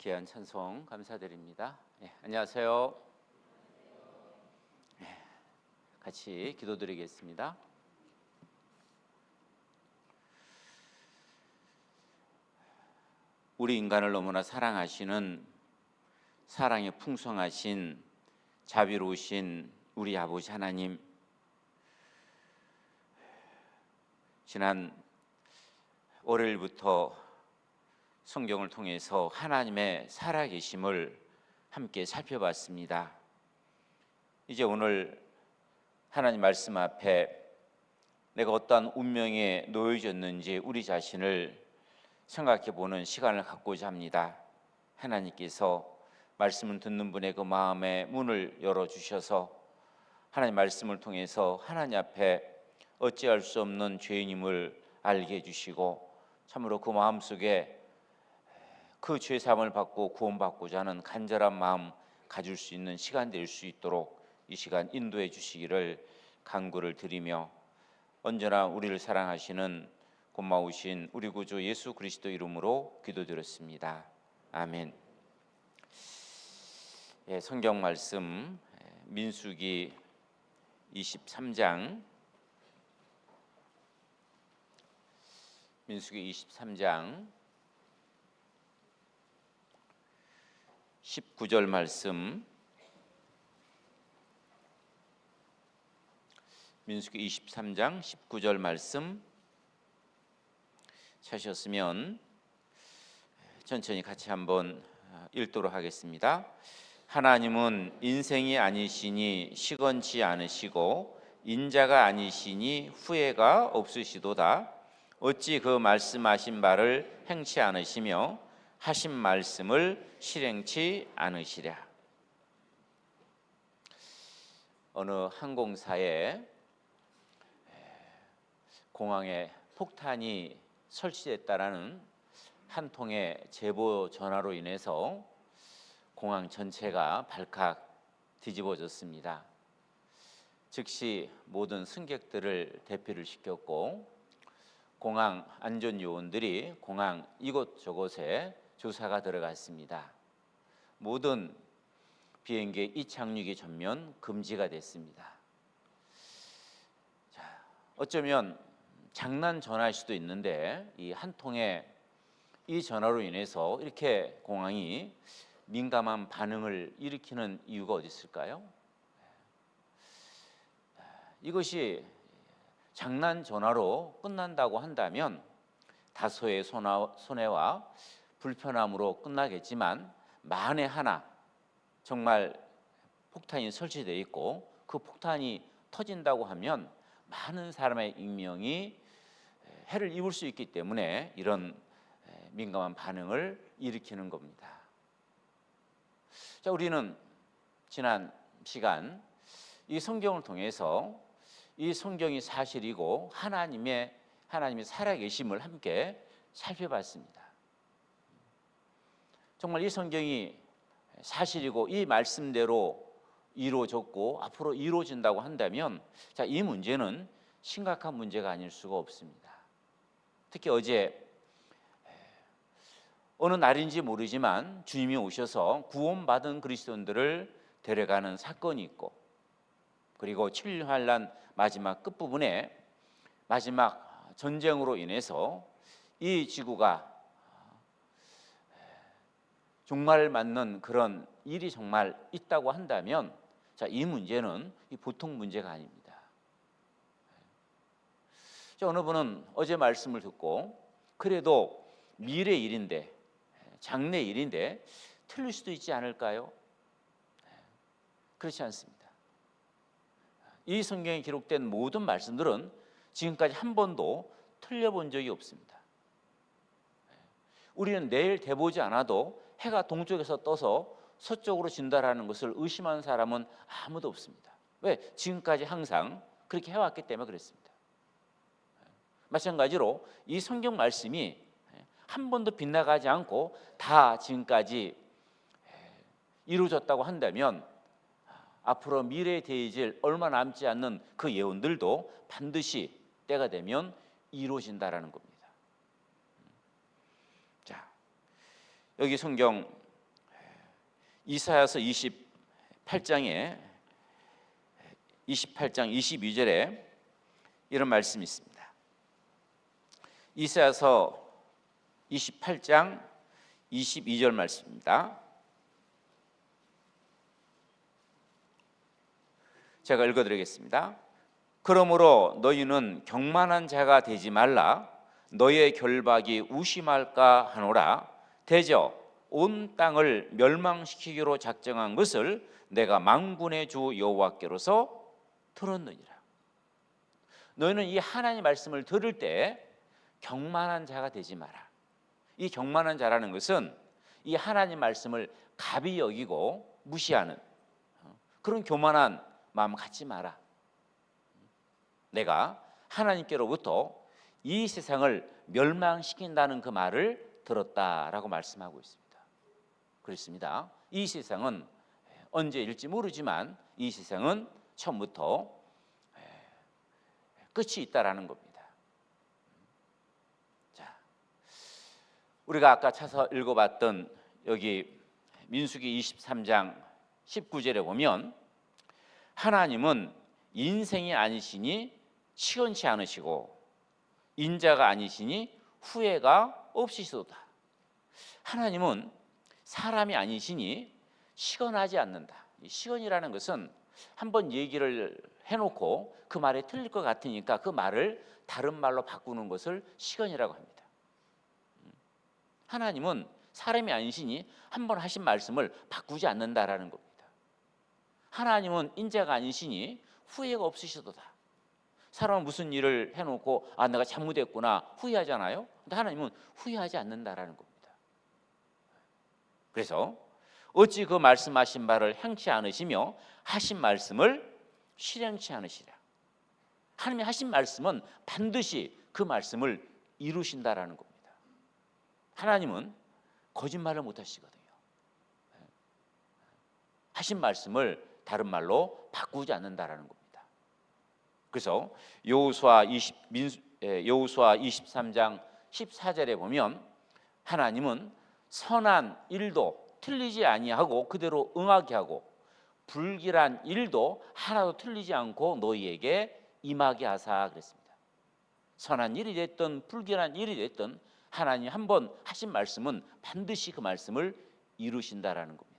귀한 찬송 감사드립니다. 안녕하세요. 같이 기도드리겠습니다. 우리 인간을 너무나 사랑하시는 사랑에 풍성하신 자비로우신 우리 아버지 하나님, 지난 월요일부터 성경을 통해서 하나님의 살아계심을 함께 살펴봤습니다. 이제 오늘 하나님 말씀 앞에 내가 어떠한 운명에 놓여졌는지 우리 자신을 생각해 보는 시간을 갖고자 합니다. 하나님께서 말씀을 듣는 분의 그 마음의 문을 열어주셔서 하나님 말씀을 통해서 하나님 앞에 어찌할 수 없는 죄인임을 알게 해주시고, 참으로 그 마음속에 그 죄사함을 받고 구원받고자 하는 간절한 마음 가질 수 있는 시간 될 수 있도록 이 시간 인도해 주시기를 간구를 드리며, 언제나 우리를 사랑하시는 고마우신 우리 구주 예수 그리스도 이름으로 기도드렸습니다. 아멘. 성경 말씀 민수기 23장 19절 말씀, 민수기 23장 19절 말씀 찾으셨으면 천천히 같이 한번 읽도록 하겠습니다. 하나님은 인생이 아니시니 시건치 않으시고 인자가 아니시니 후회가 없으시도다. 어찌 그 말씀하신 바를 행치 않으시며 하신 말씀을 실행치 않으시랴. 어느 항공사에 공항에 폭탄이 설치됐다라는 한 통의 제보 전화로 인해서 공항 전체가 발칵 뒤집어졌습니다. 즉시 모든 승객들을 대피를 시켰고, 공항 안전요원들이 공항 이곳저곳에 조사가 들어갔습니다. 모든 비행기의 이착륙이 전면 금지가 됐습니다. 어쩌면 장난 전화일 수도 있는데, 이 한 통의 이 전화로 인해서 이렇게 공항이 민감한 반응을 일으키는 이유가 어디 있을까요? 이것이 장난 전화로 끝난다고 한다면 다소의 손해와 불편함으로 끝나겠지만, 만에 하나 정말 폭탄이 설치되어 있고 그 폭탄이 터진다고 하면 많은 사람의 인명이 해를 입을 수 있기 때문에 이런 민감한 반응을 일으키는 겁니다. 자, 우리는 지난 시간 이 성경을 통해서 이 성경이 사실이고 하나님이 살아계심을 함께 살펴봤습니다. 정말 이 성경이 사실이고 이 말씀대로 이루어졌고 앞으로 이루어진다고 한다면, 자, 이 문제는 심각한 문제가 아닐 수가 없습니다. 특히 어제 어느 날인지 모르지만 주님이 오셔서 구원받은 그리스도인들을 데려가는 사건이 있고, 그리고 칠륜환란 마지막 끝부분에 마지막 전쟁으로 인해서 이 지구가 종말을 맞는 그런 일이 정말 있다고 한다면, 자, 이 문제는 보통 문제가 아닙니다. 자, 어느 분은 어제 말씀을 듣고 그래도 미래 일인데, 장래 일인데 틀릴 수도 있지 않을까요? 그렇지 않습니다. 이 성경에 기록된 모든 말씀들은 지금까지 한 번도 틀려본 적이 없습니다. 우리는 내일 돼보지 않아도 해가 동쪽에서 떠서 서쪽으로 진다라는 것을 의심하는 사람은 아무도 없습니다. 왜? 지금까지 항상 그렇게 해왔기 때문에 그렇습니다. 마찬가지로 이 성경 말씀이 한 번도 빗나가지 않고 다 지금까지 이루어졌다고 한다면, 앞으로 미래에 대해질 얼마 남지 않는 그 예언들도 반드시 때가 되면 이루어진다라는 겁니다. 자, 여기 성경 이사야서 28장 22절에 이런 말씀이 있습니다. 이사야서 28장 22절 말씀입니다. 제가 읽어드리겠습니다. 그러므로 너희는 경만한 자가 되지 말라. 너의 결박이 우심할까 하노라. 대저 온 땅을 멸망시키기로 작정한 것을 내가 만군의 주 여호와께로서 들었느니라. 너희는 이 하나님의 말씀을 들을 때 경만한 자가 되지 마라. 이 경만한 자라는 것은 이 하나님 말씀을 가비 여기고 무시하는 그런 교만한 마음 갖지 마라. 내가 하나님께로부터 이 세상을 멸망시킨다는 그 말을 들었다라고 말씀하고 있습니다. 그렇습니다. 이 세상은 언제일지 모르지만 이 세상은 처음부터 끝이 있다라는 겁니다. 자, 우리가 아까 차서 읽어봤던 여기 민수기 23장 19절에 보면 하나님은 인생이 아니시니 시원치 않으시고 인자가 아니시니 후회가 없으시도다. 하나님은 사람이 아니시니 시건하지 않는다. 시건이라는 것은 한번 얘기를 해놓고 그 말에 틀릴 것 같으니까 그 말을 다른 말로 바꾸는 것을 시건이라고 합니다. 하나님은 사람이 아니시니 한번 하신 말씀을 바꾸지 않는다라는 겁니다. 하나님은 인자가 아니시니 후회가 없으시도다. 사람은 무슨 일을 해놓고 내가 잘못했구나 후회하잖아요. 근데 하나님은 후회하지 않는다라는 겁니다. 그래서 어찌 그 말씀하신 바를 행치 않으시며 하신 말씀을 실행치 않으시라. 하나님이 하신 말씀은 반드시 그 말씀을 이루신다라는 겁니다. 하나님은 거짓말을 못 하시거든요. 하신 말씀을 다른 말로 바꾸지 않는다라는 겁니다. 그래서 여호수아 23장 14절에 보면 하나님은 선한 일도 틀리지 아니하고 그대로 응하게 하고 불길한 일도 하나도 틀리지 않고 너희에게 임하게 하사 그랬습니다. 선한 일이 됐든 불길한 일이 됐든 하나님 한번 하신 말씀은 반드시 그 말씀을 이루신다라는 겁니다.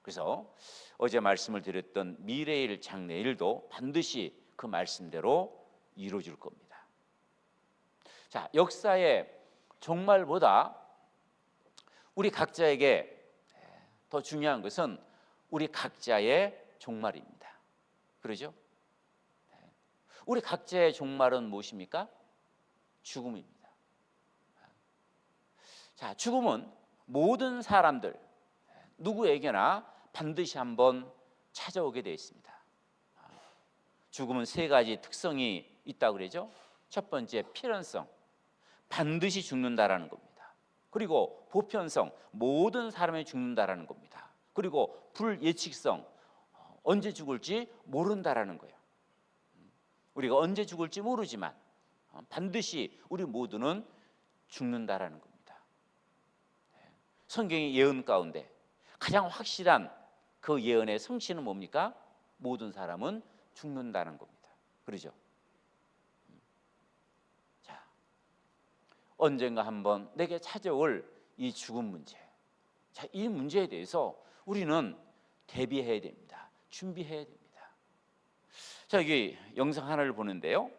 그래서 어제 말씀을 드렸던 미래일 장래일도 반드시 그 말씀대로 이루어질 겁니다. 자, 역사의 종말보다 우리 각자에게 더 중요한 것은 우리 각자의 종말입니다. 그러죠? 우리 각자의 종말은 무엇입니까? 죽음입니다. 자, 죽음은 모든 사람들 누구에게나 반드시 한번 찾아오게 되어 있습니다. 죽음은 세 가지 특성이 있다고 그러죠. 첫 번째 필연성, 반드시 죽는다라는 겁니다. 그리고 보편성, 모든 사람이 죽는다라는 겁니다. 그리고 불예측성, 언제 죽을지 모른다라는 거예요. 우리가 언제 죽을지 모르지만 반드시 우리 모두는 죽는다라는 겁니다. 성경의 예언 가운데 가장 확실한 그 예언의 성취는 뭡니까? 모든 사람은 죽는다는 겁니다. 그러죠? 자, 언젠가 한번 내게 찾아올 이 죽음 문제. 자, 이 문제에 대해서 우리는 대비해야 됩니다. 준비해야 됩니다. 자, 여기 영상 하나를 보는데요.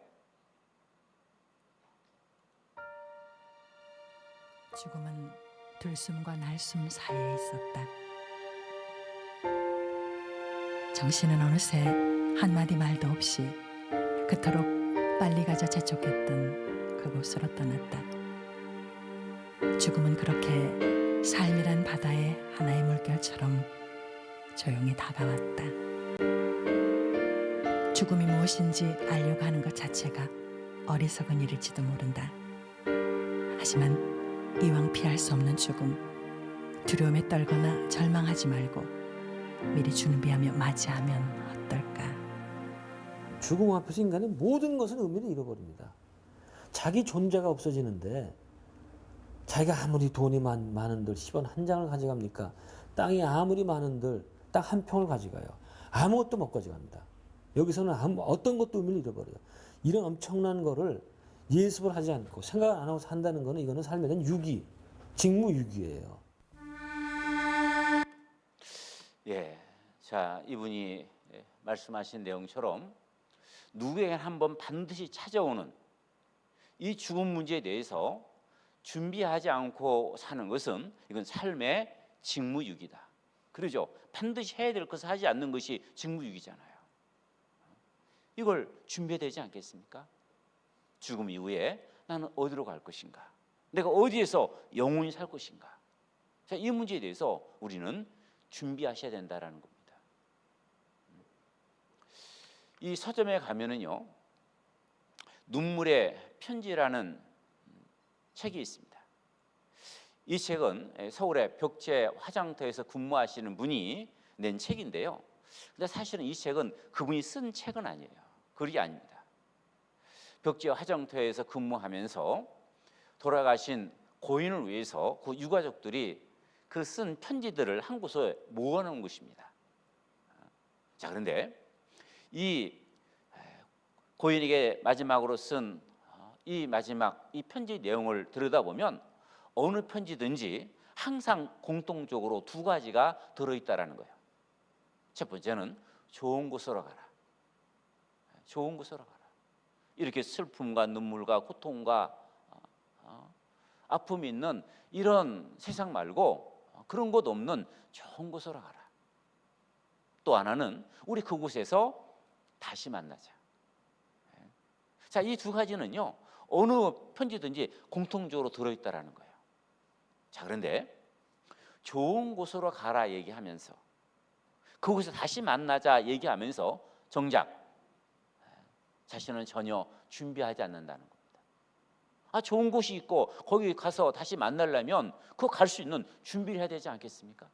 죽음은 들숨과 날숨 사이에 있었다. 정신은 어느새 한마디 말도 없이 그토록 빨리 가자 재촉했던 그곳으로 떠났다. 죽음은 그렇게 삶이란 바다의 하나의 물결처럼 조용히 다가왔다. 죽음이 무엇인지 알려고 하는 것 자체가 어리석은 일일지도 모른다. 하지만 이왕 피할 수 없는 죽음, 두려움에 떨거나 절망하지 말고 미리 준비하며 맞이하면 어떨까? 죽음 앞에서 인간의 모든 것은 의미를 잃어버립니다. 자기 존재가 없어지는데 자기가 아무리 돈이 많은들 10원 한 장을 가져갑니까? 땅이 아무리 많은들 딱 한 평을 가져가요. 아무것도 못 가져갑니다. 여기서는 어떤 것도 의미를 잃어버려요. 이런 엄청난 거를 예습을 하지 않고 생각 안 하고 산다는 거는 이거는 삶에 대한 유기, 직무유기예요. 예, 자 이분이 말씀하신 내용처럼 누구에게 한번 반드시 찾아오는 이 죽음 문제에 대해서 준비하지 않고 사는 것은 이건 삶의 직무유기다. 그러죠. 반드시 해야 될 것을 하지 않는 것이 직무유기잖아요. 이걸 준비해야 되지 않겠습니까? 죽음 이후에 나는 어디로 갈 것인가? 내가 어디에서 영원히 살 것인가? 자, 이 문제에 대해서 우리는 준비하셔야 된다라는 겁니다. 이 서점에 가면은요, 눈물의 편지라는 책이 있습니다. 이 책은 서울의 벽제 화장터에서 근무하시는 분이 낸 책인데요. 근데 사실은 이 책은 그분이 쓴 책은 아니에요. 글이 아닙니다. 벽제 화장터에서 근무하면서 돌아가신 고인을 위해서 그 유가족들이 그 쓴 편지들을 한 곳에 모아놓은 것입니다. 자, 그런데 이 고인에게 마지막으로 쓴 이 마지막 이 편지 내용을 들여다보면 어느 편지든지 항상 공통적으로 두 가지가 들어있다라는 거예요. 첫 번째는 좋은 곳으로 가라. 좋은 곳으로 가라. 이렇게 슬픔과 눈물과 고통과 아픔이 있는 이런 세상 말고 그런 곳 없는 좋은 곳으로 가라. 또 하나는 우리 그곳에서 다시 만나자. 자, 이 두 가지는요, 어느 편지든지 공통적으로 들어있다라는 거예요. 자, 그런데 좋은 곳으로 가라 얘기하면서 그곳에서 다시 만나자 얘기하면서 정작 자신은 전혀 준비하지 않는다는 겁니다. 좋은 곳이 있고 거기 가서 다시 만나려면 그거 갈 수 있는 준비를 해야 되지 않겠습니까?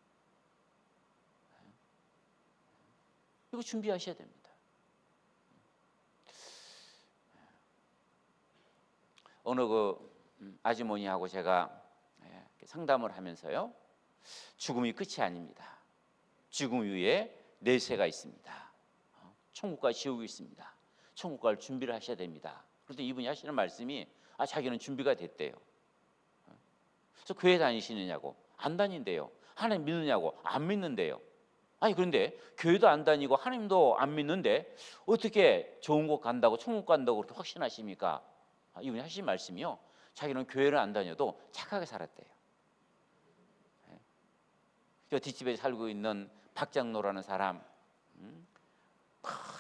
이거 준비하셔야 됩니다. 어느 아주머니하고 제가 상담을 하면서요, 죽음이 끝이 아닙니다. 죽음 이후에 내세가 있습니다. 천국과 지옥이 있습니다. 천국 갈 준비를 하셔야 됩니다. 그런데 이분이 하시는 말씀이 자기는 준비가 됐대요. 그래서 교회 다니시느냐고, 안 다닌대요. 하나님 믿느냐고, 안 믿는데요. 그런데 교회도 안 다니고 하나님도 안 믿는데 어떻게 좋은 곳 간다고, 천국 간다고 그렇게 확신하십니까? 이분이 하신 말씀이요, 자기는 교회를 안 다녀도 착하게 살았대요. 저 뒷집에 살고 있는 박장로라는 사람,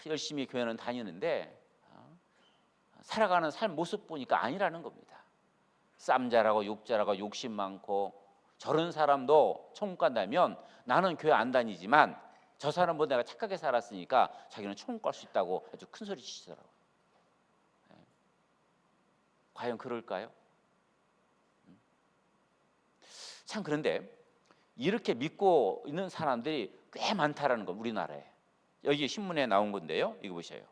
열심히 교회는 다니는데 살아가는 삶 모습 보니까 아니라는 겁니다. 쌈 잘하고 욕 잘하고 욕심 많고, 저런 사람도 천국 간다면 나는 교회 안 다니지만 저 사람보다 내가 착하게 살았으니까 자기는 천국 갈 수 있다고 아주 큰 소리 치시더라고요. 과연 그럴까요? 참, 그런데 이렇게 믿고 있는 사람들이 꽤 많다라는 거, 우리나라에. 여기 신문에 나온 건데요, 이거 보세요.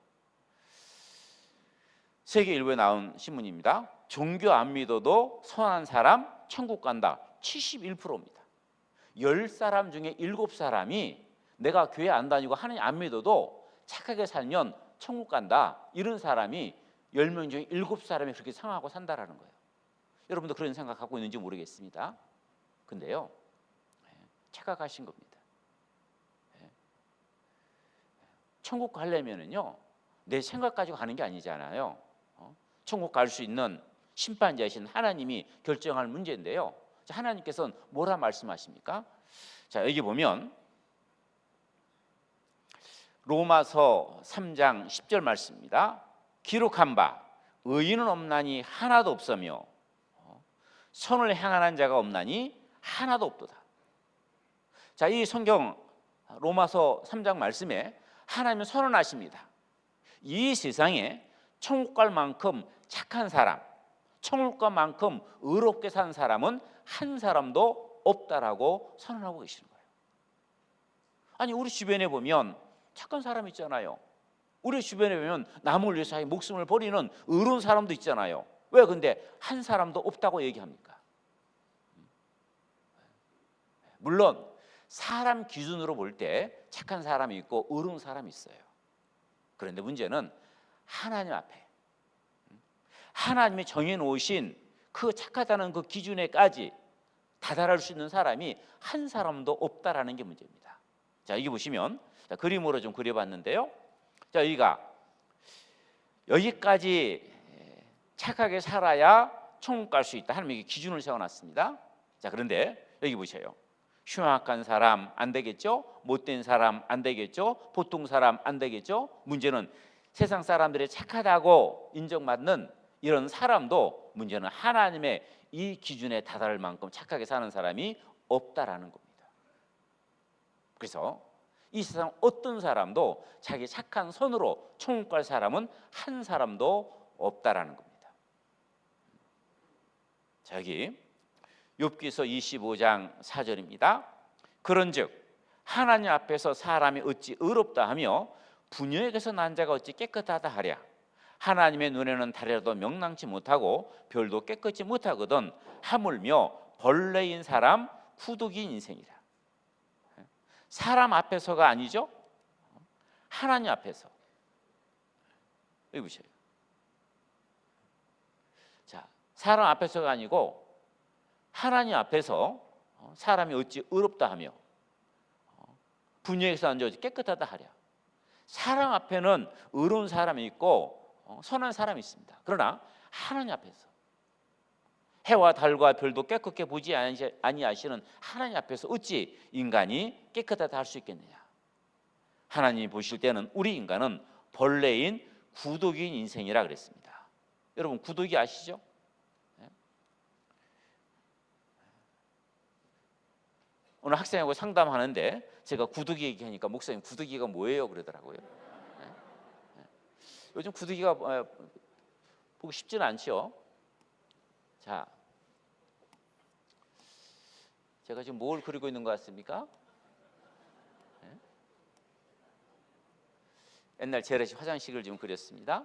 세계일보에 나온 신문입니다. 종교 안 믿어도 선한 사람 천국 간다. 71%입니다. 10사람 중에 7사람이 내가 교회 안 다니고 하나님 안 믿어도 착하게 살면 천국 간다. 이런 사람이 10명 중에 7사람이 그렇게 생각하고 산다라는 거예요. 여러분도 그런 생각 갖고 있는지 모르겠습니다. 근데요, 착각하신 겁니다. 천국 가려면은요, 내 생각 가지고 가는 게 아니잖아요. 천국 갈 수 있는 심판자이신 하나님이 결정할 문제인데요. 자, 하나님께서는 뭐라 말씀하십니까? 자, 여기 보면 로마서 3장 10절 말씀입니다. 기록한 바 의인은 없나니 하나도 없으며 선을 행하는 자가 없나니 하나도 없도다. 자, 이 성경 로마서 3장 말씀에 하나님은 선언하십니다. 이 세상에 천국 갈 만큼 착한 사람, 천국 갈 만큼 의롭게 산 사람은 한 사람도 없다라고 선언하고 계시는 거예요. 우리 주변에 보면 착한 사람 있잖아요. 우리 주변에 보면 남을 위해서 목숨을 버리는 의로운 사람도 있잖아요. 왜 근데 한 사람도 없다고 얘기합니까? 물론 사람 기준으로 볼 때 착한 사람이 있고 의로운 사람이 있어요. 그런데 문제는 하나님 앞에 하나님이 정해놓으신 그 착하다는 그 기준에까지 다다를 수 있는 사람이 한 사람도 없다라는 게 문제입니다. 자, 여기 보시면 그림으로 좀 그려봤는데요. 자, 여기까지 착하게 살아야 천국 갈 수 있다. 하나님이 기준을 세워놨습니다. 자, 그런데 여기 보세요. 흉악한 사람 안 되겠죠? 못된 사람 안 되겠죠? 보통 사람 안 되겠죠? 문제는 세상 사람들이 착하다고 인정받는 이런 사람도 문제는 하나님의 이 기준에 다다를 만큼 착하게 사는 사람이 없다라는 겁니다. 그래서 이 세상 어떤 사람도 자기 착한 선으로 천국 갈 사람은 한 사람도 없다라는 겁니다. 자, 여기 욥기서 25장 4절입니다. 그런즉 하나님 앞에서 사람이 어찌 의롭다 하며 부녀에게서 난 자가 어찌 깨끗하다 하랴. 하나님의 눈에는 달이라도 명랑치 못하고 별도 깨끗이 못하거든 하물며 벌레인 사람 후독인 인생이라. 사람 앞에서가 아니죠. 하나님 앞에서. 여기 보세요. 자, 사람 앞에서가 아니고 하나님 앞에서 사람이 어찌 의롭다 하며 분야에서 앉아 깨끗하다 하랴. 사람 앞에는 의로운 사람이 있고 선한 사람이 있습니다. 그러나 하나님 앞에서 해와 달과 별도 깨끗게 보지 아니하시는 하나님 앞에서 어찌 인간이 깨끗하다 할 수 있겠느냐. 하나님이 보실 때는 우리 인간은 벌레인 구독인 인생이라 그랬습니다. 여러분 구독이 아시죠? 오늘 학생하고 상담하는데 제가 구두기 얘기하니까 목사님 구두기가 뭐예요? 그러더라고요. 요즘 구두기가 보기 쉽지는 않죠. 자, 제가 지금 뭘 그리고 있는 것 같습니까? 옛날 재래식 화장실을 지금 그렸습니다.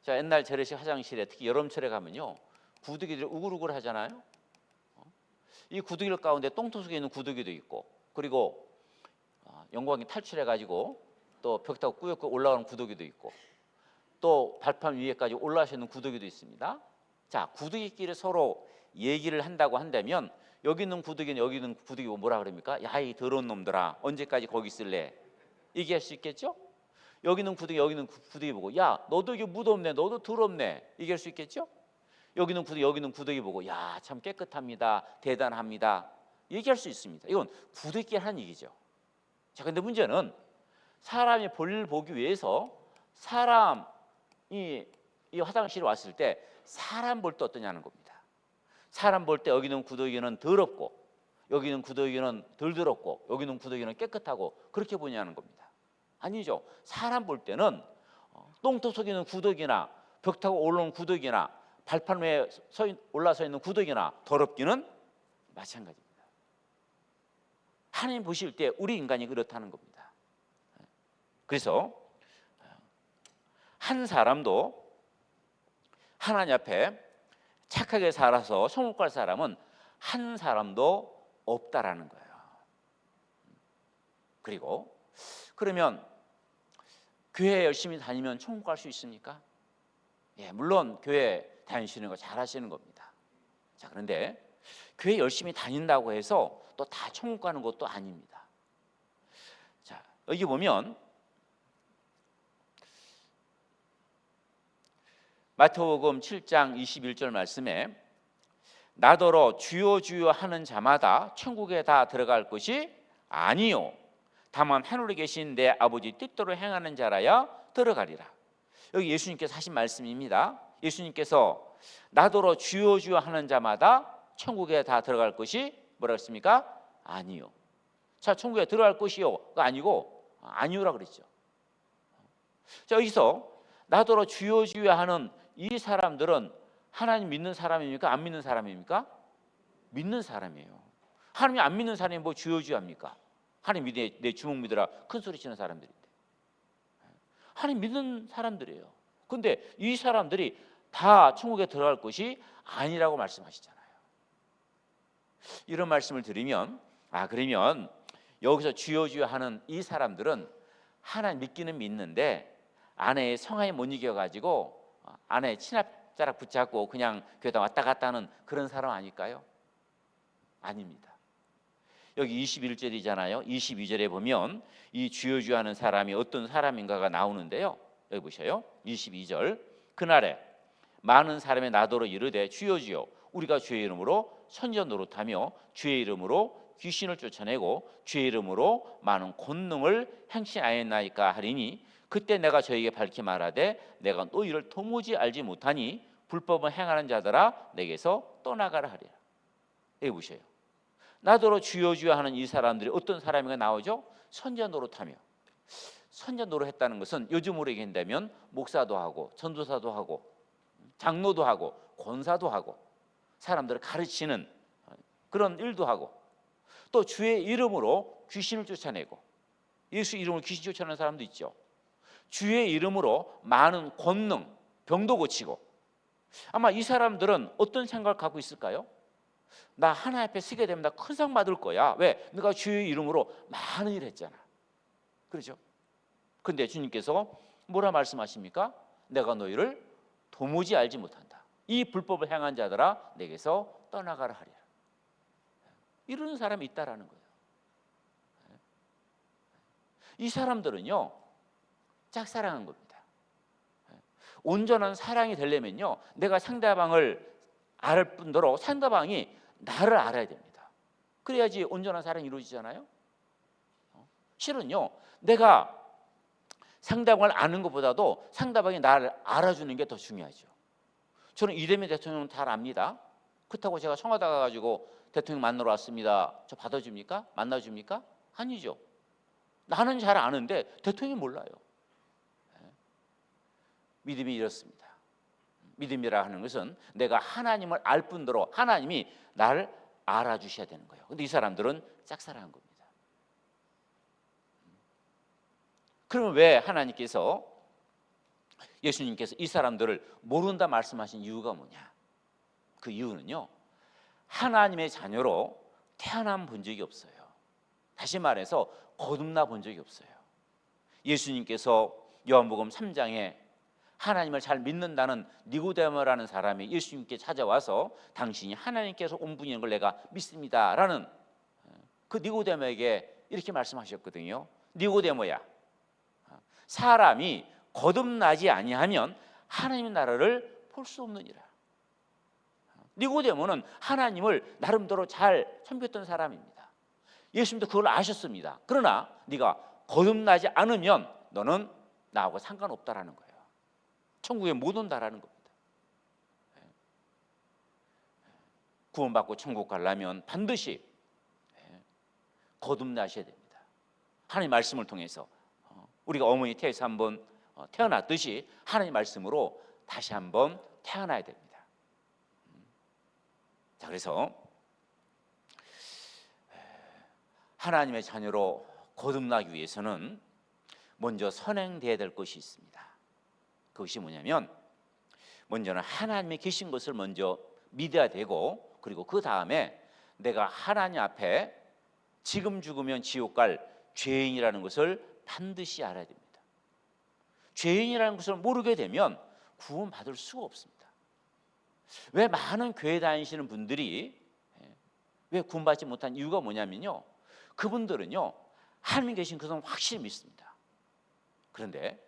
자, 옛날 재래식 화장실에 특히 여름철에 가면요 구두기들이 우글우글 하잖아요. 이 구두기 가운데 똥토 속에 있는 구두기도 있고, 그리고 영광이 탈출해가지고 또 벽 타고 꾸역꾸역 올라오는 구두기도 있고, 또 발판 위에까지 올라갈 수 있는 구두기도 있습니다. 자, 구두기끼리 서로 얘기를 한다고 한다면 여기 있는 구두기는 여기 있는 구두기 뭐라 그럽니까? 야, 이 더러운 놈들아, 언제까지 거기 있을래? 얘기할 수 있겠죠? 여기 있는 구두기 보고 야, 너도 이게 무덥네, 너도 더럽네, 얘기할 수 있겠죠? 여기 있는 구두기 보고 야, 참 깨끗합니다, 대단합니다, 얘기할 수 있습니다. 이건 구두기끼리 하는 얘기죠. 자, 근데 문제는 사람이 볼일 보기 위해서 사람이 이 화장실에 왔을 때 사람 볼 때 어떠냐는 겁니다. 사람 볼 때 여기 있는 구더기는 더럽고 여기 있는 구더기는 덜 더럽고 여기 있는 구더기는 깨끗하고 그렇게 보냐는 겁니다. 아니죠. 사람 볼 때는 똥토 속에 있는 구더기나 벽 타고 올라온 구더기나 발판 위에 올라서 있는 구더기나 더럽기는 마찬가지입니다. 하나님 보실 때 우리 인간이 그렇다는 겁니다. 그래서 한 사람도 하나님 앞에 착하게 살아서 천국 갈 사람은 한 사람도 없다라는 거예요. 그리고 그러면 교회 열심히 다니면 천국 갈 수 있습니까? 예, 물론 교회 다니시는 거 잘하시는 겁니다. 자, 그런데 교회 열심히 다닌다고 해서 또 다 천국 가는 것도 아닙니다. 자, 여기 보면 마태복음 7장 21절 말씀에 나더러 주여 주여 하는 자마다 천국에 다 들어갈 것이 아니요 다만 하늘에 계신 내 아버지 뜻대로 행하는 자라야 들어가리라. 여기 예수님께서 하신 말씀입니다. 예수님께서 나더러 주여 주여 하는 자마다 천국에 다 들어갈 것이 뭐라 했습니까? 아니요. 자, 천국에 들어갈 것이요가 아니고 아니요라 그랬죠. 자, 여기서 나더러 주여 주여 하는 이 사람들은 하나님 믿는 사람입니까? 안 믿는 사람입니까? 믿는 사람이에요. 하나님 안 믿는 사람이 뭐 주여 주여 합니까? 하나님 내 주먹 믿으라 큰 소리 치는 사람들인데 하나님 믿는 사람들이에요. 근데 이 사람들이 다 천국에 들어갈 것이 아니라고 말씀하시잖아요. 이런 말씀을 드리면 그러면 여기서 주여 주여 하는 이 사람들은 하나님 믿기는 믿는데 아내의 성화에 못 이겨가지고 아내의 친합자락 붙잡고 그냥 교회다 왔다 갔다 하는 그런 사람 아닐까요? 아닙니다. 여기 21절이잖아요. 22절에 보면 이 주여 주여 하는 사람이 어떤 사람인가가 나오는데요. 여기 보셔요. 22절. 그날에 많은 사람의 나더러 이르되 주여 주여 우리가 주의 이름으로 선지자 노릇하며 주의 이름으로 귀신을 쫓아내고 주의 이름으로 많은 권능을 행치하였나이까 하리니 그때 내가 저에게 밝히 말하되 내가 너희를 도무지 알지 못하니 불법을 행하는 자들아 내게서 떠나가라 하리라. 여기 보세요. 나더러 주여 주여 하는 이 사람들이 어떤 사람인가 나오죠? 선지자 노릇하며. 선지자 노릇했다는 것은 요즘으로 얘기한다면 목사도 하고 전도사도 하고 장로도 하고 권사도 하고 사람들을 가르치는 그런 일도 하고 또 주의 이름으로 귀신을 쫓아내고 예수 이름으로 귀신 쫓아내는 사람도 있죠. 주의 이름으로 많은 권능, 병도 고치고 아마 이 사람들은 어떤 생각을 갖고 있을까요? 나 하나님 앞에 서게 되면 나 큰 상 받을 거야. 왜? 내가 주의 이름으로 많은 일 했잖아. 그렇죠? 근데 주님께서 뭐라 말씀하십니까? 내가 너희를 도무지 알지 못한다. 이 불법을 행한 자들아 내게서 떠나가라 하리라. 이러는 사람이 있다라는 거예요. 이 사람들은요 짝사랑한 겁니다. 온전한 사랑이 되려면요 내가 상대방을 알 뿐더러 상대방이 나를 알아야 됩니다. 그래야지 온전한 사랑이 이루어지잖아요. 실은요 내가 상대방을 아는 것보다도 상대방이 나를 알아주는 게 더 중요하죠. 저는 이재명 대통령 잘 압니다. 그렇다고 제가 청와대 가가지고 대통령 만나러 왔습니다. 저 받아줍니까? 만나줍니까? 아니죠. 나는 잘 아는데 대통령이 몰라요. 믿음이 이렇습니다. 믿음이라 하는 것은 내가 하나님을 알 뿐더러 하나님이 나를 알아주셔야 되는 거예요. 근데 이 사람들은 짝사랑한 겁니다. 그러면 왜 하나님께서 예수님께서 이 사람들을 모른다 말씀하신 이유가 뭐냐? 그 이유는요 하나님의 자녀로 태어난 본 적이 없어요. 다시 말해서 거듭나 본 적이 없어요. 예수님께서 요한복음 3장에 하나님을 잘 믿는다는 니고데모라는 사람이 예수님께 찾아와서 당신이 하나님께서 온 분인 걸 내가 믿습니다라는 그 니고데모에게 이렇게 말씀하셨거든요. 니고데모야, 사람이 거듭나지 아니하면 하나님의 나라를 볼 수 없느니라. 니고데모는 하나님을 나름대로 잘 섬겼던 사람입니다. 예수님도 그걸 아셨습니다. 그러나 네가 거듭나지 않으면 너는 나하고 상관없다라는 거예요. 천국에 못 온다라는 겁니다. 구원받고 천국 가려면 반드시 거듭나셔야 됩니다. 하나님 말씀을 통해서 우리가 어머니 태에서 한번 태어났듯이 하나님 말씀으로 다시 한번 태어나야 됩니다. 자, 그래서 하나님의 자녀로 거듭나기 위해서는 먼저 선행돼야 될 것이 있습니다. 그것이 뭐냐면 먼저는 하나님이 계신 것을 먼저 믿어야 되고 그리고 그 다음에 내가 하나님 앞에 지금 죽으면 지옥 갈 죄인이라는 것을 반드시 알아야 됩니다. 죄인이라는 것을 모르게 되면 구원받을 수가 없습니다. 왜 많은 교회 다니시는 분들이 왜 구원받지 못한 이유가 뭐냐면요 그분들은요 하나님 계신 것은 확실히 믿습니다. 그런데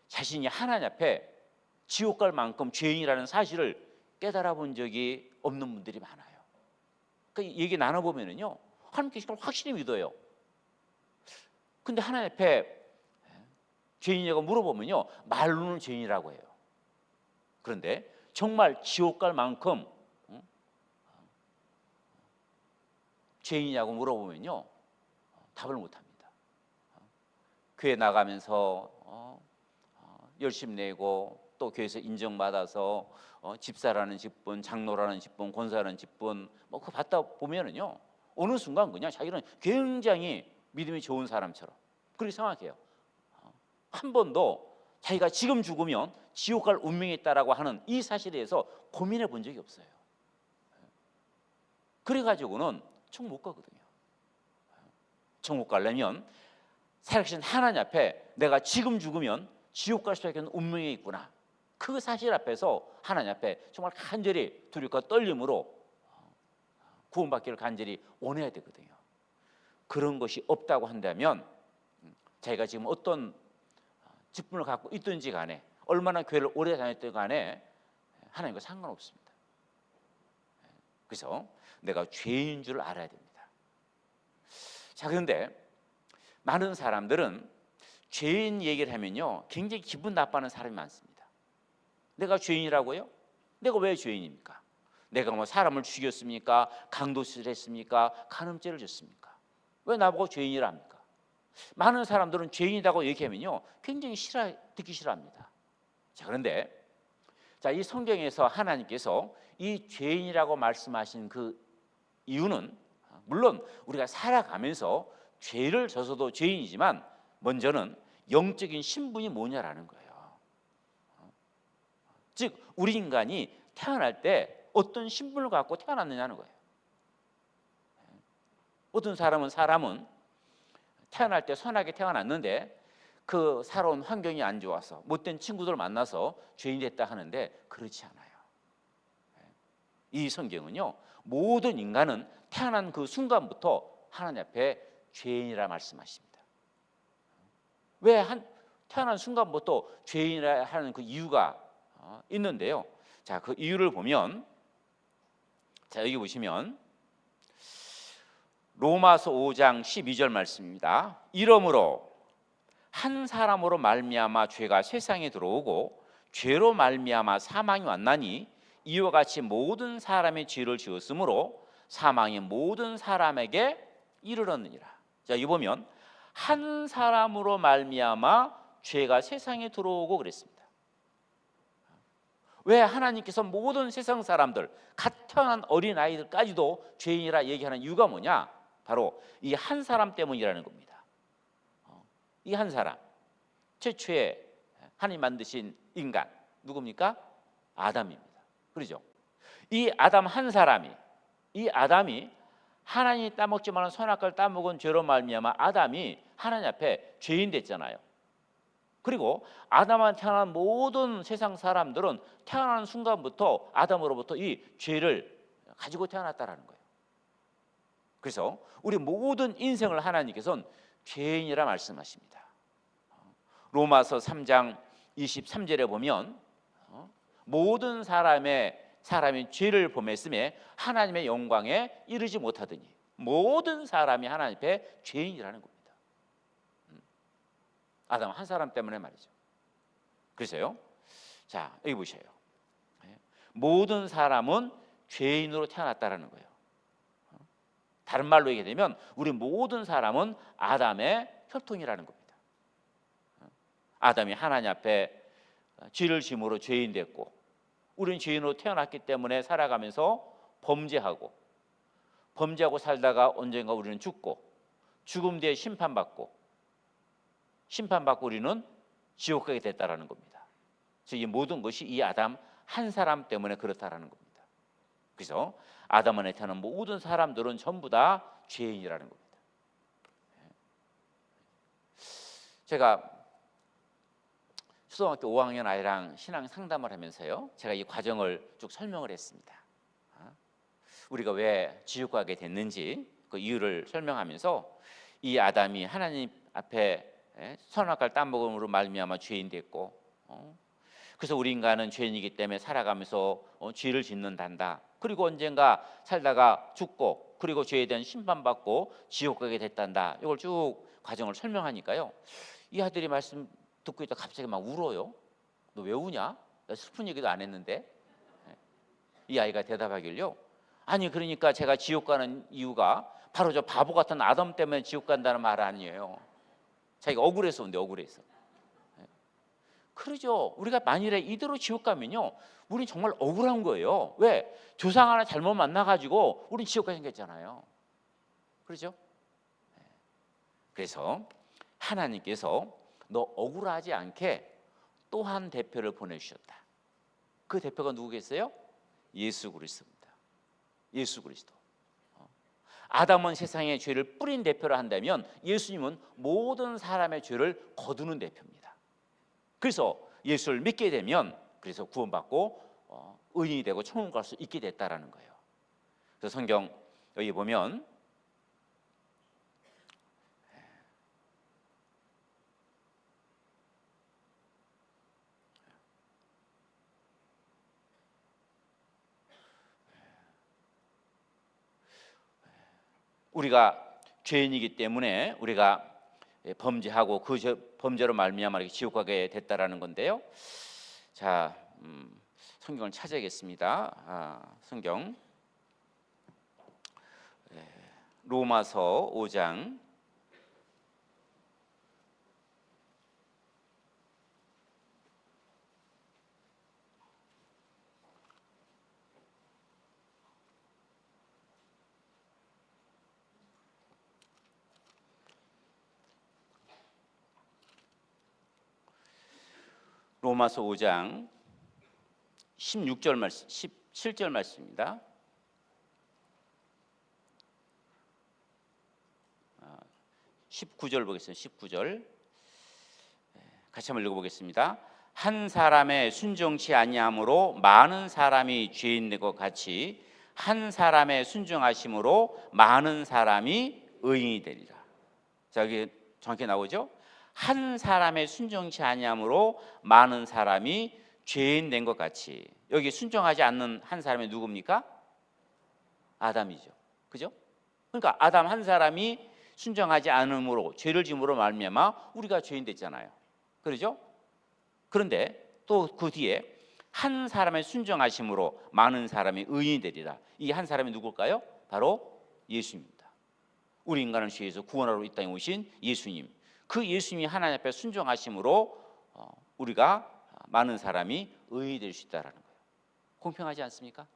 자신이 하나님 앞에 지옥 갈 만큼 죄인이라는 사실을 깨달아 본 적이 없는 분들이 많아요. 그러니까 얘기 나눠보면요 하나님 계신 걸 확실히 믿어요. 근데 하나님 앞에 죄인이라고 물어보면요 말로는 죄인이라고 해요. 그런데 정말 지옥 갈 만큼 죄인이냐고 물어보면요 답을 못합니다. 교회 나가면서 열심히 내고 또 교회에서 인정받아서 집사라는 직분, 장로라는 직분, 권사라는 직분 뭐 그거 받다 보면은요 어느 순간 그냥 자기는 굉장히 믿음이 좋은 사람처럼 그렇게 생각해요. 한 번도 자기가 지금 죽으면 지옥 갈 운명이 있다라고 하는 이 사실에 대해서 고민해 본 적이 없어요. 그래가지고는 총 못 가거든요. 천국 가려면 살아계신 하나님 앞에 내가 지금 죽으면 지옥 갈 수밖에 없는 운명이 있구나. 그 사실 앞에서 하나님 앞에 정말 간절히 두렵고 떨림으로 구원받기를 간절히 원해야 되거든요. 그런 것이 없다고 한다면 자기가 지금 어떤 직분을 갖고 있든지 간에 얼마나 교회를 오래 다녔든 간에 하나님과 상관없습니다. 그래서 내가 죄인 줄 알아야 됩니다. 자, 그런데 많은 사람들은 죄인 얘기를 하면요 굉장히 기분 나빠하는 사람이 많습니다. 내가 죄인이라고요? 내가 왜 죄인입니까? 내가 뭐 사람을 죽였습니까? 강도질을 했습니까? 간음죄를 졌습니까? 왜 나보고 죄인이라 합니까? 많은 사람들은 죄인이라고 얘기하면요 굉장히 듣기 싫어합니다. 자, 그런데 이 성경에서 하나님께서 이 죄인이라고 말씀하신 그 이유는 물론 우리가 살아가면서 죄를 져서도 죄인이지만 먼저는 영적인 신분이 뭐냐라는 거예요. 즉 우리 인간이 태어날 때 어떤 신분을 갖고 태어났느냐는 거예요. 어떤 사람은 태어날 때 선하게 태어났는데 그 살아온 환경이 안 좋아서 못된 친구들 만나서 죄인이 됐다 하는데 그렇지 않아요. 이 성경은요 모든 인간은 태어난 그 순간부터 하나님 앞에 죄인이라 말씀하십니다. 왜 태어난 순간부터 죄인이라 하는 그 이유가 있는데요. 자, 그 이유를 보면 여기 보시면 로마서 5장 12절 말씀입니다. 이러므로 한 사람으로 말미암아 죄가 세상에 들어오고 죄로 말미암아 사망이 왔나니 이와 같이 모든 사람의 죄를 지었으므로 사망이 모든 사람에게 이르렀느니라. 자, 여기 보면 한 사람으로 말미암아 죄가 세상에 들어오고 그랬습니다. 왜 하나님께서 모든 세상 사람들 갓 태어난 어린 아이들까지도 죄인이라 얘기하는 이유가 뭐냐? 바로 이 한 사람 때문이라는 겁니다. 이 한 사람, 최초의 하나님 만드신 인간 누굽니까? 아담입니다. 그렇죠? 이 아담 한 사람이 하나님이 따먹지 말은 선악과를 따먹은 죄로 말미암아 아담이 하나님 앞에 죄인 됐잖아요. 그리고 아담한테 태어난 모든 세상 사람들은 태어나는 순간부터 아담으로부터 이 죄를 가지고 태어났다라는 거예요. 그래서 우리 모든 인생을 하나님께서는 죄인이라 말씀하십니다. 로마서 3장 23절에 보면 모든 사람이 죄를 범했음에 하나님의 영광에 이르지 못하더니 모든 사람이 하나님 앞에 죄인이라는 겁니다. 아담 한 사람 때문에 말이죠. 그래서요. 자, 여기 보세요. 모든 사람은 죄인으로 태어났다라는 거예요. 다른 말로 얘기하면 우리 모든 사람은 아담의 혈통이라는 겁니다. 아담이 하나님 앞에 죄를 지음으로 죄인 됐고 우리는 죄인으로 태어났기 때문에 살아가면서 범죄하고 살다가 언젠가 우리는 죽고 죽음 뒤에 심판받고 우리는 지옥 가게 됐다라는 겁니다. 그래서 이 모든 것이 이 아담 한 사람 때문에 그렇다라는 겁니다. 그래서 아담 안에 태어난 모든 사람들은 전부 다 죄인이라는 겁니다. 제가 초등학교 5학년 아이랑 신앙 상담을 하면서요, 제가 이 과정을 쭉 설명을 했습니다. 우리가 왜 지옥 가게 됐는지 그 이유를 설명하면서 이 아담이 하나님 앞에 선악과를 따먹음으로 말미암아 죄인 됐고, 그래서 우리 인간은 죄인이기 때문에 살아가면서 죄를 짓는단다. 그리고 언젠가 살다가 죽고 그리고 죄에 대한 심판받고 지옥 가게 됐단다. 이걸 쭉 과정을 설명하니까요, 이 아들이 말씀 듣고 있다 갑자기 막 울어요. 너 왜 우냐? 나 슬픈 얘기도 안 했는데. 이 아이가 대답하길요, 아니 그러니까 제가 지옥 가는 이유가 바로 저 바보 같은 아담 때문에 지옥 간다는 말 아니에요. 자기가 억울해서 온대. 억울해서. 그러죠. 우리가 만일에 이대로 지옥 가면요, 우린 정말 억울한 거예요. 왜? 조상 하나 잘못 만나가지고 우린 지옥 가게 생겼잖아요. 그렇죠? 그래서 하나님께서 너 억울하지 않게 또 한 대표를 보내주셨다. 그 대표가 누구겠어요? 예수 그리스도입니다. 예수 그리스도. 아담은 세상의 죄를 뿌린 대표를 한다면 예수님은 모든 사람의 죄를 거두는 대표입니다. 그래서 예수를 믿게 되면 그래서 구원받고 의인이 되고 천국 갈 수 있게 됐다라는 거예요. 그래서 성경 여기 보면 우리가 죄인이기 때문에 우리가 범죄하고 그 범죄로 말미암아 이렇게 지옥 가게 됐다라는 건데요. 자, 성경을 찾아야겠습니다. 성경 로마서 5장 로마서 5장 16절 말씀, 17절 말씀입니다. 19절 보겠습니다. 19절 같이 한번 읽어보겠습니다. 한 사람의 순종치 아니함으로 많은 사람이 죄인 된 것 같이 한 사람의 순종하심으로 많은 사람이 의인이 되리라. 자, 여기 정확히 나오죠? 한 사람의 순종치 아니함으로 많은 사람이 죄인 된 것 같이. 여기 순종하지 않는 한 사람이 누굽니까? 아담이죠. 그죠? 그러니까 아담 한 사람이 순종하지 않음으로 죄를 지음으로 말미암아 우리가 죄인 됐잖아요. 그렇죠? 그런데 또 그 뒤에 한 사람의 순종하심으로 많은 사람이 의인이 되리라. 이 한 사람이 누굴까요? 바로 예수님입니다. 우리 인간을 죄에서 구원하러 이 땅에 오신 예수님. 그 예수님이 하나님 앞에 순종하심으로 우리가 많은 사람이 의인이 될 수 있다는 거예요. 공평하지 않습니까?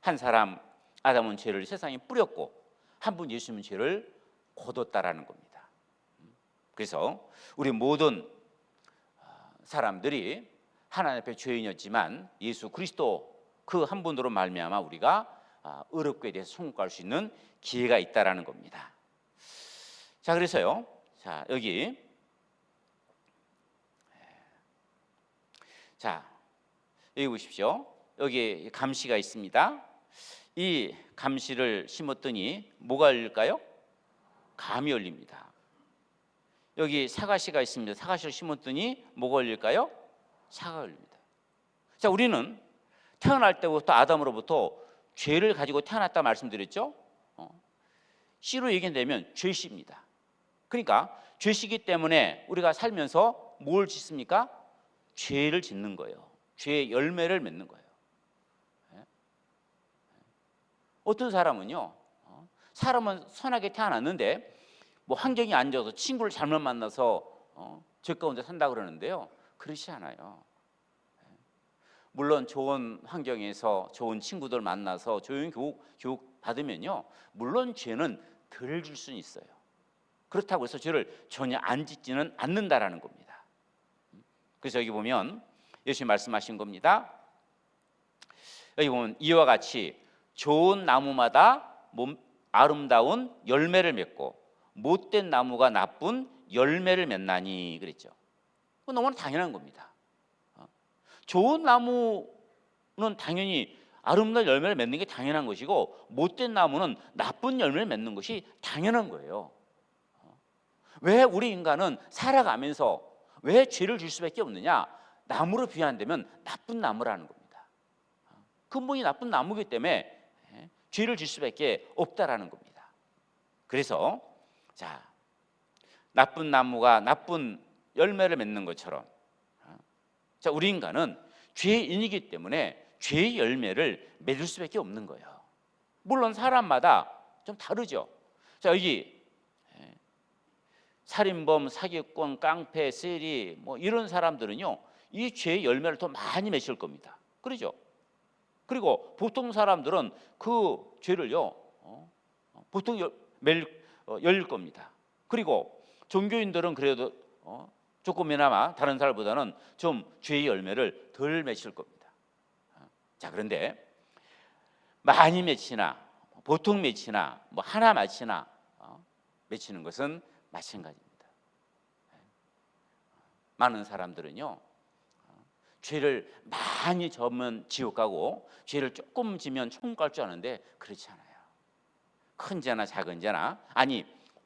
한 사람 아담은 죄를 세상에 뿌렸고 한 분 예수님은 죄를 거뒀다라는 겁니다. 그래서 우리 모든 사람들이 하나님 앞에 죄인이었지만 예수 그리스도 그 한 분으로 말미암아 우리가 의롭게 돼서 천국 갈 수 있는 기회가 있다라는 겁니다. 자, 그래서요. 자, 여기 보십시오. 여기 감시가 있습니다. 이 감시를 심었더니 뭐가 열릴까요? 감이 열립니다. 여기 사과씨가 있습니다. 사과씨를 심었더니 뭐가 열릴까요? 사과가 열립니다. 자, 우리는 태어날 때부터 아담으로부터 죄를 가지고 태어났다 말씀드렸죠. 씨로 얘기되면 죄씨입니다. 그러니까 죄시기 때문에 우리가 살면서 뭘 짓습니까? 죄를 짓는 거예요. 죄의 열매를 맺는 거예요. 어떤 사람은요, 사람은 선하게 태어났는데 뭐 환경이 안 좋아서 친구를 잘못 만나서 죄 가운데 산다 그러는데요. 그렇지 않아요. 물론 좋은 환경에서 좋은 친구들 만나서 좋은 교육 받으면요, 물론 죄는 덜 줄 수는 있어요. 그렇다고 해서 죄를 전혀 안 짓지는 않는다라는 겁니다. 그래서 여기 보면 예수님 말씀하신 겁니다. 여기 보면 이와 같이 좋은 나무마다 아름다운 열매를 맺고 못된 나무가 나쁜 열매를 맺나니 그랬죠. 너무나 당연한 겁니다. 좋은 나무는 당연히 아름다운 열매를 맺는 게 당연한 것이고 못된 나무는 나쁜 열매를 맺는 것이 당연한 거예요. 왜 우리 인간은 살아가면서 왜 죄를 질 수밖에 없느냐? 나무로 비유한다면 나쁜 나무라는 겁니다. 근본이 나쁜 나무이기 때문에 죄를 질 수밖에 없다라는 겁니다. 그래서 자, 나쁜 나무가 나쁜 열매를 맺는 것처럼 자, 우리 인간은 죄인이기 때문에 죄의 열매를 맺을 수밖에 없는 거예요. 물론 사람마다 좀 다르죠. 자, 여기 살인범, 사기꾼, 깡패, 세리 뭐 이런 사람들은요, 이 죄의 열매를 더 많이 맺을 겁니다. 그렇죠? 그리고 보통 사람들은 그 죄를요, 보통 열릴 겁니다. 그리고 종교인들은 그래도 조금이나마 다른 사람보다는 좀 죄의 열매를 덜 맺을 겁니다. 자, 그런데 많이 맺히나 보통 맺히나 뭐 하나 맺히나 맺히는 것은 마찬가지입니다. 많은 사람들은요, 죄를 많이 저으면 지옥 가고 죄를 조금 지면 천국 갈 줄 아는데 그렇지 않아요. 큰 죄나 작은 죄나, 아니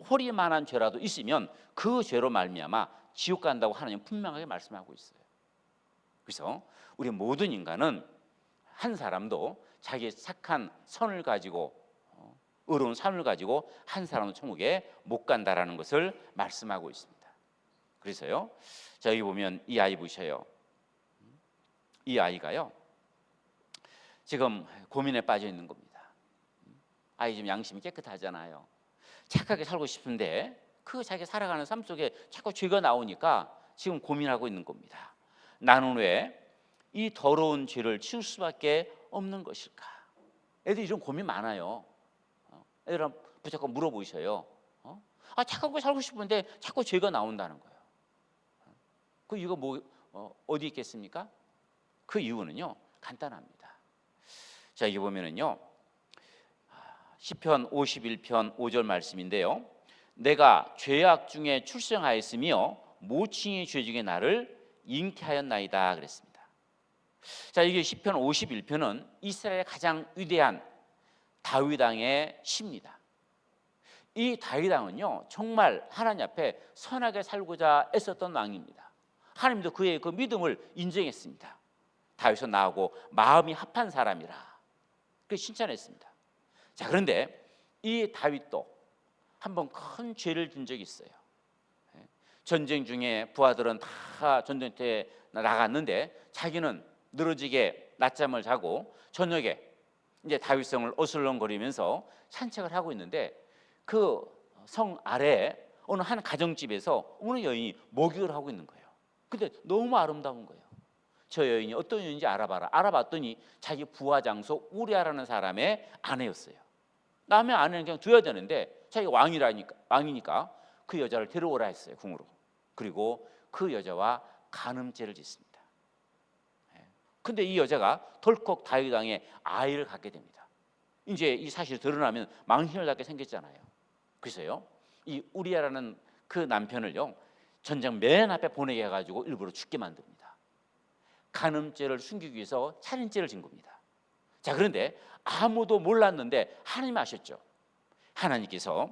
호리만한 죄라도 있으면 그 죄로 말미암아 지옥 간다고 하나님 분명하게 말씀하고 있어요. 그래서 우리 모든 인간은, 한 사람도 자기의 착한 선을 가지고 의로운 삶을 가지고 한 사람은 천국에 못 간다라는 것을 말씀하고 있습니다. 그래서요, 자, 여기 보면 이 아이 보셔요. 이 아이가요, 지금 고민에 빠져 있는 겁니다. 아이 좀 양심이 깨끗하잖아요. 착하게 살고 싶은데 그 자기 살아가는 삶 속에 자꾸 죄가 나오니까 지금 고민하고 있는 겁니다. 나는 왜 이 더러운 죄를 치울 수밖에 없는 것일까? 애들이 좀 고민 많아요. 애들은 무조건 물어보셔요. 착하게 살고 싶은데 자꾸 죄가 나온다는 거예요. 그 이유가 어디 있겠습니까? 그 이유는요, 간단합니다. 자, 여기 보면은요, 시편 51편 5절 말씀인데요, 내가 죄악 중에 출생하였으며 모친이 죄 중에 나를 잉태하였나이다 그랬습니다. 자, 이게 시편 51편은 이스라엘의 가장 위대한 다윗 왕의 시입니다. 이 다윗 왕은요, 정말 하나님 앞에 선하게 살고자 애썼던 왕입니다. 하나님도 그의 그 믿음을 인정했습니다. 다윗은 나하고 마음이 합한 사람이라 그 칭찬했습니다. 자, 그런데 이 다윗도 한번 큰 죄를 진 적이 있어요. 전쟁 중에 부하들은 다 전쟁터에 나갔는데 자기는 늘어지게 낮잠을 자고 저녁에 이제 다윗성을 어슬렁거리면서 산책을 하고 있는데 그 성 아래에 어느 한 가정집에서 어느 여인이 목욕을 하고 있는 거예요. 근데 너무 아름다운 거예요. 저 여인이 어떤 여인인지 알아봤더니 자기 부하 장소 우리아라는 사람의 아내였어요. 남의 아내는 그냥 둬야 되는데 자기가 왕이니까 그 여자를 데려오라 했어요, 궁으로. 그리고 그 여자와 간음죄를 짓습니다. 근데 이 여자가 덜컥 다윗 왕의 아이를 갖게 됩니다. 이제 이 사실이 드러나면 망신을 당하게 생겼잖아요. 그래서요, 이 우리아라는 그 남편을요, 전장 맨 앞에 보내게 해가지고 일부러 죽게 만듭니다. 간음죄를 숨기기 위해서 살인죄를 진 겁니다. 자, 그런데 아무도 몰랐는데 하나님이 아셨죠. 하나님께서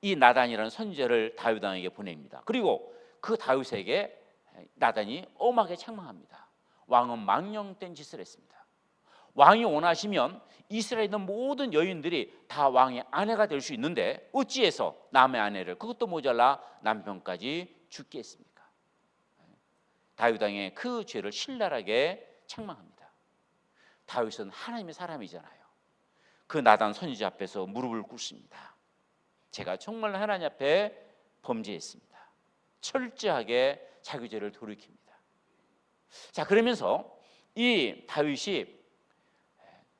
이 나단이라는 선지자를 다윗 왕에게 보냅니다. 그리고 그 다윗에게 나단이 엄하게 책망합니다. 왕은 망령된 짓을 했습니다. 왕이 원하시면 이스라엘에 있는 모든 여인들이 다 왕의 아내가 될 수 있는데 어찌해서 남의 아내를, 그것도 모자라 남편까지 죽게 했습니까? 다윗 왕의 그 죄를 신랄하게 책망합니다. 다윗은 하나님의 사람이잖아요. 그 나단 선지자 앞에서 무릎을 꿇습니다. 제가 정말 하나님 앞에 범죄했습니다. 철저하게 자기 죄를 돌이킵니다. 자, 그러면서 이 다윗이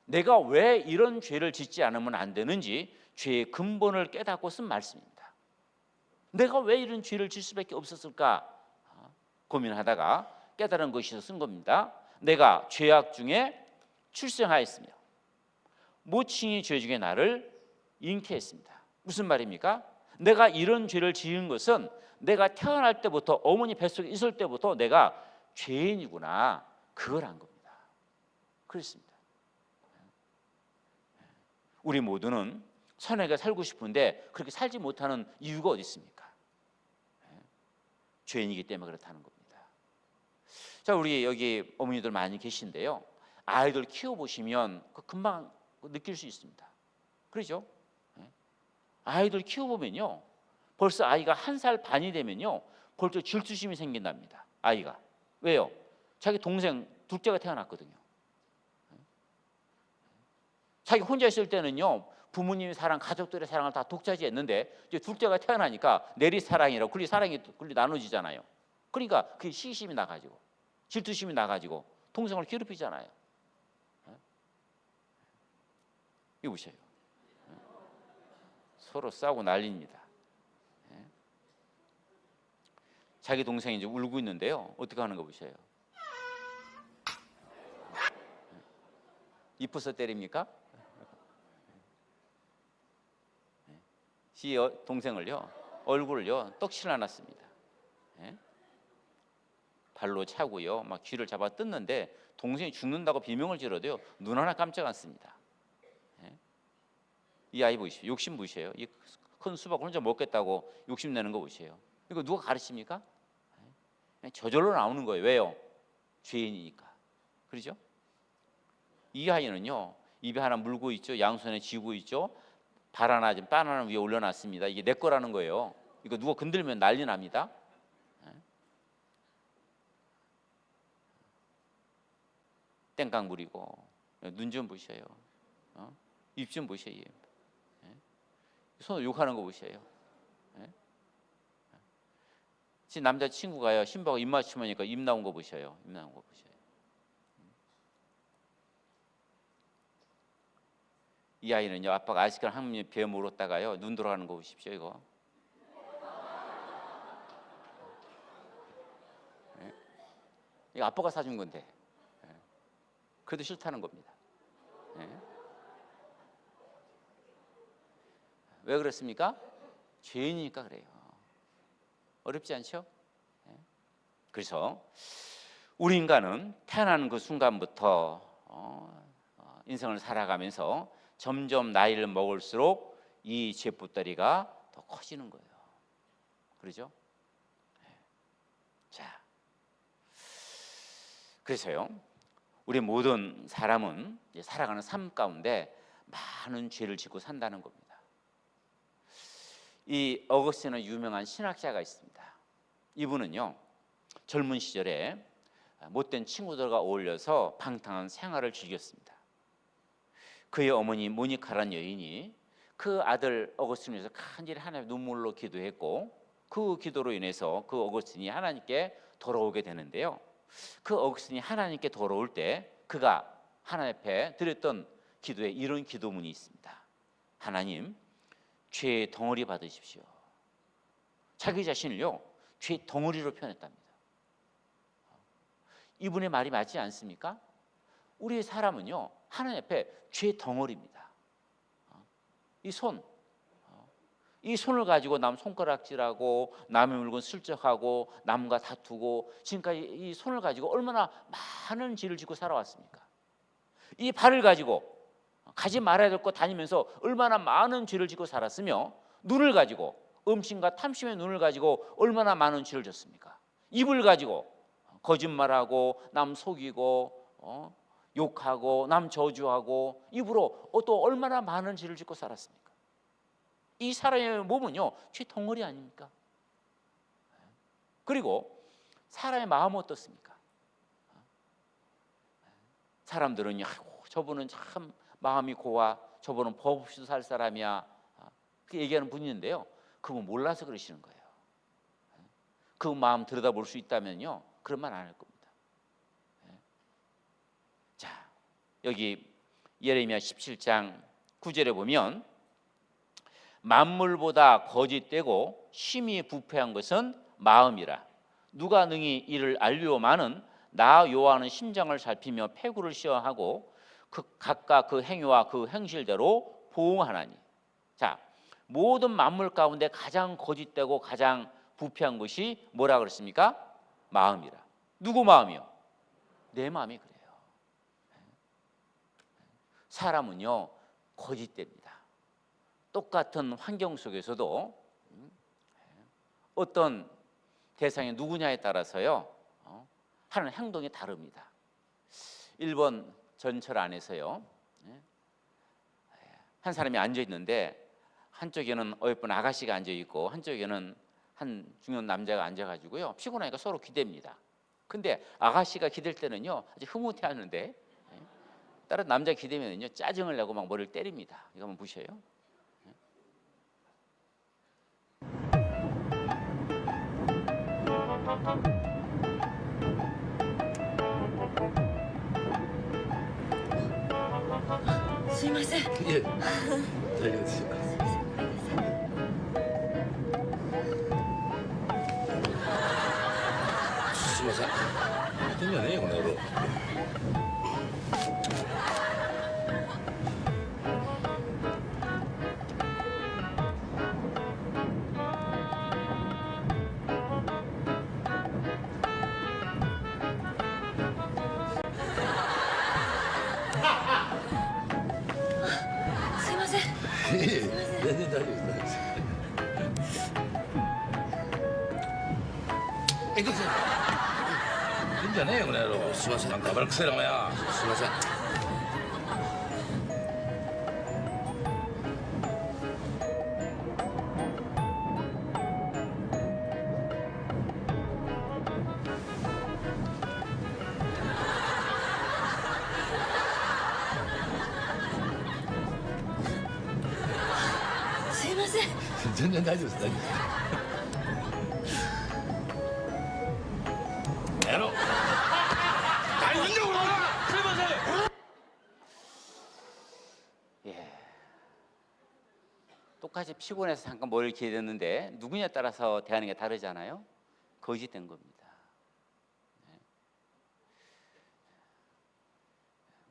내가 왜 이런 죄를 짓지 않으면 안 되는지 죄의 근본을 깨닫고 쓴 말씀입니다. 내가 왜 이런 죄를 질 수밖에 없었을까 고민하다가 깨달은 것이 쓴 겁니다. 내가 죄악 중에 출생하였으며 모친이 죄 중에 나를 잉태했습니다. 무슨 말입니까? 내가 이런 죄를 지은 것은 내가 태어날 때부터, 어머니 뱃속에 있을 때부터 내가 죄인이구나, 그걸 안 겁니다. 그렇습니다. 우리 모두는 선하게 살고 싶은데 그렇게 살지 못하는 이유가 어디 있습니까? 죄인이기 때문에 그렇다는 겁니다. 자, 우리 여기 어머니들 많이 계신데요, 아이들 키워보시면 금방 느낄 수 있습니다. 그렇죠? 아이들 키워보면요, 벌써 아이가 1살 반이 되면요 벌써 질투심이 생긴답니다. 아이가. 왜요? 자기 동생 둘째가 태어났거든요. 자기 혼자 있을 때는요 부모님의 사랑, 가족들의 사랑을 다 독차지했는데 이제 둘째가 태어나니까 내리 사랑이라고, 그리 사랑이 나눠지잖아요. 그러니까 그게 시기심이 나가지고 질투심이 나가지고 동생을 괴롭히잖아요. 이거 보세요. 서로 싸우고 난립니다. 자기 동생이 이제 울고 있는데요, 어떻게 하는 거 보세요. 이뻐서 때립니까? 지 동생을요 얼굴을요 떡칠을 놨습니다. 예? 발로 차고요 막 쥐를 잡아 뜯는데 동생이 죽는다고 비명을 지르도요 눈 하나 깜짝 안 씁니다. 예? 이 아이 보시오. 욕심 보시오. 이 큰 수박 혼자 먹겠다고 욕심내는 거 보시오. 이거 누가 가르칩니까? 그냥 저절로 나오는 거예요. 왜요? 죄인이니까. 그렇죠? 이 아이는요 입에 하나 물고 있죠. 양손에 쥐고 있죠. 바나나 위에 올려놨습니다. 이게 내 거라는 거예요. 이거 누가 건들면 난리 납니다. 땡깡 부리고 눈 좀 보셔요. 입 좀 보셔요. 손을 욕하는 거 보셔요. 제 남자 친구가요 신부가 입 맞추니까 입 나온 거 보셔요. 입 나온 거 보셔요. 이 아이는요 아빠가 아이스크림 한 입 베어 물었다가요 눈 돌아가는 거 보십시오. 이거 이거 아빠가 사준 건데 그래도 싫다는 겁니다. 왜 그렇습니까? 죄인이니까 그래요. 어렵지 않죠? 그래서 우리 인간은 태어나는 그 순간부터 인생을 살아가면서 점점 나이를 먹을수록 이 죄붓다리가 더 커지는 거예요. 그렇죠? 자, 그래서요 우리 모든 사람은 살아가는 삶 가운데 많은 죄를 짓고 산다는 겁니다. 이 어거스틴은 유명한 신학자가 있습니다. 이분은요 젊은 시절에 못된 친구들과 어울려서 방탕한 생활을 즐겼습니다. 그의 어머니 모니카라는 여인이 그 아들 어거스틴을 위해서 간절히 하나님 눈물로 기도했고 그 기도로 인해서 그 어거스틴이 하나님께 돌아오게 되는데요. 그 어거스틴이 하나님께 돌아올 때 그가 하나님 앞에 드렸던 기도에 이런 기도문이 있습니다. 하나님, 죄의 덩어리 받으십시오. 자기 자신을요 죄의 덩어리로 표현했답니다. 이분의 말이 맞지 않습니까? 우리 사람은요 하나님 앞에 죄의 덩어리입니다. 이 손을 가지고 남 손가락질하고 남의 물건 슬쩍하고 남과 다투고 지금까지 이 손을 가지고 얼마나 많은 죄를 짓고 살아왔습니까? 이 발을 가지고 가지 말아야 될 거 다니면서 얼마나 많은 죄를 짓고 살았으며 눈을 가지고 음식과 탐심의 눈을 가지고 얼마나 많은 죄를 졌습니까? 입을 가지고 거짓말하고 남 속이고 욕하고 남 저주하고 입으로 또 얼마나 많은 죄를 짓고 살았습니까? 이 사람의 몸은요 죄 덩어리 아닙니까? 그리고 사람의 마음은 어떻습니까? 사람들은 저분은 참 마음이 고와, 저분은 법 없이도 살 사람이야, 그렇게 얘기하는 분이 있는데요 그분 몰라서 그러시는 거예요. 그 마음 들여다볼 수 있다면요 그런 말 안 할 겁니다. 자, 여기 예레미야 17장 9절에 보면 만물보다 거짓되고 심히 부패한 것은 마음이라. 누가 능히 이를 알리오마는 나 여호와는 심장을 살피며 폐구를 시험하고 각각 그 행위와 그 행실대로 보응하나니. 자, 모든 만물 가운데 가장 거짓되고 가장 부패한 것이 뭐라 그랬습니까? 마음이라. 누구 마음이요? 내 마음이 그래요. 사람은요 거짓됩니다. 똑같은 환경 속에서도 어떤 대상이 누구냐에 따라서요 하는 행동이 다릅니다. 일본 전철 안에서요 한 사람이 앉아 있는데 한쪽에는 어여쁜 아가씨가 앉아 있고 한쪽에는 한 중년 남자가 앉아 가지고요 피곤하니까 서로 기댑니다. 근데 아가씨가 기댈 때는요 아주 흐뭇해하는데 다른 남자 기대면요 짜증을 내고 막 머리를 때립니다. 이거 한번 보셔요. 예, 알겠습니다. 수고하세요. 어떤 년이에요, 오늘? 이것은 괜찮아요, 그래로. 수고하세요. 가발 크세랑 거야. 수고하세요. 전전 다녔어. 에로. 아니 인정으로. 예. 똑같이 피곤해서 잠깐 뭘 기대했는데 누구냐에 따라서 대하는 게 다르잖아요. 거짓된 겁니다. 네.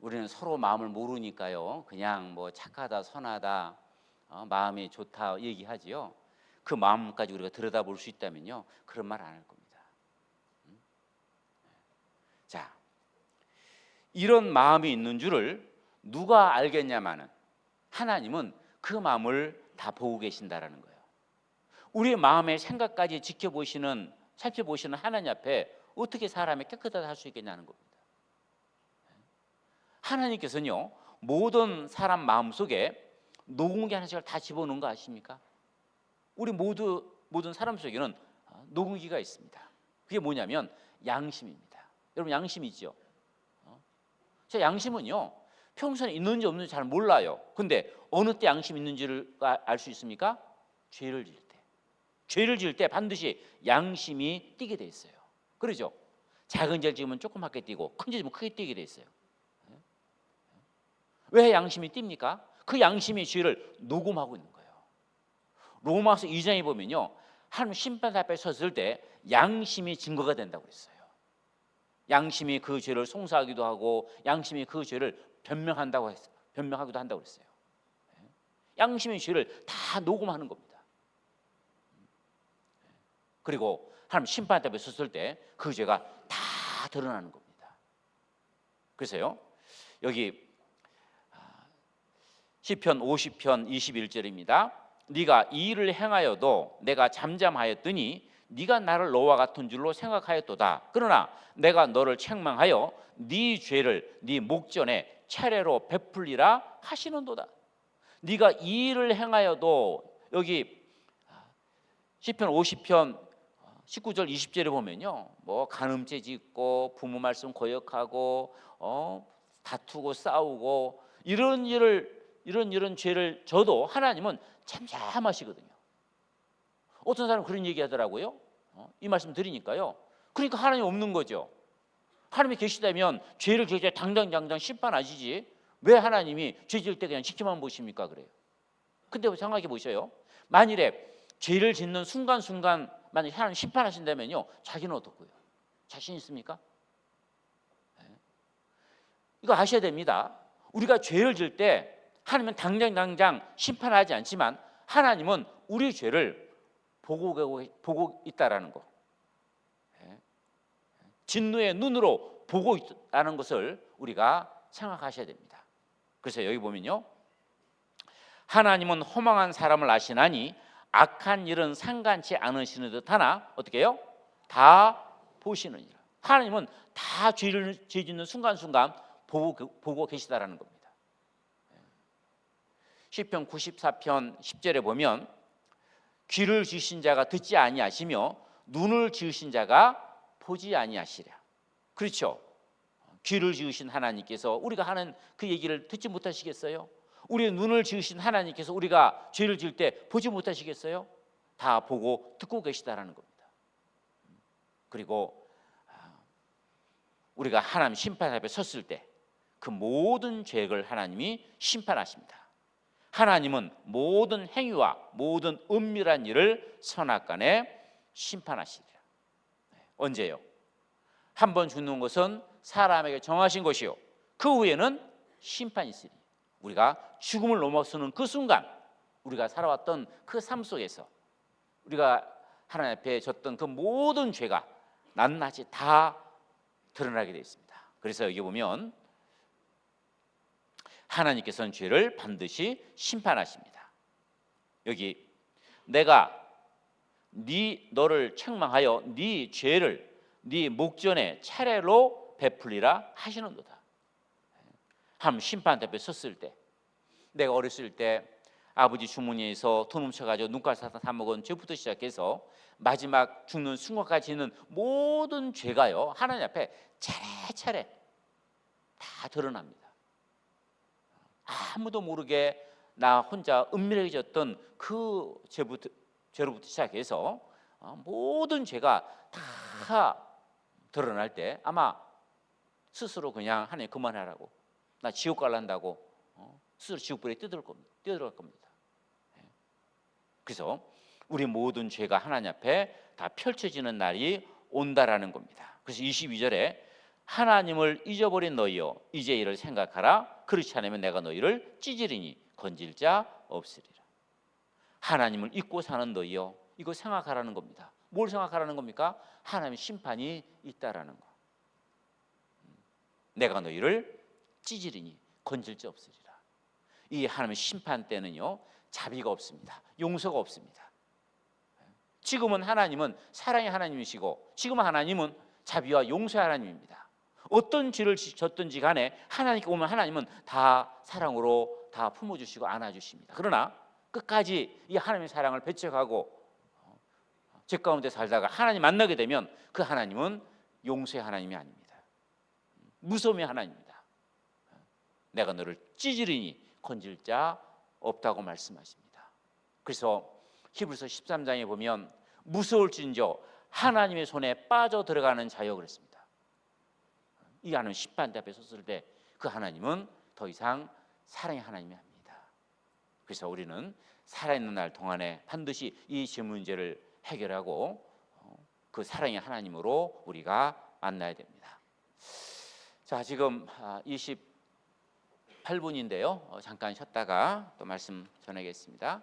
우리는 서로 마음을 모르니까요. 그냥 뭐 착하다, 선하다, 마음이 좋다 얘기하지요. 그 마음까지 우리가 들여다볼 수 있다면요, 그런 말 안 할 겁니다. 자, 이런 마음이 있는 줄을 누가 알겠냐마는 하나님은 그 마음을 다 보고 계신다라는 거예요. 우리의 마음의 생각까지 지켜보시는, 살펴보시는 하나님 앞에 어떻게 사람이 깨끗하다 할 수 있겠냐는 겁니다. 하나님께서는요, 모든 사람 마음속에 녹음기 하나씩을 다 집어넣은 거 아십니까? 우리 모든 사람 속에는 녹음기가 있습니다. 그게 뭐냐면 양심입니다. 여러분 양심 있죠? 제 양심은요, 평소에 있는지 없는지 잘 몰라요. 근데 어느 때 양심이 있는지를 알 수 있습니까? 죄를 지을 때. 죄를 지을 때 반드시 양심이 띄게 돼 있어요. 그러죠? 작은 죄를 지으면 조그맣게 띄고 큰 죄 지으면 크게 띄게 돼 있어요. 왜 양심이 띱니까? 그 양심이 죄를 녹음하고 있는 거예요. 로마서 2장에 보면요, 하나님 심판 앞에 섰을 때 양심이 증거가 된다고 그랬어요. 양심이 그 죄를 송사하기도 하고 양심이 그 죄를 변명하기도 한다고 그랬어요. 양심의 죄를 다 녹음하는 겁니다. 그리고 하나님 심판 앞에 섰을 때 그 죄가 다 드러나는 겁니다. 그래서요, 여기 시편 50편 21절입니다. 네가 이 일을 행하여도 내가 잠잠하였더니 네가 나를 너와 같은 줄로 생각하였도다. 그러나 내가 너를 책망하여 네 죄를 네 목전에 차례로 베풀리라 하시는도다. 네가 이 일을 행하여도, 여기 시편 50편 19절 20절에 보면요, 뭐 간음죄 짓고 부모 말씀 거역하고 다투고 싸우고 이런 죄를 져도 하나님은 잠잠하시거든요. 어떤 사람은 그런 얘기하더라고요. 이 말씀 드리니까요, 그러니까 하나님 없는 거죠. 하나님이 계시다면 죄를 지을 때 당장 심판하시지 왜 하나님이 죄 지을 때 그냥 지켜만 보십니까? 그래요. 근데 생각해 보셔요. 만일에 죄를 짓는 순간순간 만약 하나님 심판하신다면요, 자기는 어떻고요? 자신 있습니까? 이거 아셔야 됩니다. 우리가 죄를 지을 때 하나님은 당장 심판하지 않지만 하나님은 우리 죄를 보고 있다라는 거, 진노의 눈으로 보고 있다는 것을 우리가 생각하셔야 됩니다. 그래서 여기 보면요, 하나님은 허망한 사람을 아시나니 악한 일은 상관치 않으시는 듯하나 어떻게 해요? 다 보시느니라. 하나님은 다 죄 짓는 순간순간 보고 계시다라는 겁니다. 시편 94편 10절에 보면 귀를 지으신 자가 듣지 아니하시며 눈을 지으신 자가 보지 아니하시랴. 그렇죠? 귀를 지으신 하나님께서 우리가 하는 그 얘기를 듣지 못하시겠어요? 우리의 눈을 지으신 하나님께서 우리가 죄를 지을 때 보지 못하시겠어요? 다 보고 듣고 계시다라는 겁니다. 그리고 우리가 하나님 심판 앞에 섰을 때 그 모든 죄를 하나님이 심판하십니다. 하나님은 모든 행위와 모든 은밀한 일을 선악간에 심판하시리라. 언제요? 한 번 죽는 것은 사람에게 정하신 것이요, 그 후에는 심판이 있으리. 우리가 죽음을 넘어서는 그 순간, 우리가 살아왔던 그 삶 속에서 우리가 하나님 앞에 졌던 그 모든 죄가 낱낱이 다 드러나게 되어 있습니다. 그래서 여기 보면 하나님께서는 죄를 반드시 심판하십니다. 여기 내가 너를 책망하여 네 죄를 네 목전에 차례로 베풀리라 하시는도다. 하나님 심판 앞에 섰을 때, 내가 어렸을 때 아버지 주머니에서 돈 훔쳐가지고 눈깔 사다 사 먹은 죄부터 시작해서 마지막 죽는 순간까지 있는 모든 죄가요, 하나님 앞에 차례차례 다 드러납니다. 아무도 모르게 나 혼자 은밀해졌던 그 죄로부터 시작해서 모든 죄가 다 드러날 때 아마 스스로 그냥 하나님 그만하라고, 나 지옥 갈란다고 스스로 지옥불에 뛰어들어갈 겁니다. 그래서 우리 모든 죄가 하나님 앞에 다 펼쳐지는 날이 온다라는 겁니다. 그래서 22절에 하나님을 잊어버린 너희여 이제 이를 생각하라. 그렇지 않으면 내가 너희를 찢으리니 건질 자 없으리라. 하나님을 잊고 사는 너희여, 이거 생각하라는 겁니다. 뭘 생각하라는 겁니까? 하나님의 심판이 있다라는 거. 내가 너희를 찢으리니 건질 자 없으리라. 이 하나님의 심판 때는요, 자비가 없습니다. 용서가 없습니다. 지금은 하나님은 사랑의 하나님이시고 지금은 하나님은 자비와 용서의 하나님입니다. 어떤 죄를 졌든지 간에 하나님께 오면 하나님은 다 사랑으로 다 품어주시고 안아주십니다. 그러나 끝까지 이 하나님의 사랑을 배척하고 죄 가운데 살다가 하나님 만나게 되면 그 하나님은 용서의 하나님이 아닙니다. 무서움의 하나님입니다. 내가 너를 찢으리니 건질 자 없다고 말씀하십니다. 그래서 히브리서 13장에 보면 무서울진저 하나님의 손에 빠져 들어가는 자여 그랬습니다. 이 하나님 심판대 앞에 섰을 때 그 하나님은 더 이상 사랑의 하나님이 아닙니다. 그래서 우리는 살아있는 날 동안에 반드시 이 죄 문제를 해결하고 그 사랑의 하나님으로 우리가 만나야 됩니다. 자, 지금 28분인데요. 잠깐 쉬었다가 또 말씀 전하겠습니다.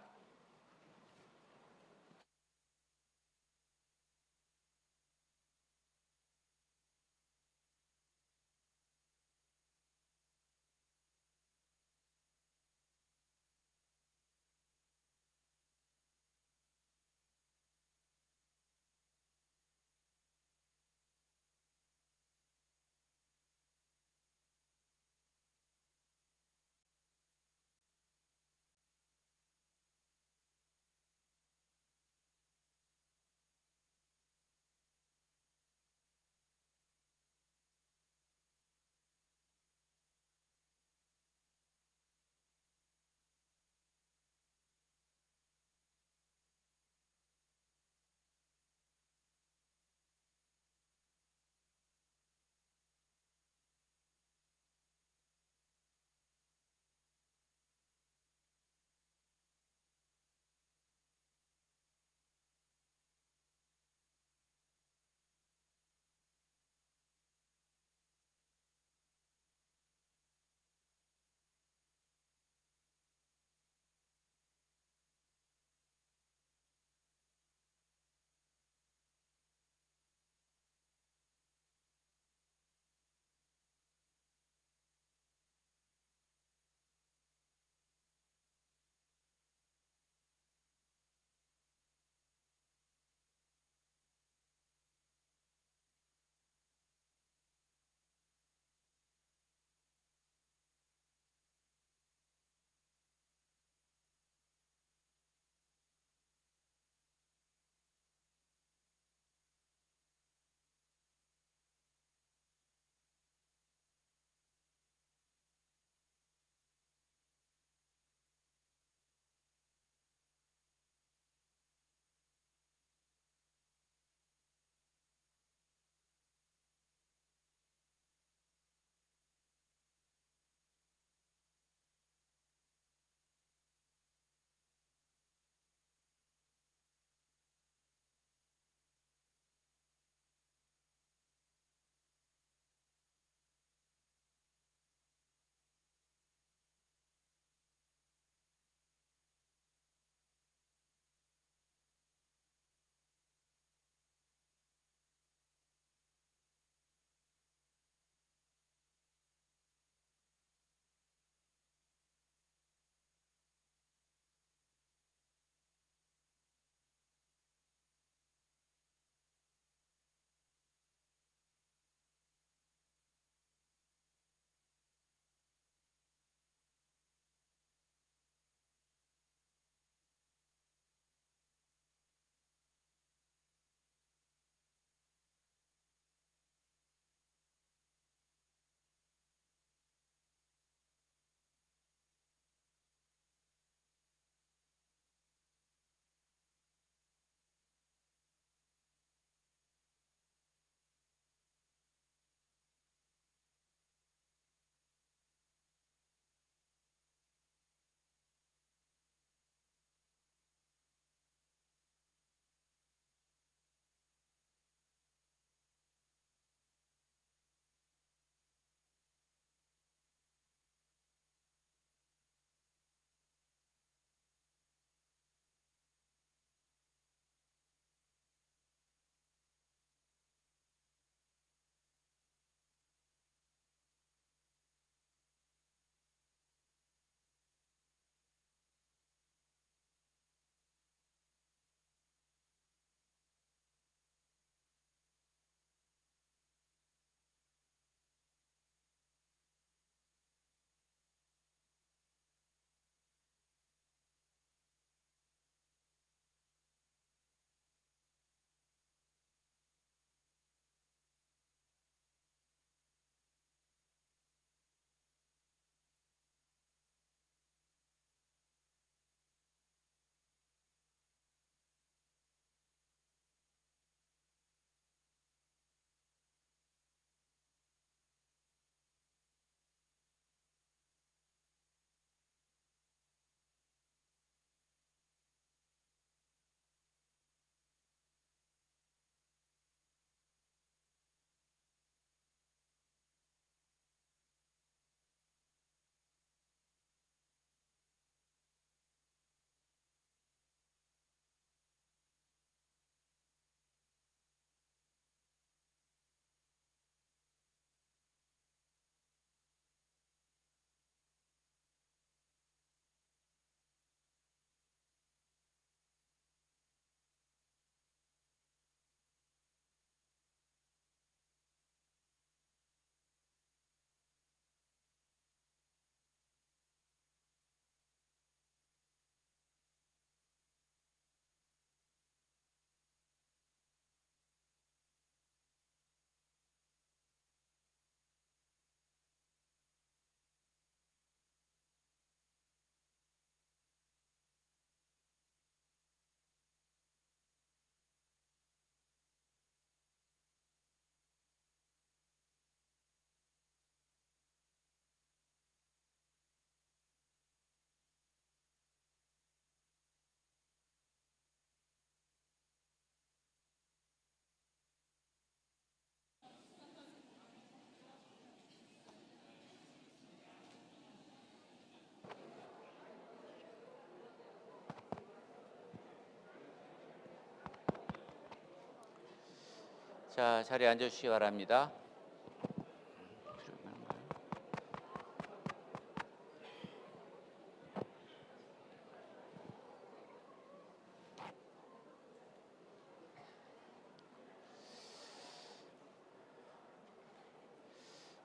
자, 자리에 앉아주시기 바랍니다.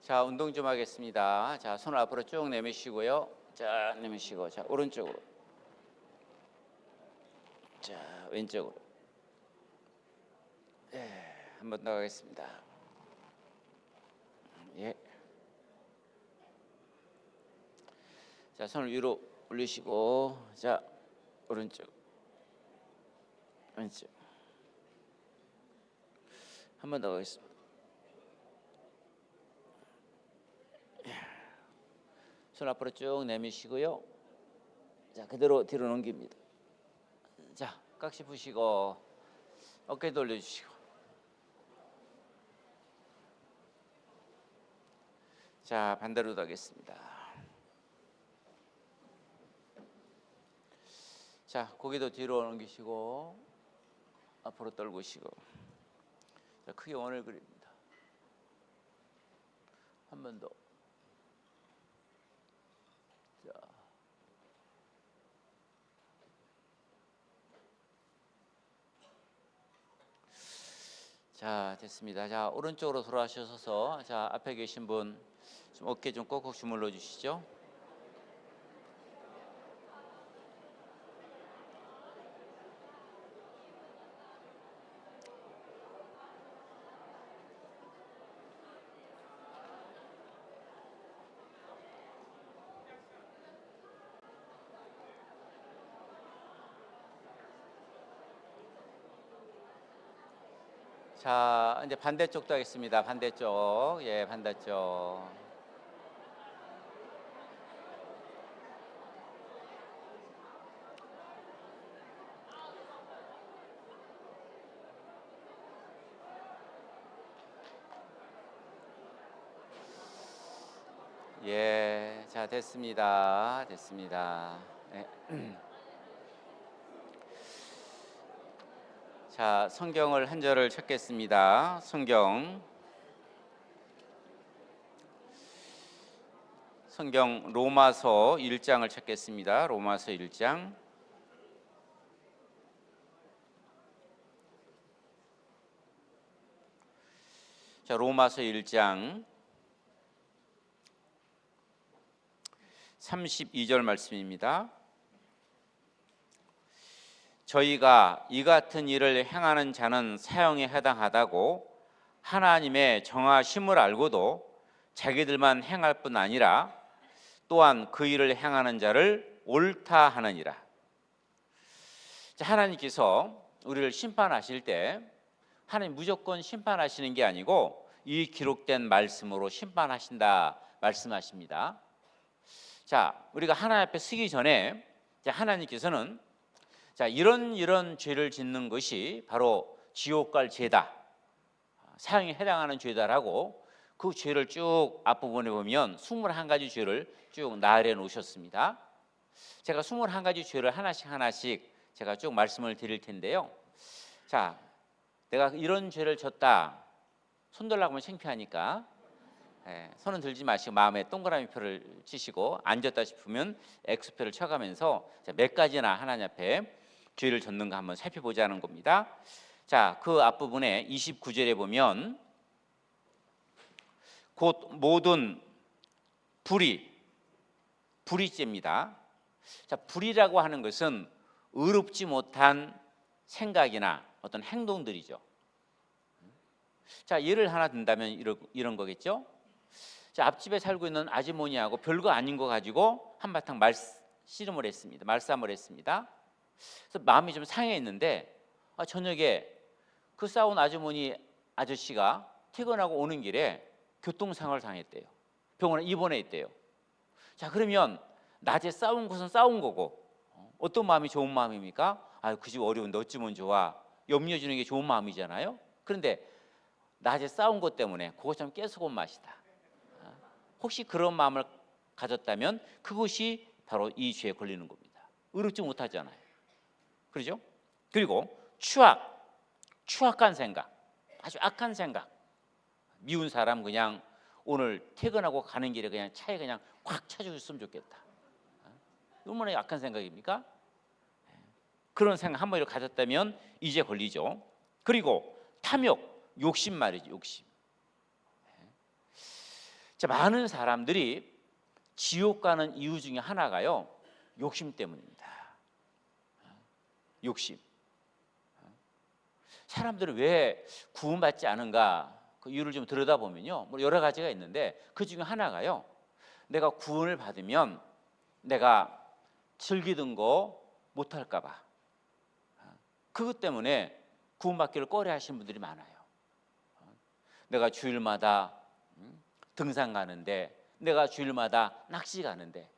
자, 운동 좀 하겠습니다. 자, 손을 앞으로 쭉 내미시고요. 자, 내미시고, 자, 오른쪽으로. 자, 왼쪽으로. 한 번 더 가겠습니다. 예. 자, 손을 위로 올리시고, 자, 오른쪽, 왼쪽. 한 번 더 가겠습니다. 손 앞으로 쭉 내미시고요. 자, 그대로 뒤로 넘깁니다. 자, 깍지 푸시고 어깨 돌려주시고. 자, 반대로도 하겠습니다. 자, 고개도 뒤로 넘기시고 앞으로 떨구시고. 자, 크게 원을 그립니다. 한 번 더. 자, 됐습니다. 자, 오른쪽으로 돌아가셔서 자, 앞에 계신 분 좀 어깨 좀 꼭꼭 주물러 주시죠. 자, 이제 반대쪽도 하겠습니다. 반대쪽. 예, 반대쪽. 예, 자, 됐습니다. 됐습니다. 예. 자, 성경을 한 절을 찾겠습니다. 성경 로마서 1장을 찾겠습니다. 로마서 1장. 자, 로마서 1장 32절 말씀입니다. 저희가 이 같은 일을 행하는 자는 사형에 해당하다고 하나님의 정하심을 알고도 자기들만 행할 뿐 아니라 또한 그 일을 행하는 자를 옳다 하느니라. 하나님께서 우리를 심판하실 때 하나님 무조건 심판하시는 게 아니고 이 기록된 말씀으로 심판하신다 말씀하십니다. 자, 우리가 하나님 앞에 서기 전에 하나님께서는 자, 이런 죄를 짓는 것이 바로 지옥 갈 죄다, 사형에 해당하는 죄다라고 그 죄를 쭉 앞부분에 보면 21가지 죄를 쭉 나열해 놓으셨습니다. 제가 21가지 죄를 하나씩 제가 쭉 말씀을 드릴 텐데요. 자, 내가 이런 죄를 졌다 손 들라고 하면 창피하니까 손은 들지 마시고 마음에 동그라미 표를 치시고 앉았다 싶으면 X표를 쳐가면서 몇 가지나 하나님 앞에 죄를 졌는가 한번 살펴보자는 겁니다. 자, 그 앞부분에 29절에 보면 곧 모든 불의죄입니다. 자, 불의라고 하는 것은 의롭지 못한 생각이나 어떤 행동들이죠. 자, 예를 하나 든다면 이런 거겠죠. 자, 앞집에 살고 있는 아주머니하고 별거 아닌 거 가지고 한바탕 말씀을 했습니다. 그래서 마음이 좀 상해했는데 저녁에 그 싸운 아주머니 아저씨가 퇴근하고 오는 길에 교통사고를 당했대요. 병원에 입원해 있대요. 자, 그러면 낮에 싸운 것은 싸운 거고 어떤 마음이 좋은 마음입니까? 그 집 어려운데 어찌면 좋아. 염려 주는 게 좋은 마음이잖아요. 그런데 낮에 싸운 것 때문에 그것 좀 깨소금 맛이다. 혹시 그런 마음을 가졌다면 그것이 바로 이 죄에 걸리는 겁니다. 의롭지 못하잖아요. 그렇죠? 그리고 추악한 생각. 아주 악한 생각. 미운 사람 그냥 오늘 퇴근하고 가는 길에 그냥 차에 그냥 확 차주셨으면 좋겠다. 얼마나 약한 생각입니까? 그런 생각 한 번이라도 가졌다면 이제 걸리죠. 그리고 탐욕, 욕심 말이죠. 욕심. 자, 많은 사람들이 지옥 가는 이유 중에 하나가요, 욕심 때문입니다. 욕심. 사람들은 왜 구원받지 않은가, 그 이유를 좀 들여다보면요, 뭐 여러 가지가 있는데 그 중에 하나가요, 내가 구원을 받으면 내가 즐기던 거 못할까 봐, 그것 때문에 구원받기를 꺼려하시는 분들이 많아요. 내가 주일마다 등산 가는데, 내가 주일마다 낚시 가는데,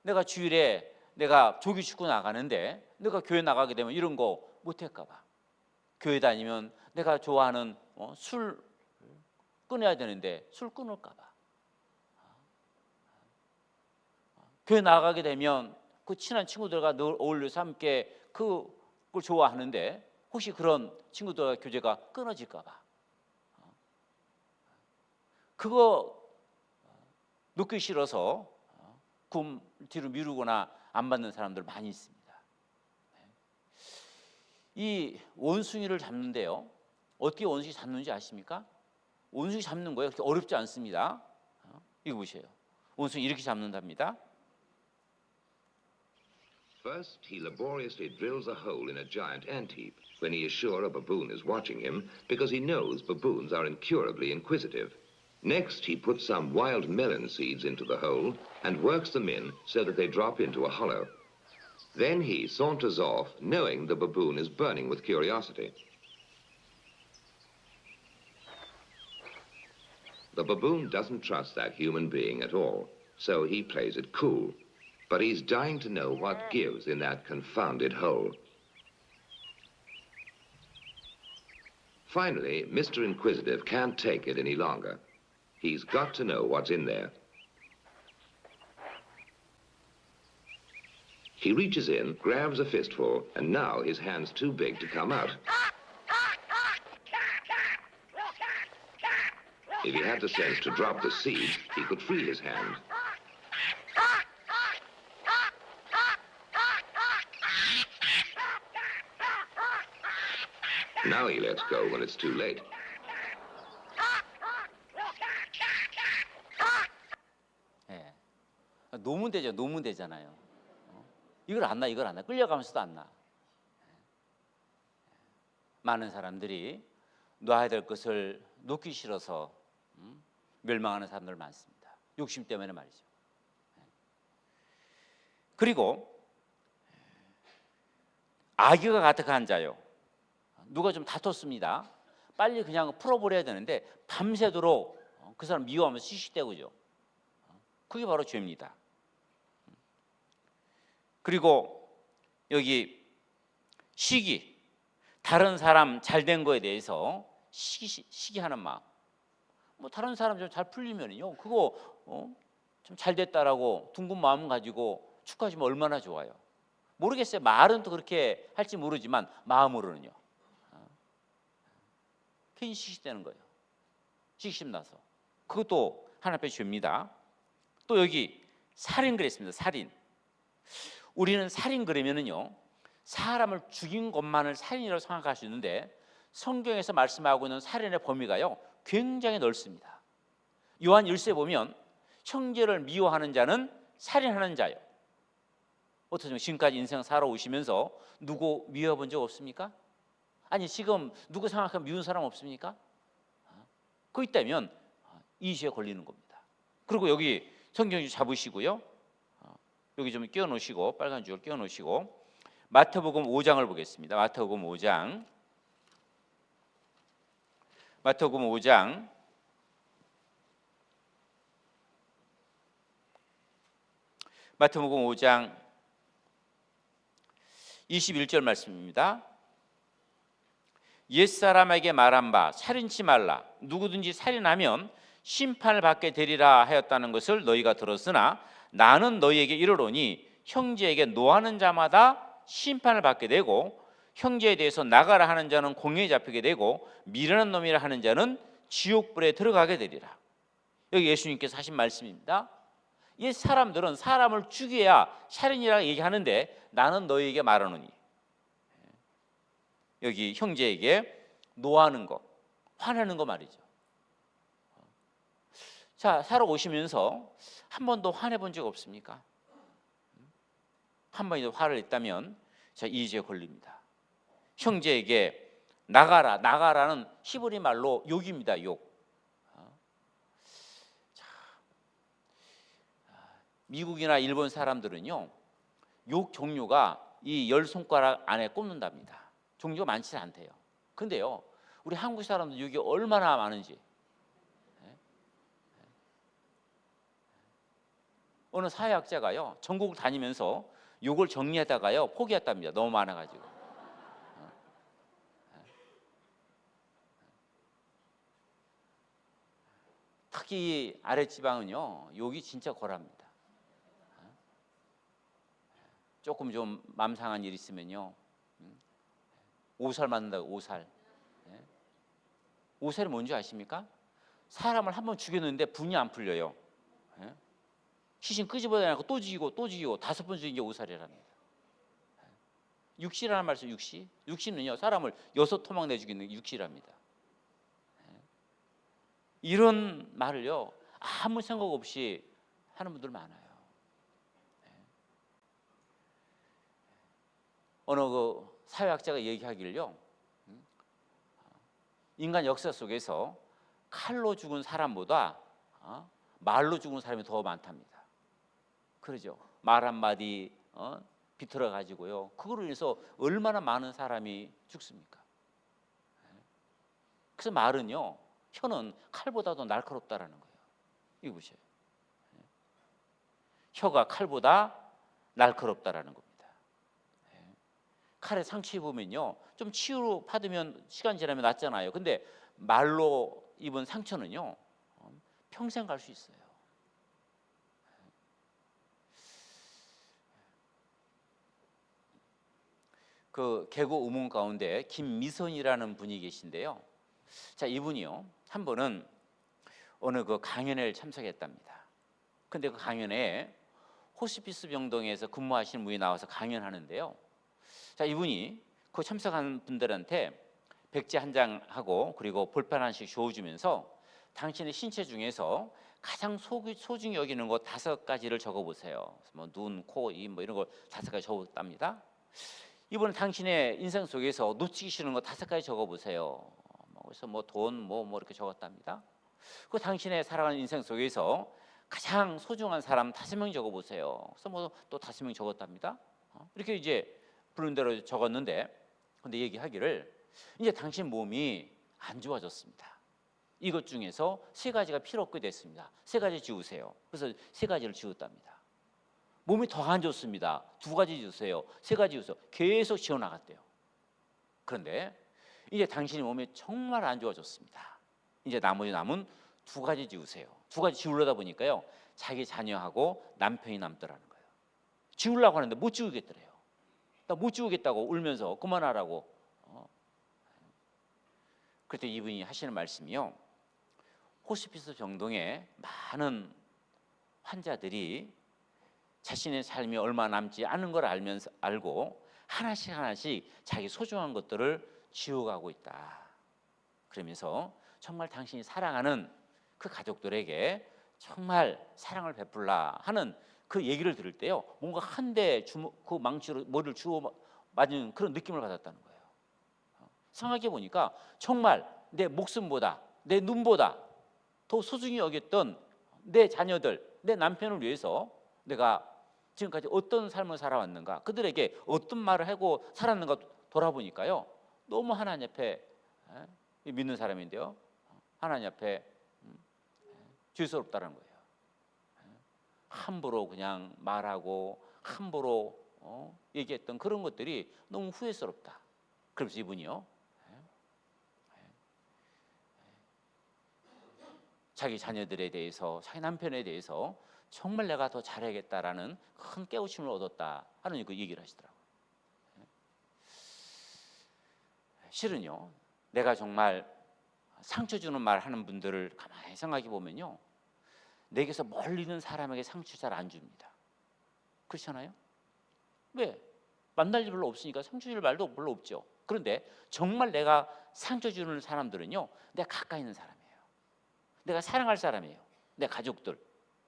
내가 주일에 내가 조기 축구 나가는데 내가 교회 나가게 되면 이런 거 못할까 봐, 교회 다니면 내가 좋아하는 술 끊어야 되는데 술 끊을까 봐, 교회 나가게 되면 그 친한 친구들과 늘 어울려서 함께 그걸 좋아하는데 혹시 그런 친구들과 교제가 끊어질까 봐, 그거 놓기 싫어서 구원 뒤로 미루거나 안 받는 사람들 많이 있습니다. 이 원숭이를 잡는데요, 어떻게 원숭이 잡는지 아십니까? 원숭이 잡는 거예요. 그렇게 어렵지 않습니다. 이거 보세요. 원숭이 이렇게 잡는답니다. First, he laboriously drills a hole in a giant ant heap when he is sure a baboon is watching him, because he knows baboons are incurably inquisitive. Next, he puts some wild melon seeds into the hole and works them in so that they drop into a hollow. Then he saunters off, knowing the baboon is burning with curiosity. The baboon doesn't trust that human being at all, so he plays it cool. But he's dying to know what gives in that confounded hole. Finally, Mr. Inquisitive can't take it any longer. He's got to know what's in there. He reaches in, grabs a fistful, and now his hand's too big to come out. If he had the sense to drop the seed, he could free his hand. Now he lets go when it's too late. 예. 놓으면 되죠. 놓으면 되잖아요. 이걸 안 나, 이걸 안 나. 끌려가면서도 안 나. 많은 사람들이 놔야 될 것을 놓기 싫어서 멸망하는 사람들 많습니다. 욕심 때문에 말이죠. 그리고 악의가 가득한 자요. 누가 좀 다퉜습니다. 빨리 그냥 풀어버려야 되는데 밤새도록 그 사람 미워하면서 시시대고죠. 그게 바로 죄입니다. 그리고 여기 시기, 다른 사람 잘된 거에 대해서 시기하는 마음. 뭐 다른 사람 좀 잘 풀리면요, 그거 좀 잘 됐다라고 둥근 마음 가지고 축하하시면 얼마나 좋아요. 모르겠어요. 말은 또 그렇게 할지 모르지만 마음으로는요, 괜히 시시되는 거예요. 시기심 나서. 그것도 하나님 앞에 죄입니다. 또 여기 살인 그랬습니다. 살인. 우리는 살인 그러면은요, 사람을 죽인 것만을 살인이라고 생각할 수 있는데 성경에서 말씀하고 있는 살인의 범위가요 굉장히 넓습니다. 요한 1서에 보면 형제를 미워하는 자는 살인하는 자요. 어떠세요? 지금까지 인생 살아오시면서 누구 미워본 적 없습니까? 아니 지금 누구 생각하면 미운 사람 없습니까? 그거 있다면 이 죄에 걸리는 겁니다. 그리고 여기 성경줄 잡으시고요, 여기 좀 끼워놓으시고, 빨간 줄 끼워놓으시고 마태복음 5장을 보겠습니다. 마태복음 5장. 마태복음 5장 21절 말씀입니다. 옛사람에게 말한 바 살인치 말라. 누구든지 살인하면 심판을 받게 되리라 하였다는 것을 너희가 들었으나 나는 너희에게 이르노니 형제에게 노하는 자마다 심판을 받게 되고 형제에 대해서 나가라 하는 자는 공회에 잡히게 되고 미련한 놈이라 하는 자는 지옥불에 들어가게 되리라. 여기 예수님께서 하신 말씀입니다. 이 사람들은 사람을 죽여야 살인이라 얘기하는데 나는 너희에게 말하노니, 여기 형제에게 노하는 거, 화내는 거 말이죠. 자, 살아오시면서 한 번도 화내본 적 없습니까? 한 번이라도 화를 냈다면 자, 이 죄에 걸립니다. 형제에게 나가라, 나가라는 히브리 말로 욕입니다. 욕. 미국이나 일본 사람들은요, 욕 종류가 이 10손가락 안에 꼽는답니다. 종류가 많지 않대요. 근데요, 우리 한국 사람들 욕이 얼마나 많은지. 어느 사회학자가요, 전국을 다니면서 욕을 정리하다가요 포기했답니다. 너무 많아가지고. 특히 아랫지방은요 욕이 진짜 고랍니다. 조금 좀 맘상한 일 있으면요, 오살 맞는다고. 오살. 오살이 뭔지 아십니까? 사람을 한번 죽였는데 분이 안 풀려요. 시신 끄집어내고 또 죽이고 또 죽이고 5번 죽인 게 오살이랍니다. 육시라는 말씀. 육시는요 사람을 6토막 내 죽이는 게 육시랍니다. 이런 말을요 아무 생각 없이 하는 분들 많아요. 어느 그 사회학자가 얘기하기를요, 인간 역사 속에서 칼로 죽은 사람보다 말로 죽은 사람이 더 많답니다. 그러죠. 말 한마디 비틀어 가지고요, 그거로 인해서 얼마나 많은 사람이 죽습니까? 그래서 말은요, 혀는 칼보다도 날카롭다라는 거예요. 이거 보세요. 혀가 칼보다 날카롭다라는 겁니다. 칼에 상처 입으면요 좀 치유 받으면 시간 지나면 낫잖아요. 근데 말로 입은 상처는요 평생 갈 수 있어요. 그 개고 의문 가운데 김미선이라는 분이 계신데요. 자, 이분이요 한 번은 어느 그 강연회를 참석했답니다. 근데 그 강연회에 호스피스 병동에서 근무하시는 분이 나와서 강연하는데요. 자, 이분이 그 참석한 분들한테 백지 한 장하고 그리고 볼펜 하나씩 주어주면서 당신의 신체 중에서 가장 소중히 여기는 것 5가지를 적어보세요. 뭐 눈, 코, 입 뭐 이런 걸 5가지 적었답니다. 이번에 당신의 인생 속에서 놓치기 싫은 거 5가지 적어보세요. 그래서 뭐 돈, 뭐 이렇게 적었답니다. 그 당신의 살아가는 인생 속에서 가장 소중한 사람 5명 적어보세요. 그래서 뭐 또 5명 적었답니다. 이렇게 이제 부른 대로 적었는데, 근데 얘기하기를 이제 당신 몸이 안 좋아졌습니다. 이것 중에서 3가지가 필요 없게 됐습니다. 3가지 지우세요. 그래서 3가지를 지웠답니다. 몸이 더 안 좋습니다. 2가지 지우세요. 3가지 지우세요. 계속 지워 나갔대요. 그런데 이제 당신의 몸이 정말 안 좋아졌습니다. 이제 나머지 남은 2가지 지우세요. 2가지 지우려다 보니까요 자기 자녀하고 남편이 남더라는 거예요. 지우려고 하는데 못 지우겠더래요. 나 못 지우겠다고 울면서 그만하라고. 그때 이분이 하시는 말씀이요, 호스피스 병동에 많은 환자들이 자신의 삶이 얼마 남지 않은 걸 알고 하나씩 자기 소중한 것들을 지워가고 있다. 그러면서 정말 당신이 사랑하는 그 가족들에게 정말 사랑을 베풀라 하는 그 얘기를 들을 때요, 뭔가 한 대 그 망치로 머리를 주워 맞은 그런 느낌을 받았다는 거예요. 생각해 보니까 정말 내 목숨보다 내 눈보다 더 소중히 여겼던 내 자녀들, 내 남편을 위해서 내가 지금까지 어떤 삶을 살아왔는가, 그들에게 어떤 말을 하고 살았는가 돌아보니까요 너무 하나님 앞에 믿는 사람인데요 하나님 앞에 죄스럽다는 거예요. 함부로 그냥 말하고 함부로 얘기했던 그런 것들이 너무 후회스럽다. 그래서 이분이요 자기 자녀들에 대해서, 자기 남편에 대해서 정말 내가 더 잘해야겠다라는 큰 깨우침을 얻었다 하는 그 얘기를 하시더라고요. 실은요, 내가 정말 상처 주는 말 하는 분들을 가만히 생각해 보면요, 내게서 멀리 있는 사람에게 상처 잘 안 줍니다. 그렇잖아요? 왜? 만날 일 별로 없으니까 상처 줄 말도 별로 없죠. 그런데 정말 내가 상처 주는 사람들은요, 내가 가까이 있는 사람이에요. 내가 사랑할 사람이에요. 내 가족들,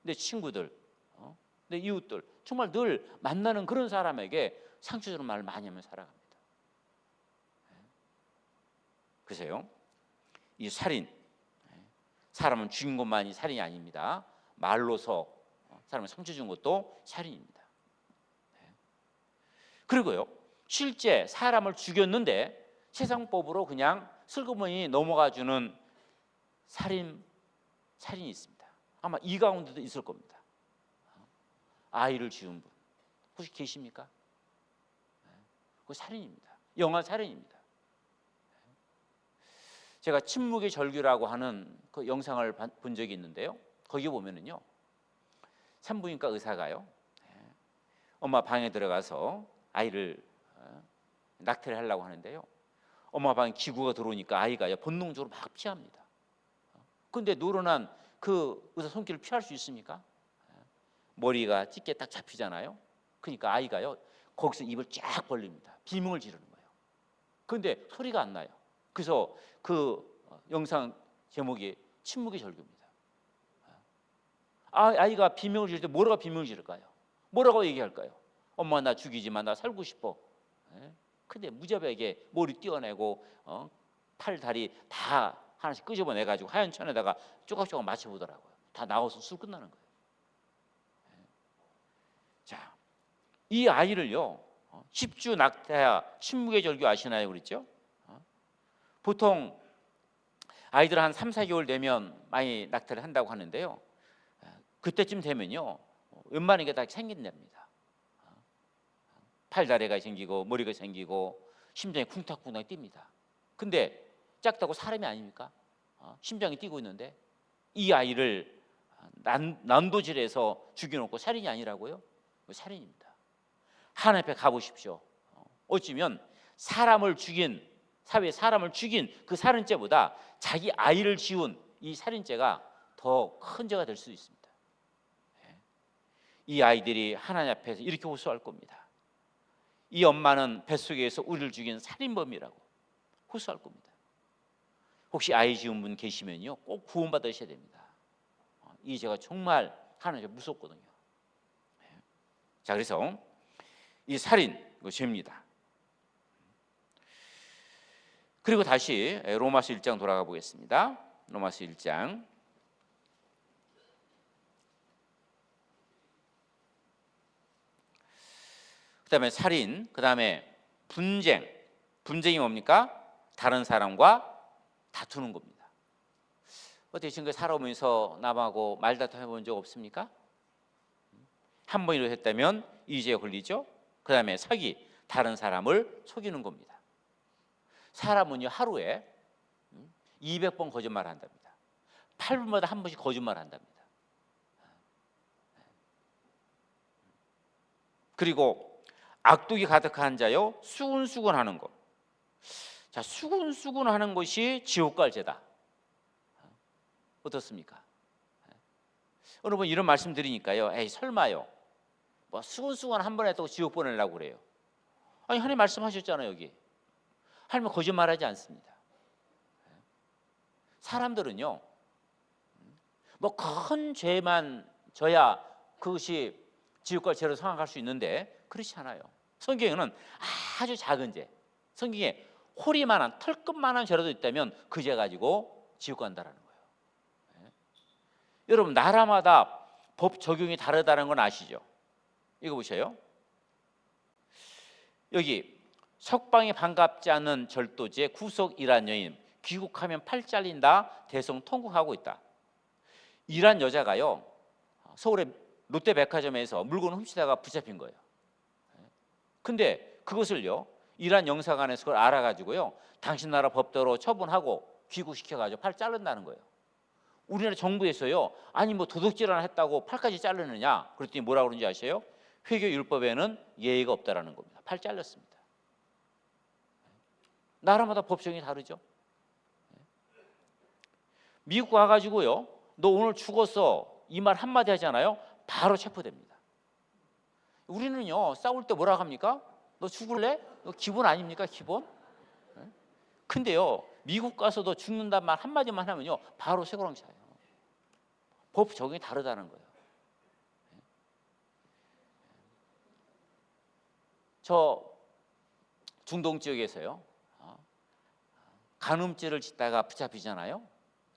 내 친구들, 내 이웃들, 정말 늘 만나는 그런 사람에게 상처 주는 말을 많이 하면 살아갑니다. 그래서요, 이 살인, 사람은 죽인 것만이 살인이 아닙니다. 말로서 사람을 상처 준 것도 살인입니다. 그리고요, 실제 사람을 죽였는데 세상법으로 그냥 슬그머니 넘어가 주는 살인이 있습니다. 아마 이 가운데도 있을 겁니다. 아이를 지은 분 혹시 계십니까? 그 살인입니다. 영아 살인입니다. 제가 침묵의 절규라고 하는 그 영상을 본 적이 있는데요, 거기 보면은요, 산부인과 의사가요, 엄마 방에 들어가서 아이를 낙태를 하려고 하는데요, 엄마 방에 기구가 들어오니까 아이가 본능적으로 막 피합니다. 그런데 노련한 그 의사 손길을 피할 수 있습니까? 머리가 찢게 딱 잡히잖아요. 그러니까 아이가요, 거기서 입을 쫙 벌립니다. 비명을 지르는 거예요. 그런데 소리가 안 나요. 그래서 그 영상 제목이 침묵의 절규입니다. 아이가 비명을 지를 때 뭐라고 비명을 지를까요? 뭐라고 얘기할까요? 엄마 나 죽이지 마, 나 살고 싶어. 근데 무자비하게 머리 띄어내고 팔 다리 다 하나씩 끄집어내 가지고 하얀 천에다가 조각조각 맞춰보더라고요. 다 나와서 술 끝나는 거예요. 자, 이 아이를요, 10주 낙태야 침묵의 절규 아시나요? 그랬죠? 보통 아이들 한 3, 4개월 되면 많이 낙태를 한다고 하는데요, 그때쯤 되면요, 웬만한 게 다 생긴답니다. 팔다리가 생기고 머리가 생기고 심장이 쿵탁쿵탁 뜁니다. 근데 작다고 사람이 아닙니까? 심장이 뛰고 있는데 이 아이를 난도질해서 죽여놓고 살인이 아니라고요? 살인입니다. 하나님 앞에 가보십시오. 어쩌면 사회에 사람을 죽인 그 살인죄보다 자기 아이를 지운 이 살인죄가 더 큰 죄가 될 수도 있습니다. 이 아이들이 하나님 앞에서 이렇게 호소할 겁니다. 이 엄마는 뱃속에서 우리를 죽인 살인범이라고 호소할 겁니다. 혹시 아이 지은 분 계시면요, 꼭 구원받으셔야 됩니다. 이 죄가 정말 하나님께 무섭거든요. 자, 그래서 이 살인 이거 죄입니다. 그리고 다시 로마서 1장 돌아가 보겠습니다. 로마서 1장. 그다음에 살인, 그다음에 분쟁. 분쟁이 뭡니까? 다른 사람과 다투는 겁니다. 어떻게 지금까지 살아오면서 남하고 말다툼 해본 적 없습니까? 한 번이라도 했다면 이 죄에 걸리죠. 그다음에 사기, 다른 사람을 속이는 겁니다. 사람은요, 하루에 200번 거짓말을 한답니다. 8분마다 한 번씩 거짓말을 한답니다. 그리고 악독이 가득한 자요, 수군수군하는 것. 자, 수군수군하는 것이 지옥 갈 죄다. 어떻습니까? 여러분, 이런 말씀 드리니까요, 에이 설마요, 뭐 수군수군 한 번 했다고 지옥 보내려고 그래요. 아니, 하나님 말씀하셨잖아요. 여기 하나님은 거짓말하지 않습니다. 사람들은요, 뭐 큰 죄만 져야 그것이 지옥 갈 죄로 생각할 수 있는데 그렇지 않아요. 성경에는 아주 작은 죄, 성경에 호리만한 털끝만한 죄라도 있다면 그 죄 가지고 지옥 간다라는 거예요. 여러분, 나라마다 법 적용이 다르다는 건 아시죠? 이거 보세요. 여기 석방이 반갑지 않은 절도죄, 구속 이란 여인, 귀국하면 팔 잘린다, 대성 통곡하고 있다. 이란 여자가요, 서울의 롯데백화점에서 물건을 훔치다가 붙잡힌 거예요. 근데 그것을요, 이란 영사관에서 그걸 알아가지고요, 당신 나라 법대로 처분하고 귀국시켜가지고 팔 자른다는 거예요. 우리나라 정부에서요, 아니 뭐 도둑질 하나 했다고 팔까지 자르느냐? 그랬더니 뭐라고 그러는지 아세요? 회계율법에는 예의가 없다라는 겁니다. 팔 잘렸습니다. 나라마다 법정이 다르죠. 미국 가가지고요, 너 오늘 죽었어 이 말 한마디 하잖아요, 바로 체포됩니다. 우리는요 싸울 때 뭐라 합니까? 너 죽을래? 너 기본 아닙니까? 기본? 근데요 미국 가서도 죽는단 말 한마디만 하면요 바로 쇠고랑 차요. 법 적용이 다르다는 거예요. 저 중동 지역에서요 간음죄를 짓다가 붙잡히잖아요.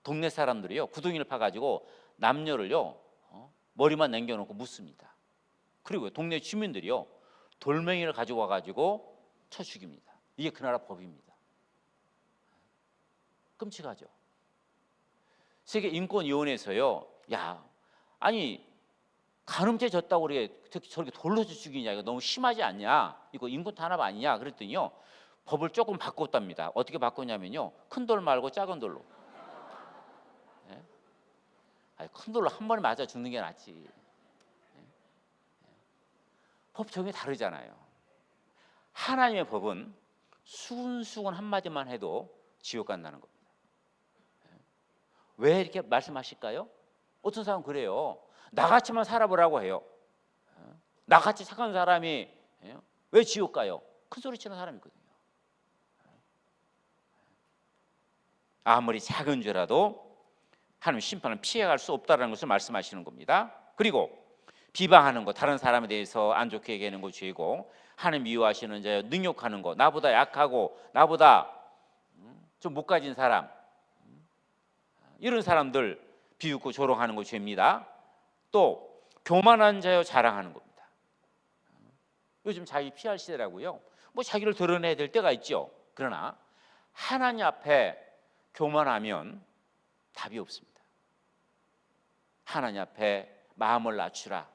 동네 사람들이요 구덩이를 파가지고 남녀를요 머리만 남겨놓고 묻습니다. 그리고 동네 주민들이요 돌멩이를 가지고 와가지고 쳐 죽입니다. 이게 그 나라 법입니다. 끔찍하죠. 세계 인권위원회에서요, 야, 아니 간음죄 졌다고 저렇게 돌로 죽이냐, 이거 너무 심하지 않냐, 이거 인권 탄압 아니냐 그랬더니요 법을 조금 바꿨답니다. 어떻게 바꿨냐면요, 큰 돌 말고 작은 돌로. 네? 아니, 큰 돌로 한 번에 맞아 죽는 게 낫지. 네? 법 적용이 다르잖아요. 하나님의 법은 수근수근 한마디만 해도 지옥 간다는 겁니다. 왜 이렇게 말씀하실까요? 어떤 사람은 그래요. 나같이만 살아보라고 해요. 나같이 착한 사람이 왜 지옥 가요? 큰 소리 치는 사람이 있거든요. 아무리 작은 죄라도 하나님 심판을 피해갈 수 없다는 것을 말씀하시는 겁니다. 그리고 비방하는 것, 다른 사람에 대해서 안 좋게 얘기하는 거 죄고, 하나님 미워하시는 자여 능욕하는 것, 나보다 약하고 나보다 좀 못 가진 사람, 이런 사람들 비웃고 조롱하는 거 죄입니다. 또 교만한 자여 자랑하는 겁니다. 요즘 자기 PR 시대라고요. 뭐 자기를 드러내야 될 때가 있죠. 그러나 하나님 앞에 교만하면 답이 없습니다. 하나님 앞에 마음을 낮추라,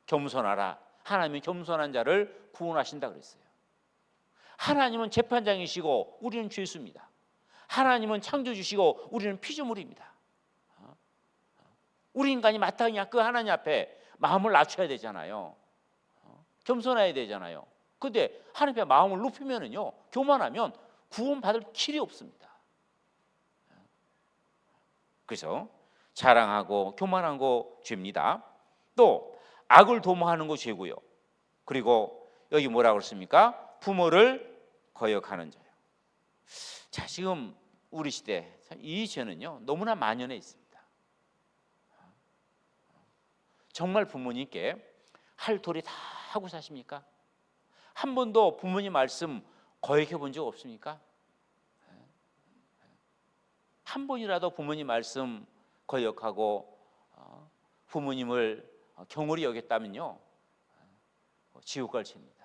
겸손하라. 하나님은 겸손한 자를 구원하신다 그랬어요. 하나님은 재판장이시고 우리는 죄수입니다. 하나님은 창조주시고 우리는 피조물입니다. 우리 인간이 마땅히 그 하나님 앞에 마음을 낮춰야 되잖아요. 겸손해야 되잖아요. 그런데 하나님 앞에 마음을 높이면은요, 교만하면 구원받을 길이 없습니다. 그래서 자랑하고 교만한 거 죄입니다. 또 악을 도모하는 거 죄고요. 그리고 여기 뭐라고 그랬습니까? 부모를 거역하는 자요. 자, 지금 우리 시대 이 죄는요 너무나 만연해 있습니다. 정말 부모님께 할 도리 다 하고 사십니까? 한 번도 부모님 말씀 거역해 본 적 없습니까? 한 번이라도 부모님 말씀 거역하고 부모님을 경홀히 여겼다면요 지옥 갈 죄입니다.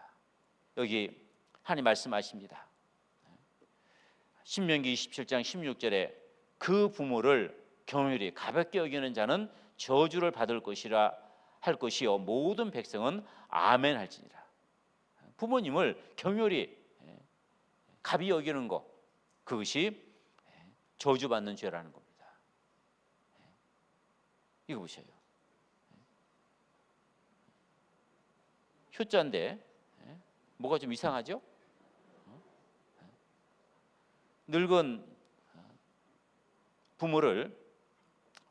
여기 하나님 말씀하십니다. 신명기 27장 16절에 그 부모를 경홀히 가볍게 여기는 자는 저주를 받을 것이라 할 것이요 모든 백성은 아멘 할지니라. 부모님을 경홀히 가비 여기는 것, 그것이 저주받는 죄라는 겁니다. 이거 보세요. 효자인데 뭐가 좀 이상하죠? 늙은 부모를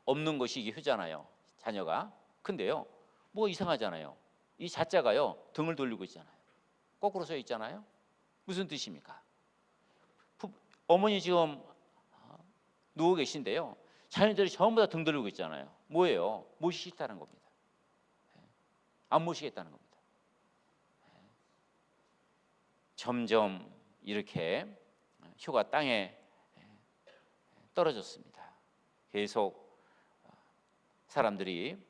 없는 것이 이게 효잖아요, 자녀가. 근데요 뭐 이상하잖아요. 이 자자가요 등을 돌리고 있잖아요. 거꾸로 서 있잖아요. 무슨 뜻입니까? 어머니 지금 누워 계신데요, 자녀들이 전부 다 등 돌리고 있잖아요. 뭐예요? 모시기 싫다는 겁니다. 안 모시겠다는 겁니다. 점점 이렇게 효가 땅에 떨어졌습니다. 계속 사람들이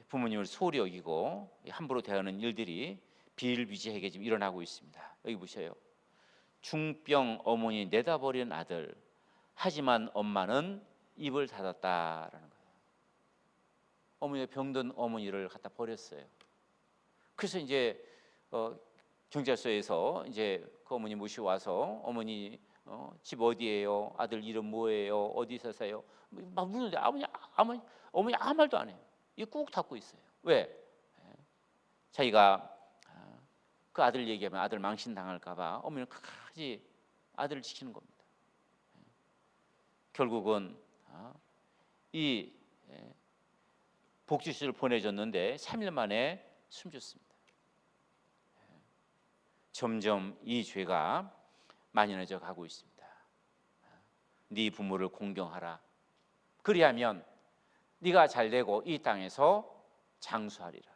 부모님을 소홀히 여기고 함부로 대하는 일들이 비일비재하게 지금 일어나고 있습니다. 여기 보세요. 중병 어머니 내다버린 아들, 하지만 엄마는 입을 닫았다라는 거예요. 어머니가 병든 어머니를 갖다 버렸어요. 그래서 이제 경찰서에서 이제 그 어머니 모시고 와서 어머니 집 어디예요? 아들 이름 뭐예요? 어디 사세요? 막 묻는데 어머니 아무 말도 안 해요. 이 꾹 닫고 있어요. 왜? 자기가 그 아들 얘기하면 아들 망신 당할까 봐 어머니는 끝까지 아들을 지키는 겁니다. 결국은 이 복주시를 보내줬는데 3일 만에 숨졌습니다. 점점 이 죄가 만연해져 가고 있습니다. 네 부모를 공경하라. 그리하면 네가 잘되고 이 땅에서 장수하리라.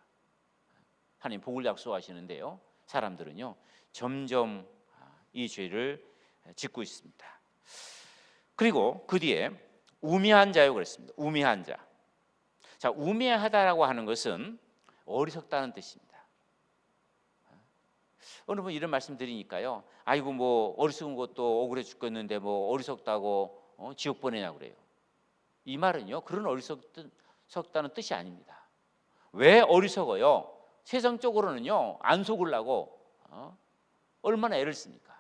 하나님 복을 약속하시는데요, 사람들은요 점점 이 죄를 짓고 있습니다. 그리고 그 뒤에 우매한 자요 그랬습니다. 우매한 자. 자, 우매하다라고 하는 것은 어리석다는 뜻입니다. 어느 분 이런 말씀 드리니까요, 아이고 뭐 어리석은 것도 억울해 죽겠는데 뭐 어리석다고 지옥 보내냐 그래요. 이 말은요 그런 어리석다는 뜻이 아닙니다. 왜 어리석어요? 세상적으로는요 안 속으려고 얼마나 애를 씁니까?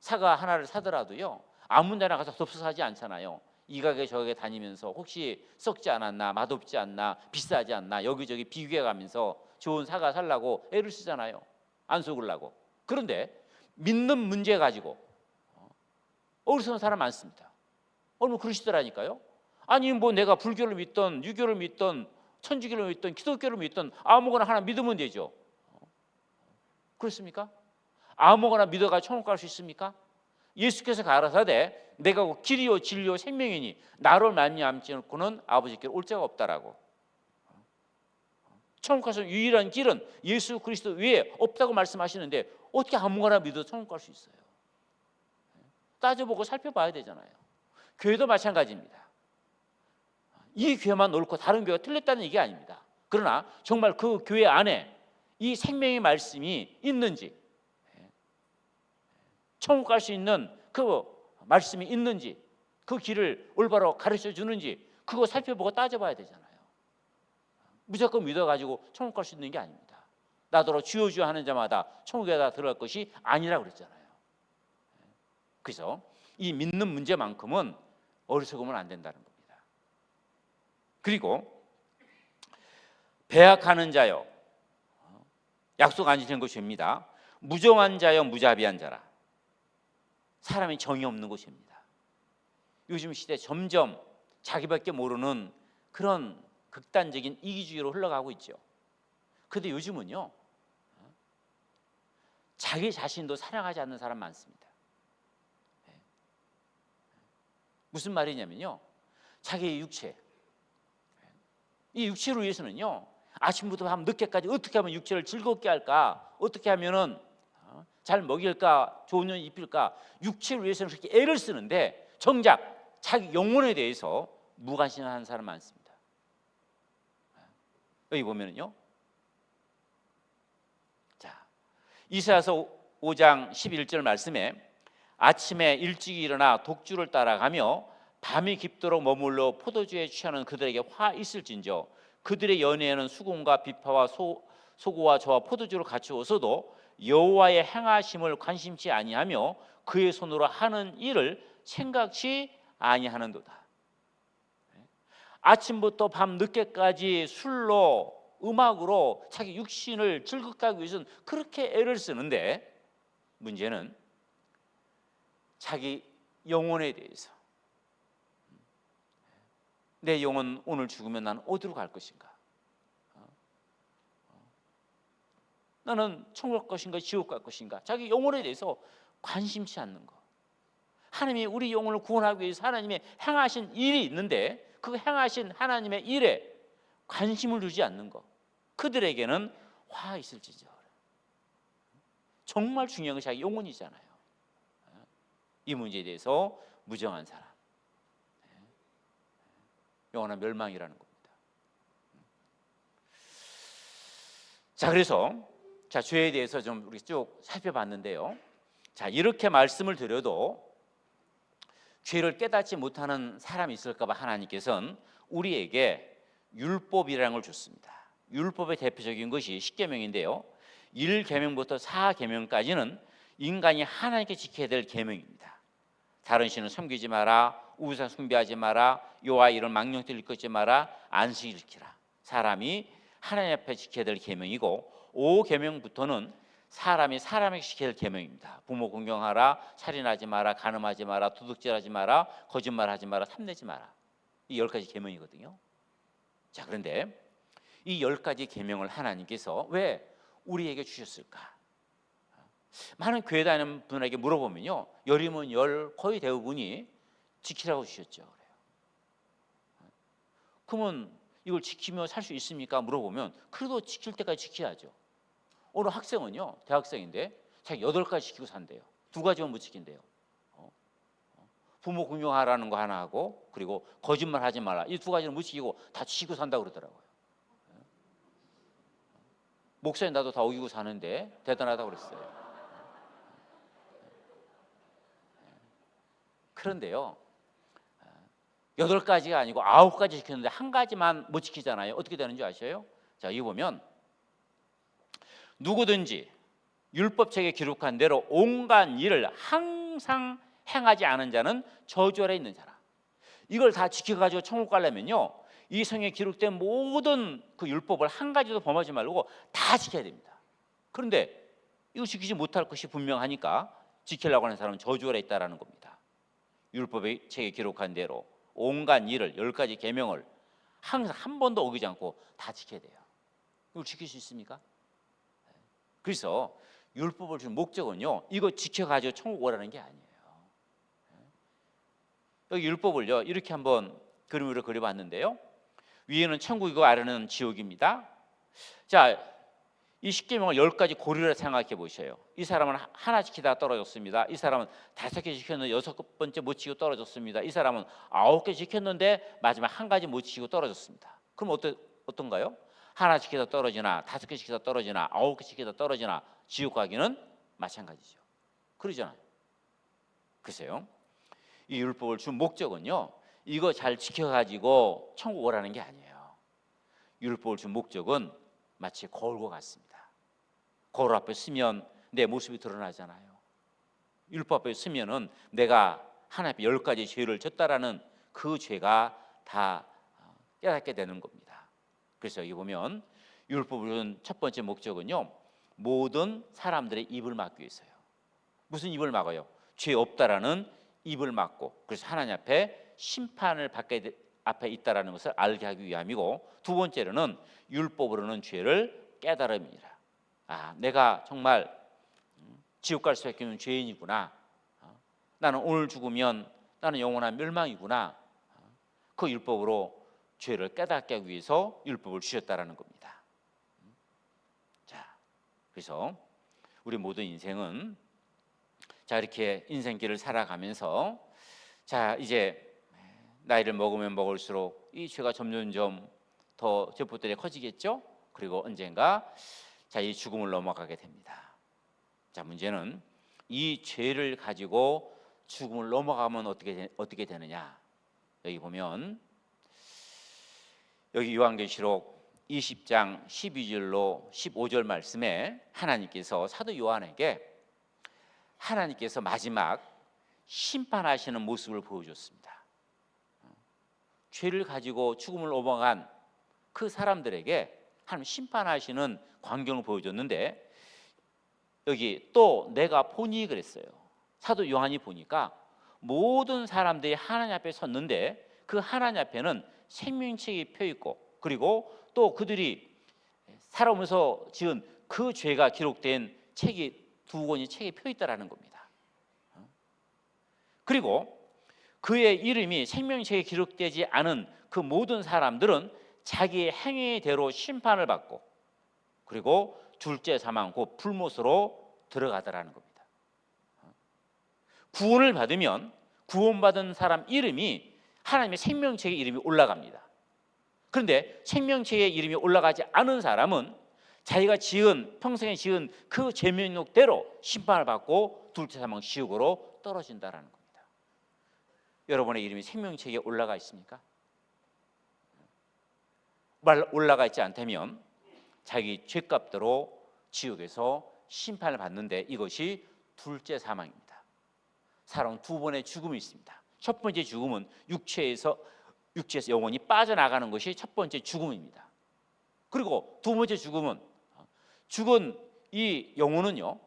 사과 하나를 사더라도요 아무 데나 가서 덥석 사지 않잖아요. 이 가게 저 가게 다니면서 혹시 썩지 않았나, 맛없지 않나, 비싸지 않나 여기저기 비교해 가면서 좋은 사과 살라고 애를 쓰잖아요. 안 속으려고. 그런데 믿는 문제 가지고 어리석은 사람 많습니다. 어느 그러시더라니까요. 아니 뭐 내가 불교를 믿던 유교를 믿던 천주교를 믿던 기독교를 믿던 아무거나 하나 믿으면 되죠. 그렇습니까? 아무거나 믿어가 천국 갈 수 있습니까? 예수께서 가라사대 내가 길이요 진리요 생명이니 나를 말미암지 않고는 아버지께 올 자가 없다라고. 천국 가서 유일한 길은 예수 그리스도 외에 없다고 말씀하시는데 어떻게 아무거나 믿어 천국 갈 수 있어요? 따져보고 살펴봐야 되잖아요. 교회도 마찬가지입니다. 이 교회만 옳고 다른 교회가 틀렸다는 얘기 아닙니다. 그러나 정말 그 교회 안에 이 생명의 말씀이 있는지, 천국 갈 수 있는 그 말씀이 있는지, 그 길을 올바로 가르쳐 주는지 그거 살펴보고 따져봐야 되잖아요. 무조건 믿어가지고 천국 갈 수 있는 게 아닙니다. 나더러 주여 주여 하는 자마다 천국에 다 들어갈 것이 아니라고 그랬잖아요. 그래서 이 믿는 문제만큼은 어리석으면 안 된다는 겁니다. 그리고 배약하는 자요, 약속 안 지키는 것이 죄입니다. 무정한 자요, 무자비한 자라. 사람이 정이 없는 것입니다. 요즘 시대 점점 자기밖에 모르는 그런 극단적인 이기주의로 흘러가고 있죠. 그런데 요즘은요 자기 자신도 사랑하지 않는 사람 많습니다. 무슨 말이냐면요, 자기의 육체, 이 육체를 위해서는요 아침부터 밤 늦게까지 어떻게 하면 육체를 즐겁게 할까, 어떻게 하면은 잘 먹일까, 좋은 옷 입힐까, 육체를 위해서는 그렇게 애를 쓰는데 정작 자기 영혼에 대해서 무관심한 사람 많습니다. 여기 보면은요, 자 이사야서 5장 11절 말씀에 아침에 일찍 일어나 독주를 따라가며 밤이 깊도록 머물러 포도주에 취하는 그들에게 화 있을진저 그들의 연애에는 수금과 비파와 소고와 저와 포도주를 갖추어서도 여호와의 행하심을 관심치 아니하며 그의 손으로 하는 일을 생각지 아니하는도다. 아침부터 밤 늦게까지 술로 음악으로 자기 육신을 즐겁게 하기 위해서는 그렇게 애를 쓰는데 문제는 자기 영혼에 대해서, 내 영혼 오늘 죽으면 나는 어디로 갈 것인가, 나는 천국 갈 것인가 지옥 갈 것인가, 자기 영혼에 대해서 관심치 않는 것. 하나님이 우리 영혼을 구원하기 위해서 하나님의 행하신 일이 있는데 그 행하신 하나님의 일에 관심을 두지 않는 것, 그들에게는 화 있을지죠. 정말 중요한 것이 자기 영혼이잖아요. 이 문제에 대해서 무정한 사람, 영원한 멸망이라는 겁니다. 자, 그래서 죄에 대해서 좀 우리 쭉 살펴봤는데요. 자, 이렇게 말씀을 드려도 죄를 깨닫지 못하는 사람이 있을까 봐 하나님께서는 우리에게 율법이라는 걸 줬습니다. 율법의 대표적인 것이 십계명인데요. 1계명부터 4계명까지는 인간이 하나님께 지켜야 될 계명입니다. 다른 신을 섬기지 마라, 우상 숭배하지 마라, 여호와 이름 망령되이 일컫지 마라, 안식일 지키라. 사람이 하나님 앞에 지켜야 될 계명이고 5계명부터는 사람이 사람에게 시켜야 할 계명입니다. 부모 공경하라, 살인하지 마라, 간음하지 마라, 도둑질하지 마라, 거짓말하지 마라, 탐내지 마라. 이 10가지 계명이거든요. 자, 그런데 이 10가지 계명을 하나님께서 왜 우리에게 주셨을까? 많은 교회 다니는 분에게 물어보면요, 열이면 열, 거의 대부분이 지키라고 주셨죠. 그래요. 그러면 이걸 지키며 살 수 있습니까? 물어보면 그래도 지킬 때까지 지켜야죠. 어느 학생은요, 대학생인데 자기 8가지 지키고 산대요. 2가지만 못 지킨대요. 부모 공경하라는 거 하나 하고, 그리고 거짓말 하지 마라, 이 2가지는 못 지키고 다 지키고 산다고 그러더라고요. 목사님 나도 다 어기고 사는데 대단하다고 그랬어요. 그런데요, 8가지가 아니고 9가지 지켰는데 1가지만 못 지키잖아요. 어떻게 되는지 아셔요? 자, 여기 보면 누구든지 율법책에 기록한 대로 온갖 일을 항상 행하지 않은 자는 저주 아래 있는 자라. 이걸 다 지켜가지고 천국 가려면요, 이 성경에 기록된 모든 그 율법을 한 가지도 범하지 말고 다 지켜야 됩니다. 그런데 이거 지키지 못할 것이 분명하니까 지키려고 하는 사람은 저주 아래 있다라는 겁니다. 율법의 책에 기록한 대로 온갖 일을 10가지 계명을 항상 한 번도 어기지 않고 다 지켜야 돼요. 이걸 지킬 수 있습니까? 그래서 율법을 준 목적은요, 이거 지켜가지고 천국 오라는 게 아니에요. 여기 율법을요, 이렇게 한번 그림으로 그려봤는데요, 위에는 천국이고 아래는 지옥입니다. 자, 이 10계명을 10가지 고리를 생각해 보셔요. 이 사람은 하나 지키다가 떨어졌습니다. 이 사람은 5개 지켰는데 6번째 못 지키고 떨어졌습니다. 이 사람은 9개 지켰는데 마지막 1가지 못 지키고 떨어졌습니다. 그럼 어떤가요? 하나 지키다 떨어지나, 5개 지키다 떨어지나, 9개 지키다 떨어지나, 지옥 가기는 마찬가지죠. 그러잖아요. 글쎄요, 이 율법을 준 목적은요, 이거 잘 지켜가지고 천국 오라는 게 아니에요. 율법을 준 목적은 마치 거울과 같습니다. 거울 앞에 서면 내 모습이 드러나잖아요. 율법 앞에 서면은 내가 하나님 앞에 10가지 죄를 졌다라는 그 죄가 다 깨닫게 되는 겁니다. 그래서 여기 보면 율법을 준 첫 번째 목적은요, 모든 사람들의 입을 막기 위해서요. 무슨 입을 막아요? 죄 없다라는 입을 막고, 그래서 하나님 앞에 심판을 받게 앞에 있다라는 것을 알게 하기 위함이고, 두 번째로는 율법으로는 죄를 깨달음이라. 아, 내가 정말 지옥 갈 수밖에 없는 죄인이구나. 나는 오늘 죽으면 나는 영원한 멸망이구나. 그 율법으로 죄를 깨닫게 하기 위해서 율법을 주셨다라는 겁니다. 자, 그래서 우리 모든 인생은 자, 이렇게 인생길을 살아가면서 자, 이제 나이를 먹으면 먹을수록 이 죄가 점점점 더 죄포들이 커지겠죠. 그리고 언젠가 자, 이 죽음을 넘어가게 됩니다. 자, 문제는 이 죄를 가지고 죽음을 넘어가면 어떻게 되느냐? 여기 보면 여기 요한계시록 20장 12절로 15절 말씀에 하나님께서 사도 요한에게 하나님께서 마지막 심판하시는 모습을 보여줬습니다. 죄를 가지고 죽음을 넘어간 그 사람들에게 하나님 심판하시는 광경을 보여줬는데, 여기 또 내가 보니 그랬어요. 사도 요한이 보니까 모든 사람들이 하나님 앞에 섰는데 그 하나님 앞에는 생명책이 펴 있고, 그리고 또 그들이 살아오면서 지은 그 죄가 기록된 책이 2권이 책에 펴 있다라는 겁니다. 그리고 그의 이름이 생명책에 기록되지 않은 그 모든 사람들은 자기의 행위대로 심판을 받고, 그리고 둘째 사망 곧 불못으로 들어가더라는 겁니다. 구원을 받으면 구원받은 사람 이름이 하나님의 생명책에 이름이 올라갑니다. 그런데 생명책에 이름이 올라가지 않은 사람은 자기가 평생에 지은 그 죄명록대로 심판을 받고 둘째 사망 지옥으로 떨어진다라는 겁니다. 여러분의 이름이 생명책에 올라가 있습니까? 올라가 있지 않다면 자기 죄값대로 지옥에서 심판을 받는데, 이것이 둘째 사망입니다. 사람은 2번의 죽음이 있습니다. 첫 번째 죽음은 육체에서 영혼이 빠져나가는 것이 첫 번째 죽음입니다. 그리고 두 번째 죽음은 죽은 이 영혼은요,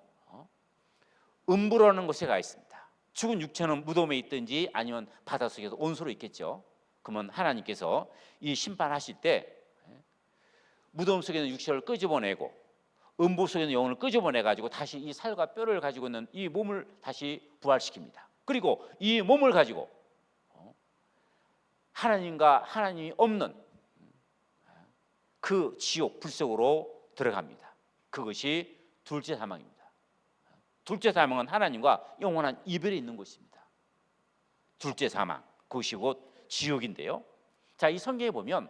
음부라는 곳에 가 있습니다. 죽은 육체는 무덤에 있든지 아니면 바닷속에서 온수로 있겠죠. 그러면 하나님께서 이 심판하실 때 무덤 속에 있는 육체를 끄집어내고 음부 속에 있는 영혼을 끄집어내 가지고 다시 이 살과 뼈를 가지고 있는 이 몸을 다시 부활시킵니다. 그리고 이 몸을 가지고 하나님과 하나님이 없는 그 지옥 불속으로 들어갑니다. 그것이 둘째 사망입니다. 둘째 사망은 하나님과 영원한 이별이 있는 곳입니다. 둘째 사망, 그것이 곧 지옥인데요. 자, 이 성경에 보면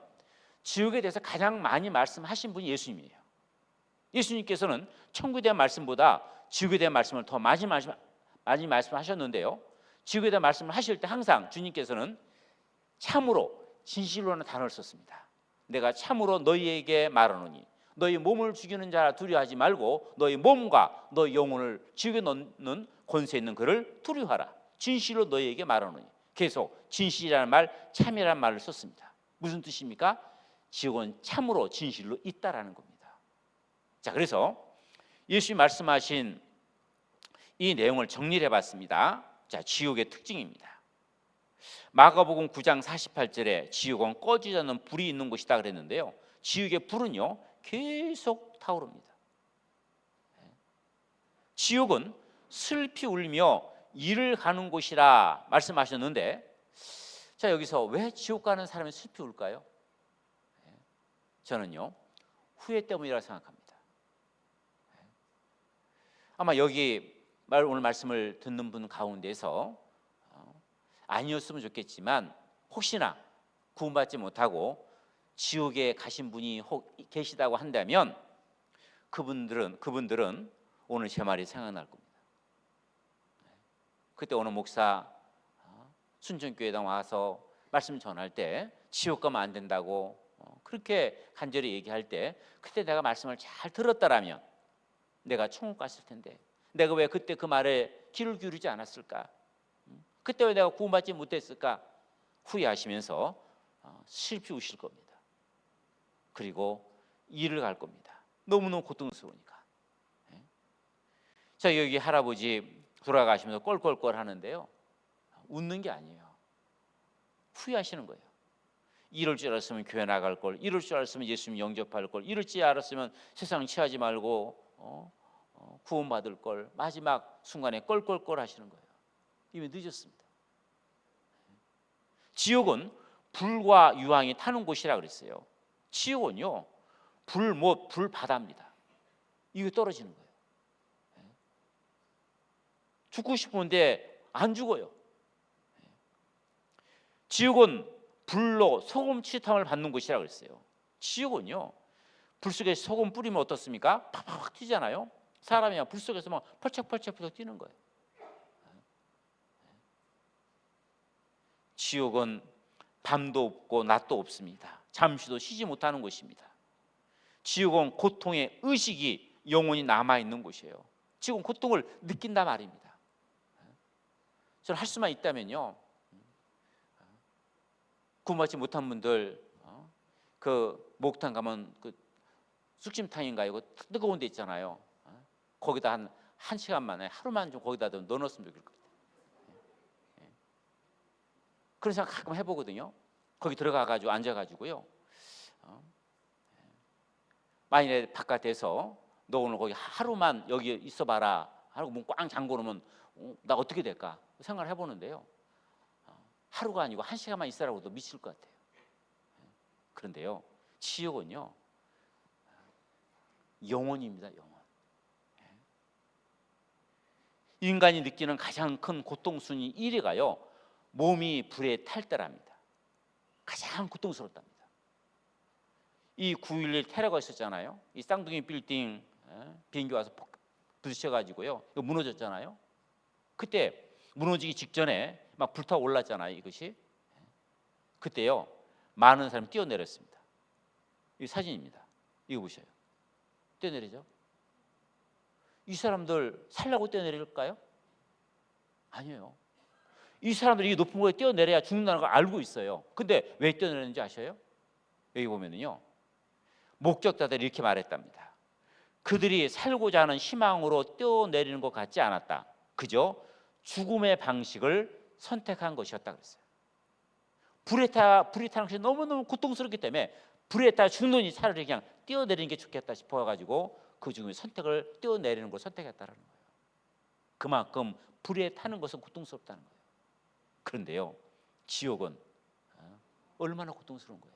지옥에 대해서 가장 많이 말씀하신 분이 예수님이에요. 예수님께서는 천국에 대한 말씀보다 지옥에 대한 말씀을 더 많이 말씀하셨는데요. 지옥에 대한 말씀을 하실 때 항상 주님께서는 참으로, 진실로라는 단어를 썼습니다. 내가 참으로 너희에게 말하노니 너희 몸을 죽이는 자라 두려워하지 말고 너희 몸과 너희 영혼을 지옥에 넣는 권세 있는 그를 두려워하라. 진실로 너희에게 말하노니. 계속 진실이라는 말, 참이라는 말을 썼습니다. 무슨 뜻입니까? 지옥은 참으로 진실로 있다라는 겁니다. 자, 그래서 예수님이 말씀하신 이 내용을 정리해 봤습니다. 자, 지옥의 특징입니다. 마가복음 9장 48절에 지옥은 꺼지지 않는 불이 있는 곳이다 그랬는데요. 지옥의 불은요 계속 타오릅니다. 지옥은 슬피 울며 이를 가는 곳이라 말씀하셨는데, 자, 여기서 왜 지옥 가는 사람이 슬피 울까요? 저는요 후회 때문이라고 생각합니다. 아마 여기 오늘 말씀을 듣는 분 가운데서 아니었으면 좋겠지만 혹시나 구원받지 못하고 지옥에 가신 분이 계시다고 한다면 그분들은 오늘 제 말이 생각날 겁니다. 그때 어느 목사 순천교회당 와서 말씀 전할 때 지옥 가면 안 된다고 그렇게 간절히 얘기할 때 그때 내가 말씀을 잘 들었다라면 내가 천국 갔을 텐데 내가 왜 그때 그 말에 귀를 기울이지 않았을까? 그때 왜 내가 구원받지 못했을까? 후회하시면서 슬피 우실 겁니다. 그리고 일을 갈 겁니다. 너무너무 고통스러우니까. 자, 여기 할아버지 돌아가시면서 꼴꼴꼴 하는데요, 웃는 게 아니에요. 후회하시는 거예요. 이럴 줄 알았으면 교회 나갈 걸, 이럴 줄 알았으면 예수님 영접할 걸, 이럴 줄 알았으면 세상 취하지 말고 구원받을 걸. 마지막 순간에 꼴꼴꼴 하시는 거예요. 이미 늦었습니다. 지옥은 불과 유황이 타는 곳이라 그랬어요. 지옥은요 불바다입니다. 이거 떨어지는 거예요. 죽고 싶은데 안 죽어요. 지옥은 불로 소금 치탐을 받는 곳이라 그랬어요. 지옥은요 불 속에 소금 뿌리면 어떻습니까? 팍팍 튀잖아요. 사람이 불 속에서 막 펄쩍펄쩍 뛰는 거예요. 지옥은 밤도 없고 낮도 없습니다. 잠시도 쉬지 못하는 곳입니다. 지옥은 고통의 의식이 영원히 남아있는 곳이에요. 지옥은 고통을 느낀다 말입니다. 저는 할 수만 있다면요, 구원받지 못한 분들 그 목욕탕 가면 그 쑥심탕인가요? 그 뜨거운 데 있잖아요. 거기다 한 시간 만에 하루만 좀 거기다 좀 넣어놨으면 좋겠을 것 같아요. 그런 생각 가끔 해보거든요. 거기 들어가가지고 앉아가지고요. 만일에 바깥에서 너 오늘 거기 하루만 여기 있어봐라 하고 문 꽝 잠궈 놓으면 나 어떻게 될까 생각을 해보는데요. 하루가 아니고 한 시간만 있으라고도 미칠 것 같아요. 그런데요, 지옥은요 영원입니다. 영원. 인간이 느끼는 가장 큰 고통순위 1위가요 몸이 불에 탈 때랍니다. 가장 고통스럽답니다. 이 9.11 테러가 있었잖아요. 이 쌍둥이 빌딩 비행기 와서 부딪혀가지고요 이거 무너졌잖아요. 그때 무너지기 직전에 막 불타 올랐잖아요. 이것이 그때요 많은 사람이 뛰어내렸습니다. 이 사진입니다. 이거 보셔요. 뛰어내리죠. 이 사람들 살려고 뛰어내릴까요? 아니에요. 이 사람들이 이 높은 곳에 뛰어내려야 죽는다는 걸 알고 있어요. 근데 왜 뛰어내렸는지 아셔요? 여기 보면은요 목격자들이 이렇게 말했답니다. 그들이 살고자 하는 희망으로 떼어내리는 것 같지 않았다. 그저 죽음의 방식을 선택한 것이었다 그랬어요. 불에 타는 것이 너무너무 고통스럽기 때문에 불에 타 죽느니 차라리 그냥 떼어내리는 게 좋겠다 싶어가지고 그 죽음의 선택을 떼어내리는 걸 선택했다는 거예요. 그만큼 불에 타는 것은 고통스럽다는 거예요. 그런데요, 지옥은 얼마나 고통스러운 거예요.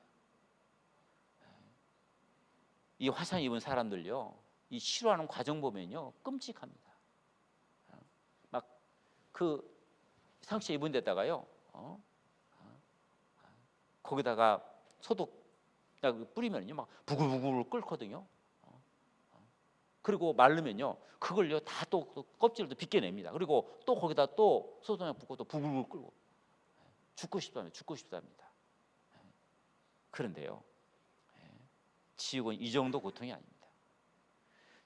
이 화상 입은 사람들요, 이 싫어하는 과정 보면요 끔찍합니다. 막 그 상처 입은 데다가요, 거기다가 소독 뿌리면요 막 부글부글 끓거든요. 그리고 마르면요 그걸요 다 또 껍질을 벗겨냅니다. 그리고 또 거기다 또 소독약 붓고 또 부글부글 끓고 죽고 싶답니다. 그런데요, 지옥은 이 정도 고통이 아닙니다.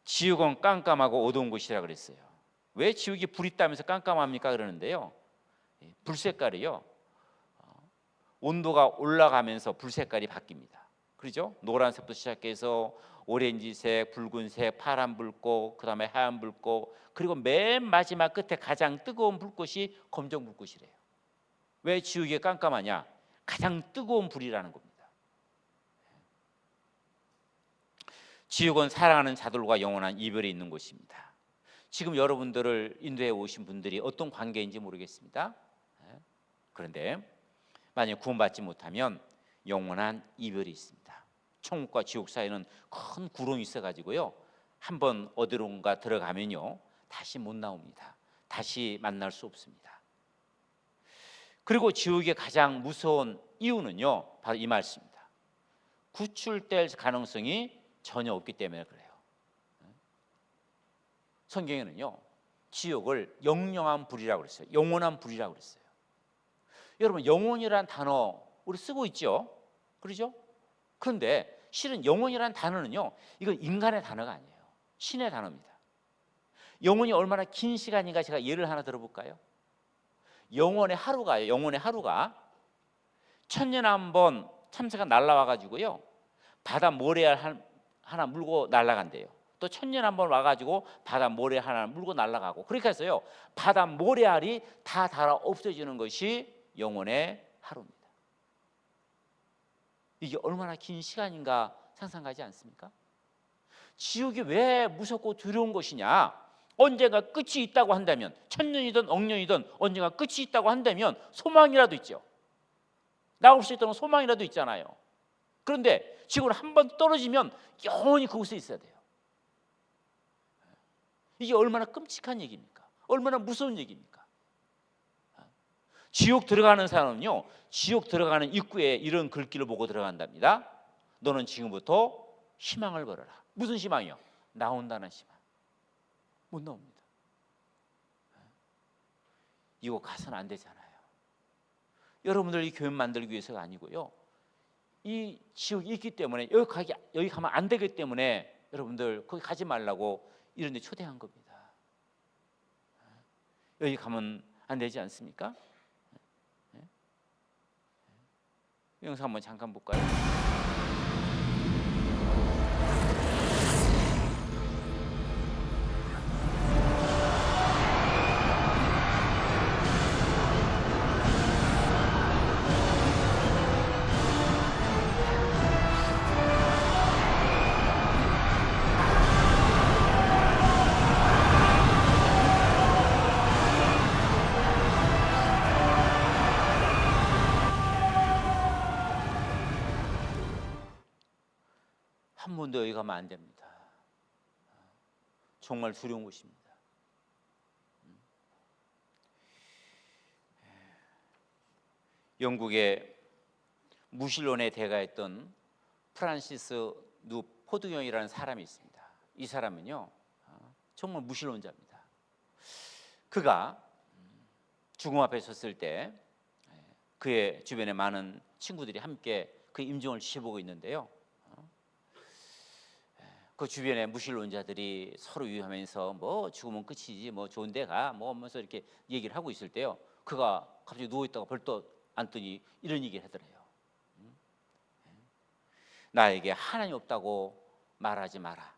지옥은 깜깜하고 어두운 곳이라 그랬어요. 왜 지옥이 불이 있다면서 깜깜합니까? 그러는데요, 불 색깔이요 온도가 올라가면서 불 색깔이 바뀝니다. 그렇죠? 노란색부터 시작해서 오렌지색, 붉은색, 파란 불꽃, 그 다음에 하얀 불꽃, 그리고 맨 마지막 끝에 가장 뜨거운 불꽃이 검정 불꽃이래요. 왜 지옥이 깜깜하냐? 가장 뜨거운 불이라는 겁니다. 지옥은 사랑하는 자들과 영원한 이별이 있는 곳입니다. 지금 여러분들을 인도에 오신 분들이 어떤 관계인지 모르겠습니다. 그런데 만약 구원받지 못하면 영원한 이별이 있습니다. 천국과 지옥 사이에는 큰 구름이 있어가지고요, 한번 어디론가 들어가면요 다시 못 나옵니다. 다시 만날 수 없습니다. 그리고 지옥의 가장 무서운 이유는요 바로 이 말씀입니다. 구출될 가능성이 전혀 없기 때문에 그래요. 성경에는요 지옥을 영영한 불이라고 그랬어요. 영원한 불이라고 그랬어요. 여러분, 영혼이란 단어 우리 쓰고 있죠, 그렇죠? 그런데 실은 영혼이란 단어는요 이건 인간의 단어가 아니에요. 신의 단어입니다. 영혼이 얼마나 긴 시간인가 제가 예를 하나 들어볼까요? 영혼의 하루가 천년에 한 번 참새가 날라와 가지고요 바다 모래알 하나 물고 날아간대요. 또 천년에 한 번 와가지고 바다 모래 하나 물고 날아가고, 그렇게 해서요 바다 모래알이 다 닳아 없어지는 것이 영혼의 하루입니다. 이게 얼마나 긴 시간인가 상상가지 않습니까? 지옥이 왜 무섭고 두려운 것이냐? 언젠가 끝이 있다고 한다면, 천년이든 억년이든 언젠가 끝이 있다고 한다면 소망이라도 있죠. 나올 수 있다는 소망이라도 있잖아요. 그런데 지옥은 한 번 떨어지면 영원히 그곳에 있어야 돼요. 이게 얼마나 끔찍한 얘기입니까? 얼마나 무서운 얘기입니까? 지옥 들어가는 사람은요 지옥 들어가는 입구에 이런 글귀를 보고 들어간답니다. 너는 지금부터 희망을 걸어라. 무슨 희망이요? 나온다는 희망. 못 나옵니다. 이거 가서는 안 되잖아요. 여러분들 이 교회 만들기 위해서가 아니고요, 이 지옥이 있기 때문에 여기 가면 안 되기 때문에 여러분들 거기 가지 말라고 이런 데 초대한 겁니다. 여기 가면 안 되지 않습니까? 이 영상 한번 잠깐 볼까요? 한 번도 여기 가면 안 됩니다. 정말 두려운 곳입니다. 영국의 무신론의 대가였던 프란시스 누 포드경이라는 사람이 있습니다. 이 사람은요 정말 무신론자입니다. 그가 죽음 앞에 섰을 때 그의 주변에 많은 친구들이 함께 그 임종을 지켜보고 있는데요, 그 주변에 무신론자들이 서로 유하면서 뭐 죽으면 끝이지 뭐 좋은 데 가 뭐 하면서 이렇게 얘기를 하고 있을 때요, 그가 갑자기 누워있다가 벌떡 앉더니 이런 얘기를 하더래요. 나에게 하나님 없다고 말하지 마라.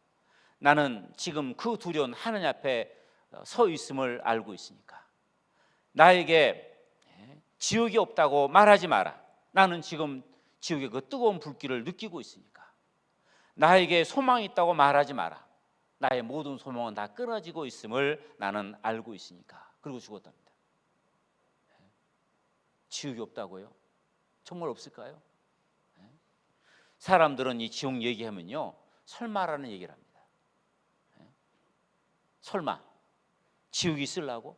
나는 지금 그 두려운 하느님 앞에 서 있음을 알고 있으니까 나에게 지옥이 없다고 말하지 마라. 나는 지금 지옥의 그 뜨거운 불길을 느끼고 있으니까. 나에게 소망이 있다고 말하지 마라. 나의 모든 소망은 다 끊어지고 있음을 나는 알고 있으니까. 그리고 죽었답니다. 지옥이 없다고요? 정말 없을까요? 사람들은 이 지옥 얘기하면요, 설마라는 얘기를 합니다. 설마 지옥이 있으려고?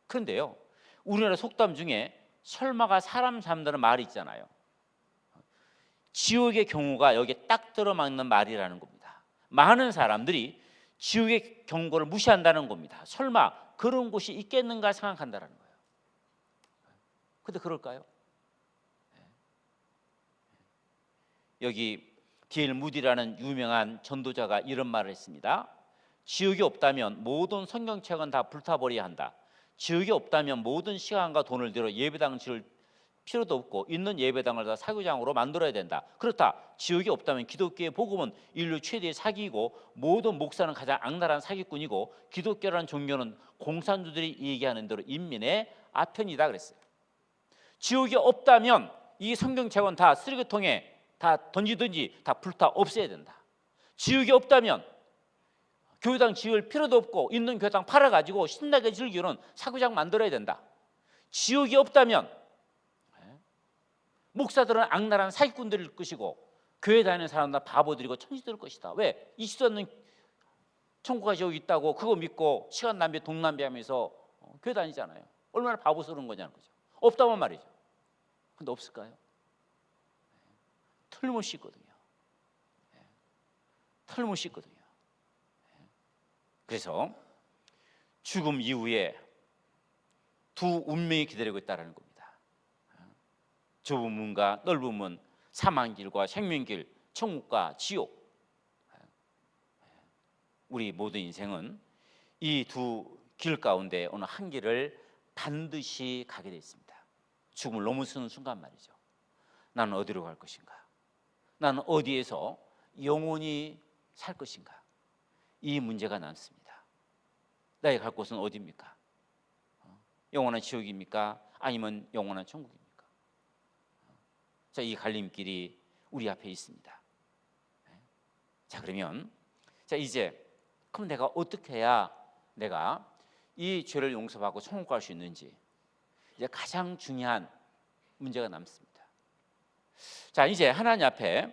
그런데요, 우리나라 속담 중에 설마가 사람 잠드는 말이 있잖아요. 지옥의 경우가 여기에 딱 들어맞는 말이라는 겁니다. 많은 사람들이 지옥의 경고를 무시한다는 겁니다. 설마 그런 곳이 있겠는가 생각한다는 거예요. 근데 그럴까요? 여기 D.L. 무디라는 유명한 전도자가 이런 말을 했습니다. 지옥이 없다면 모든 성경책은 다 불타버려야 한다. 지옥이 없다면 모든 시간과 돈을 들여 예배당 지을 필요도 없고 있는 예배당을 다 사교장으로 만들어야 된다. 그렇다. 지옥이 없다면 기독교의 복음은 인류 최대의 사기이고 모든 목사는 가장 악랄한 사기꾼이고 기독교라는 종교는 공산주들이 얘기하는 대로 인민의 아편이다 그랬어요. 지옥이 없다면 이 성경책은 다 쓰레기통에 다 던지든지 다 불타 없애야 된다. 지옥이 없다면 교회당 지을 필요도 없고 있는 교회당 팔아가지고 신나게 즐기는 사교장 만들어야 된다. 지옥이 없다면 목사들은 악랄한 사기꾼들일 것이고 교회 다니는 사람들 바보들이고 천지들일 것이다. 왜? 있지도 않는 천국과 지옥이 있다고 그거 믿고 시간 낭비 돈 낭비하면서 교회 다니잖아요. 얼마나 바보스러운 거냐는 거죠. 없다면 말이죠. 근데 없을까요? 틀림없이 있거든요. 틀림없이 있거든요. 그래서 죽음 이후에 두 운명이 기다리고 있다는 겁니다. 좁은 문과 넓은 문, 사망길과 생명길, 천국과 지옥. 우리 모든 인생은 이 두 길 가운데 어느 한 길을 반드시 가게 되어 있습니다. 죽음을 넘어서는 순간 말이죠. 나는 어디로 갈 것인가? 나는 어디에서 영원히 살 것인가? 이 문제가 남습니다. 나의 갈 곳은 어디입니까? 영원한 지옥입니까? 아니면 영원한 천국입니까? 자, 이 갈림길이 우리 앞에 있습니다. 자, 그러면 자 이제 그럼 내가 어떻게 해야 내가 이 죄를 용서받고 천국 갈 수 있는지 이제 가장 중요한 문제가 남습니다. 자, 이제 하나님 앞에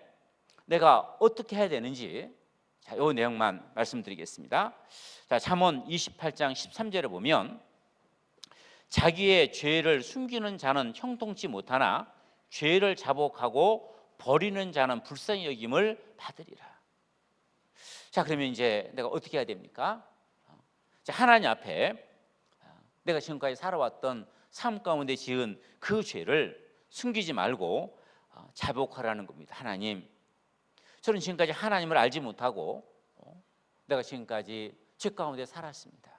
내가 어떻게 해야 되는지 자, 이 내용만 말씀드리겠습니다. 자, 잠언 28장 13절에 보면 자기의 죄를 숨기는 자는 형통치 못하나 죄를 자복하고 버리는 자는 불쌍히 여김을 받으리라. 자, 그러면 이제 내가 어떻게 해야 됩니까? 자, 하나님 앞에 내가 지금까지 살아왔던 삶 가운데 지은 그 죄를 숨기지 말고 자복하라는 겁니다. 하나님, 저는 지금까지 하나님을 알지 못하고 내가 지금까지 죄 가운데 살았습니다.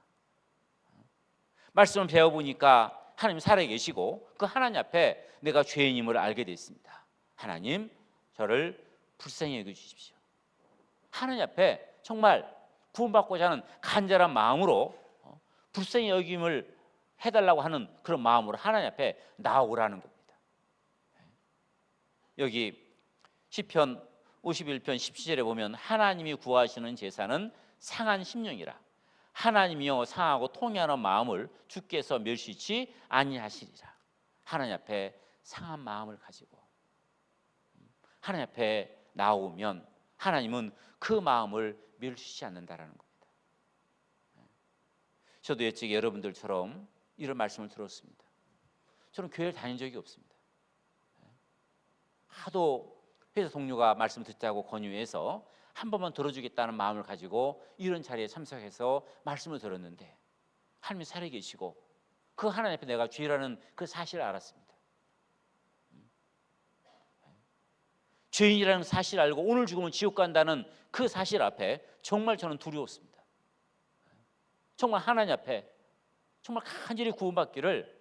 말씀을 배워보니까 하나님 살아계시고 그 하나님 앞에 내가 죄인임을 알게 됐습니다. 하나님, 저를 불쌍히 여겨주십시오. 하나님 앞에 정말 구원받고자 하는 간절한 마음으로 불쌍히 여김을 해달라고 하는 그런 마음으로 하나님 앞에 나오라는 겁니다. 여기 시편 51편 17절에 보면 하나님이 구하시는 제사는 상한 심령이라. 하나님이여 상하고 통회하는 마음을 주께서 멸시치 아니하시리라. 하나님 앞에 상한 마음을 가지고 하나님 앞에 나오면 하나님은 그 마음을 멸시치 않는다라는 겁니다. 저도 옛적에 여러분들처럼 이런 말씀을 들었습니다. 저는 교회를 다닌 적이 없습니다. 하도 회사 동료가 말씀 듣자고 권유해서 한 번만 들어주겠다는 마음을 가지고 이런 자리에 참석해서 말씀을 들었는데 하나님이 살아계시고 그 하나님 앞에 내가 죄라는 그 사실을 알았습니다. 죄인이라는 사실을 알고 오늘 죽으면 지옥 간다는 그 사실 앞에 정말 저는 두려웠습니다. 정말 하나님 앞에 정말 간절히 구원받기를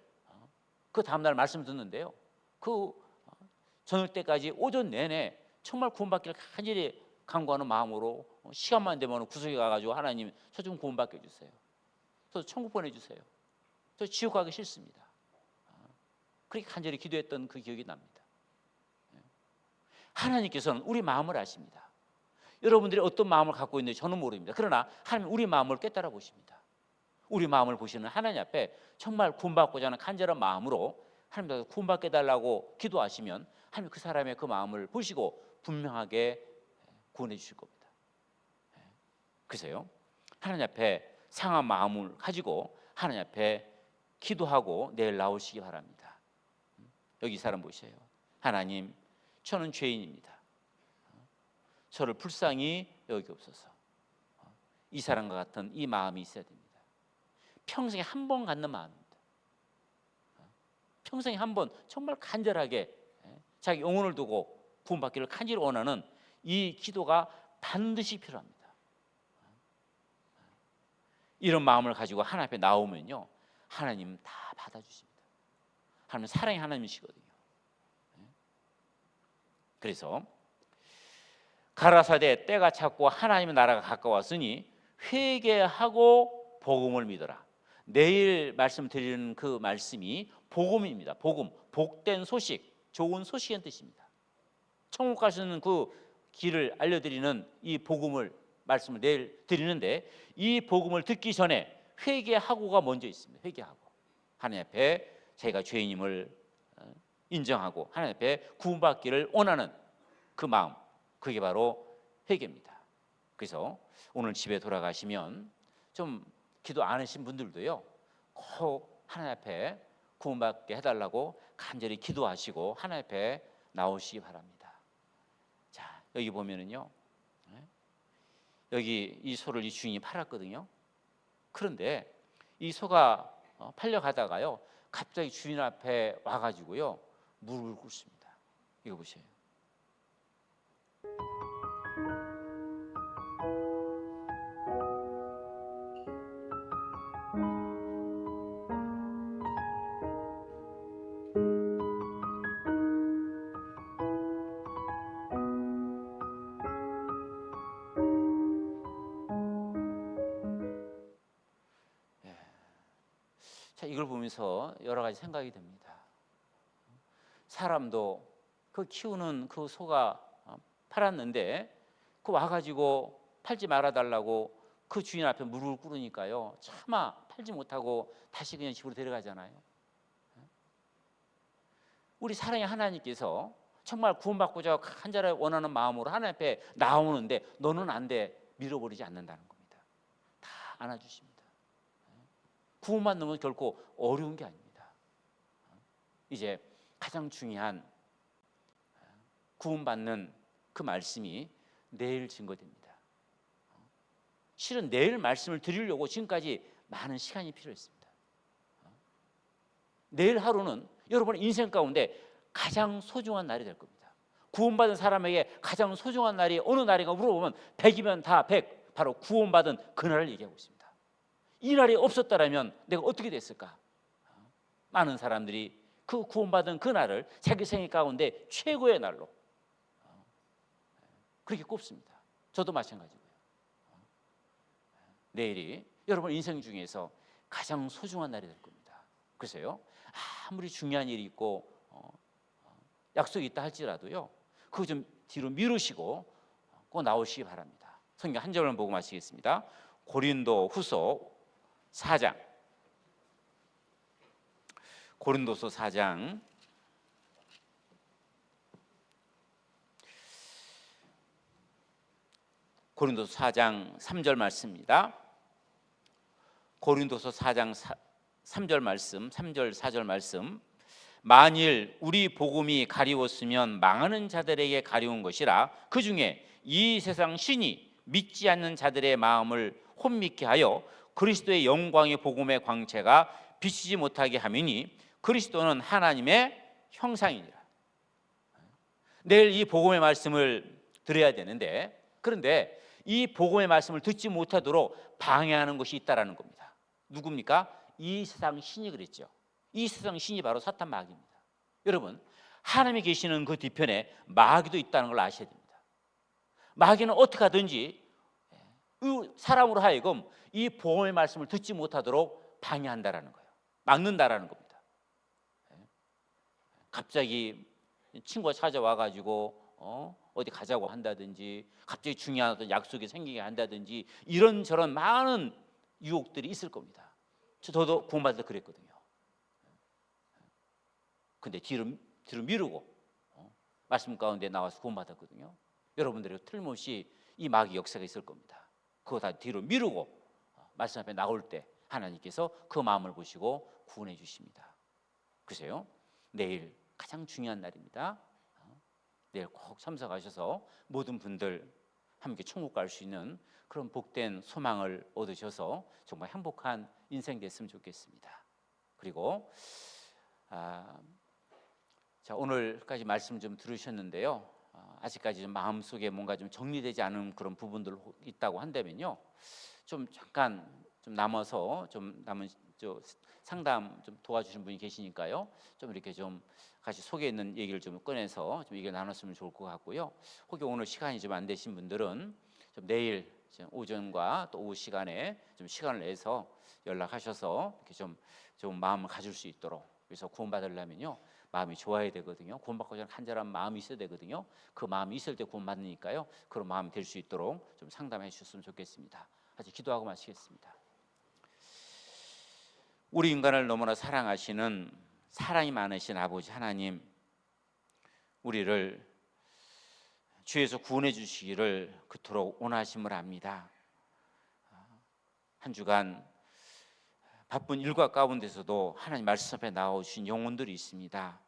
그 다음날 말씀 듣는데요. 그 저녁 때까지 오전 내내 정말 구원받기를 간절히 간구하는 마음으로 시간만 되면 구석에 가가지고 하나님 저 좀 구원받게 해주세요. 저 천국 보내주세요. 저 지옥 가기 싫습니다. 그렇게 간절히 기도했던 그 기억이 납니다. 하나님께서는 우리 마음을 아십니다. 여러분들이 어떤 마음을 갖고 있는지 저는 모릅니다. 그러나 하나님 우리 마음을 깨달아 보십니다. 우리 마음을 보시는 하나님 앞에 정말 구원받고자 하는 간절한 마음으로 하나님께서 구원받게 해달라고 기도하시면 하나님 그 사람의 그 마음을 보시고 분명하게 구원해 주실 겁니다. 그래서요, 하나님 앞에 상한 마음을 가지고 하나님 앞에 기도하고 내일 나오시기 바랍니다. 여기 이 사람 보세요. 하나님, 저는 죄인입니다. 저를 불쌍히 여기옵소서. 이 사람과 같은 이 마음이 있어야 됩니다. 평생에 한 번 갖는 마음입니다. 평생에 한 번 정말 간절하게 자기 영혼을 두고 구원받기를 간절히 원하는 이 기도가 반드시 필요합니다. 이런 마음을 가지고 하나님 앞에 나오면요, 하나님 다 받아주십니다. 하나님은 사랑의 하나님이시거든요. 그래서 가라사대 때가 찼고 하나님의 나라가 가까웠으니 회개하고 복음을 믿어라. 내일 말씀드리는 그 말씀이 복음입니다. 복음, 복된 소식, 좋은 소식의 뜻입니다. 천국 갈 수 있는 그 길을 알려드리는 이 복음을 말씀을 내일 드리는데, 이 복음을 듣기 전에 회개하고가 먼저 있습니다. 회개하고 하나님 앞에 자기가 죄인임을 인정하고 하나님 앞에 구원받기를 원하는 그 마음, 그게 바로 회개입니다. 그래서 오늘 집에 돌아가시면 좀 기도 안 하신 분들도요, 꼭 하나님 앞에 구원받게 해달라고 간절히 기도하시고 하나님 앞에 나오시기 바랍니다. 자, 여기 보면은요, 여기 이 소를 이 주인이 팔았거든요. 그런데 이 소가 팔려가다가요, 갑자기 주인 앞에 와가지고요 무릎을 꿇습니다. 이거 보세요. 자, 이걸 보면서 여러 가지 생각이 듭니다. 사람도 그 키우는 그 소가 팔았는데 그 와가지고 팔지 말아달라고 그 주인 앞에 무릎을 꿇으니까요, 차마 팔지 못하고 다시 그냥 집으로 데려가잖아요. 우리 사랑의 하나님께서 정말 구원받고자 간절하게 원하는 마음으로 하나님 앞에 나오는데 너는 안 돼, 밀어버리지 않는다는 겁니다. 다 안아주십니다. 구원받는 건 결코 어려운 게 아닙니다. 이제 가장 중요한 구원받는 그 말씀이 내일 증거됩니다. 실은 내일 말씀을 드리려고 지금까지 많은 시간이 필요했습니다. 내일 하루는 여러분의 인생 가운데 가장 소중한 날이 될 겁니다. 구원받은 사람에게 가장 소중한 날이 어느 날인가 물어보면 100이면 다 100, 바로 구원받은 그날을 얘기하고 있습니다. 이 날이 없었다면 내가 어떻게 됐을까? 많은 사람들이 그 구원받은 그 날을 자기 생애 가운데 최고의 날로 그렇게 꼽습니다. 저도 마찬가지고요. 내일이 여러분 인생 중에서 가장 소중한 날이 될 겁니다. 그래서요, 아무리 중요한 일이 있고 약속이 있다 할지라도요, 그거 좀 뒤로 미루시고 꼭 나오시기 바랍니다. 성경 한 절만 보고 마치겠습니다. 고린도후서 4장, 고린도서 4장 3절 말씀입니다. 고린도서 4장 3절 말씀, 3절 4절 말씀. 만일 우리 복음이 가리웠으면 망하는 자들에게 가리운 것이라. 그 중에 이 세상 신이 믿지 않는 자들의 마음을 혼미케 하여 그리스도의 영광의 복음의 광채가 비치지 못하게 하미니 그리스도는 하나님의 형상이니라. 내일 이 복음의 말씀을 들어야 되는데, 그런데 이 복음의 말씀을 듣지 못하도록 방해하는 것이 있다라는 겁니다. 누굽니까? 이 세상 신이 그랬죠. 이 세상 신이 바로 사탄 마귀입니다. 여러분, 하나님이 계시는 그 뒤편에 마귀도 있다는 걸 아셔야 됩니다. 마귀는 어떻게 하든지 사람으로 하여금 이 복음의 말씀을 듣지 못하도록 방해한다라는 거예요. 막는다라는 겁니다. 갑자기 친구가 찾아와가지고 어디 가자고 한다든지, 갑자기 중요한 어떤 약속이 생기게 한다든지, 이런저런 많은 유혹들이 있을 겁니다. 저도 구원받을 때 그랬거든요. 근데 뒤로 미루고 말씀 가운데 나와서 구원받았거든요. 여러분들이 틀림없이 이 마귀 역사가 있을 겁니다. 그거 다 뒤로 미루고 말씀 앞에 나올 때 하나님께서 그 마음을 보시고 구원해 주십니다. 그래서요, 내일 가장 중요한 날입니다. 내일 꼭 참석하셔서 모든 분들 함께 천국 갈 수 있는 그런 복된 소망을 얻으셔서 정말 행복한 인생 됐으면 좋겠습니다. 그리고 자, 오늘까지 말씀 좀 들으셨는데요. 아직까지 좀 마음속에 뭔가 좀 정리되지 않은 그런 부분들 있다고 한다면요, 좀 잠깐 좀 남아서 좀 남은 상담 좀 도와주신 분이 계시니까요, 좀 이렇게 좀 같이 속에 있는 얘기를 좀 꺼내서 좀 얘기를 나눴으면 좋을 것 같고요. 혹시 오늘 시간이 좀 안 되신 분들은 좀 내일 오전과 또 오후 시간에 좀 시간을 내서 연락하셔서 이렇게 좀 마음을 가질 수 있도록. 그래서 구원받으려면요, 마음이 좋아야 되거든요. 구원받고 저는 간절한 마음이 있어야 되거든요. 그 마음이 있을 때 구원받으니까요, 그런 마음이 될 수 있도록 좀 상담해 주셨으면 좋겠습니다. 같이 기도하고 마치겠습니다. 우리 인간을 너무나 사랑하시는 사랑이 많으신 아버지 하나님, 우리를 주에서 구원해 주시기를 그토록 원하심을 압니다. 한 주간 바쁜 일과 가운데서도 하나님 말씀 앞에 나오신 영혼들이 있습니다.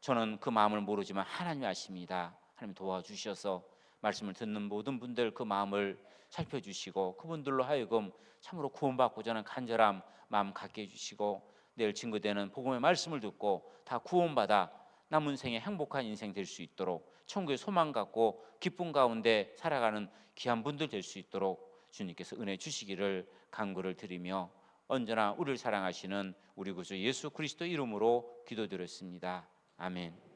저는 그 마음을 모르지만 하나님이 아십니다. 하나님 도와주셔서 말씀을 듣는 모든 분들 그 마음을 살펴주시고, 그분들로 하여금 참으로 구원받고자 하는 간절함 마음 갖게 해주시고, 내일 증거되는 복음의 말씀을 듣고 다 구원받아 남은 생에 행복한 인생 될 수 있도록, 천국의 소망 갖고 기쁨 가운데 살아가는 귀한 분들 될 수 있도록 주님께서 은혜 주시기를 간구를 드리며, 언제나 우리를 사랑하시는 우리 구주 예수 그리스도 이름으로 기도드렸습니다. 아멘.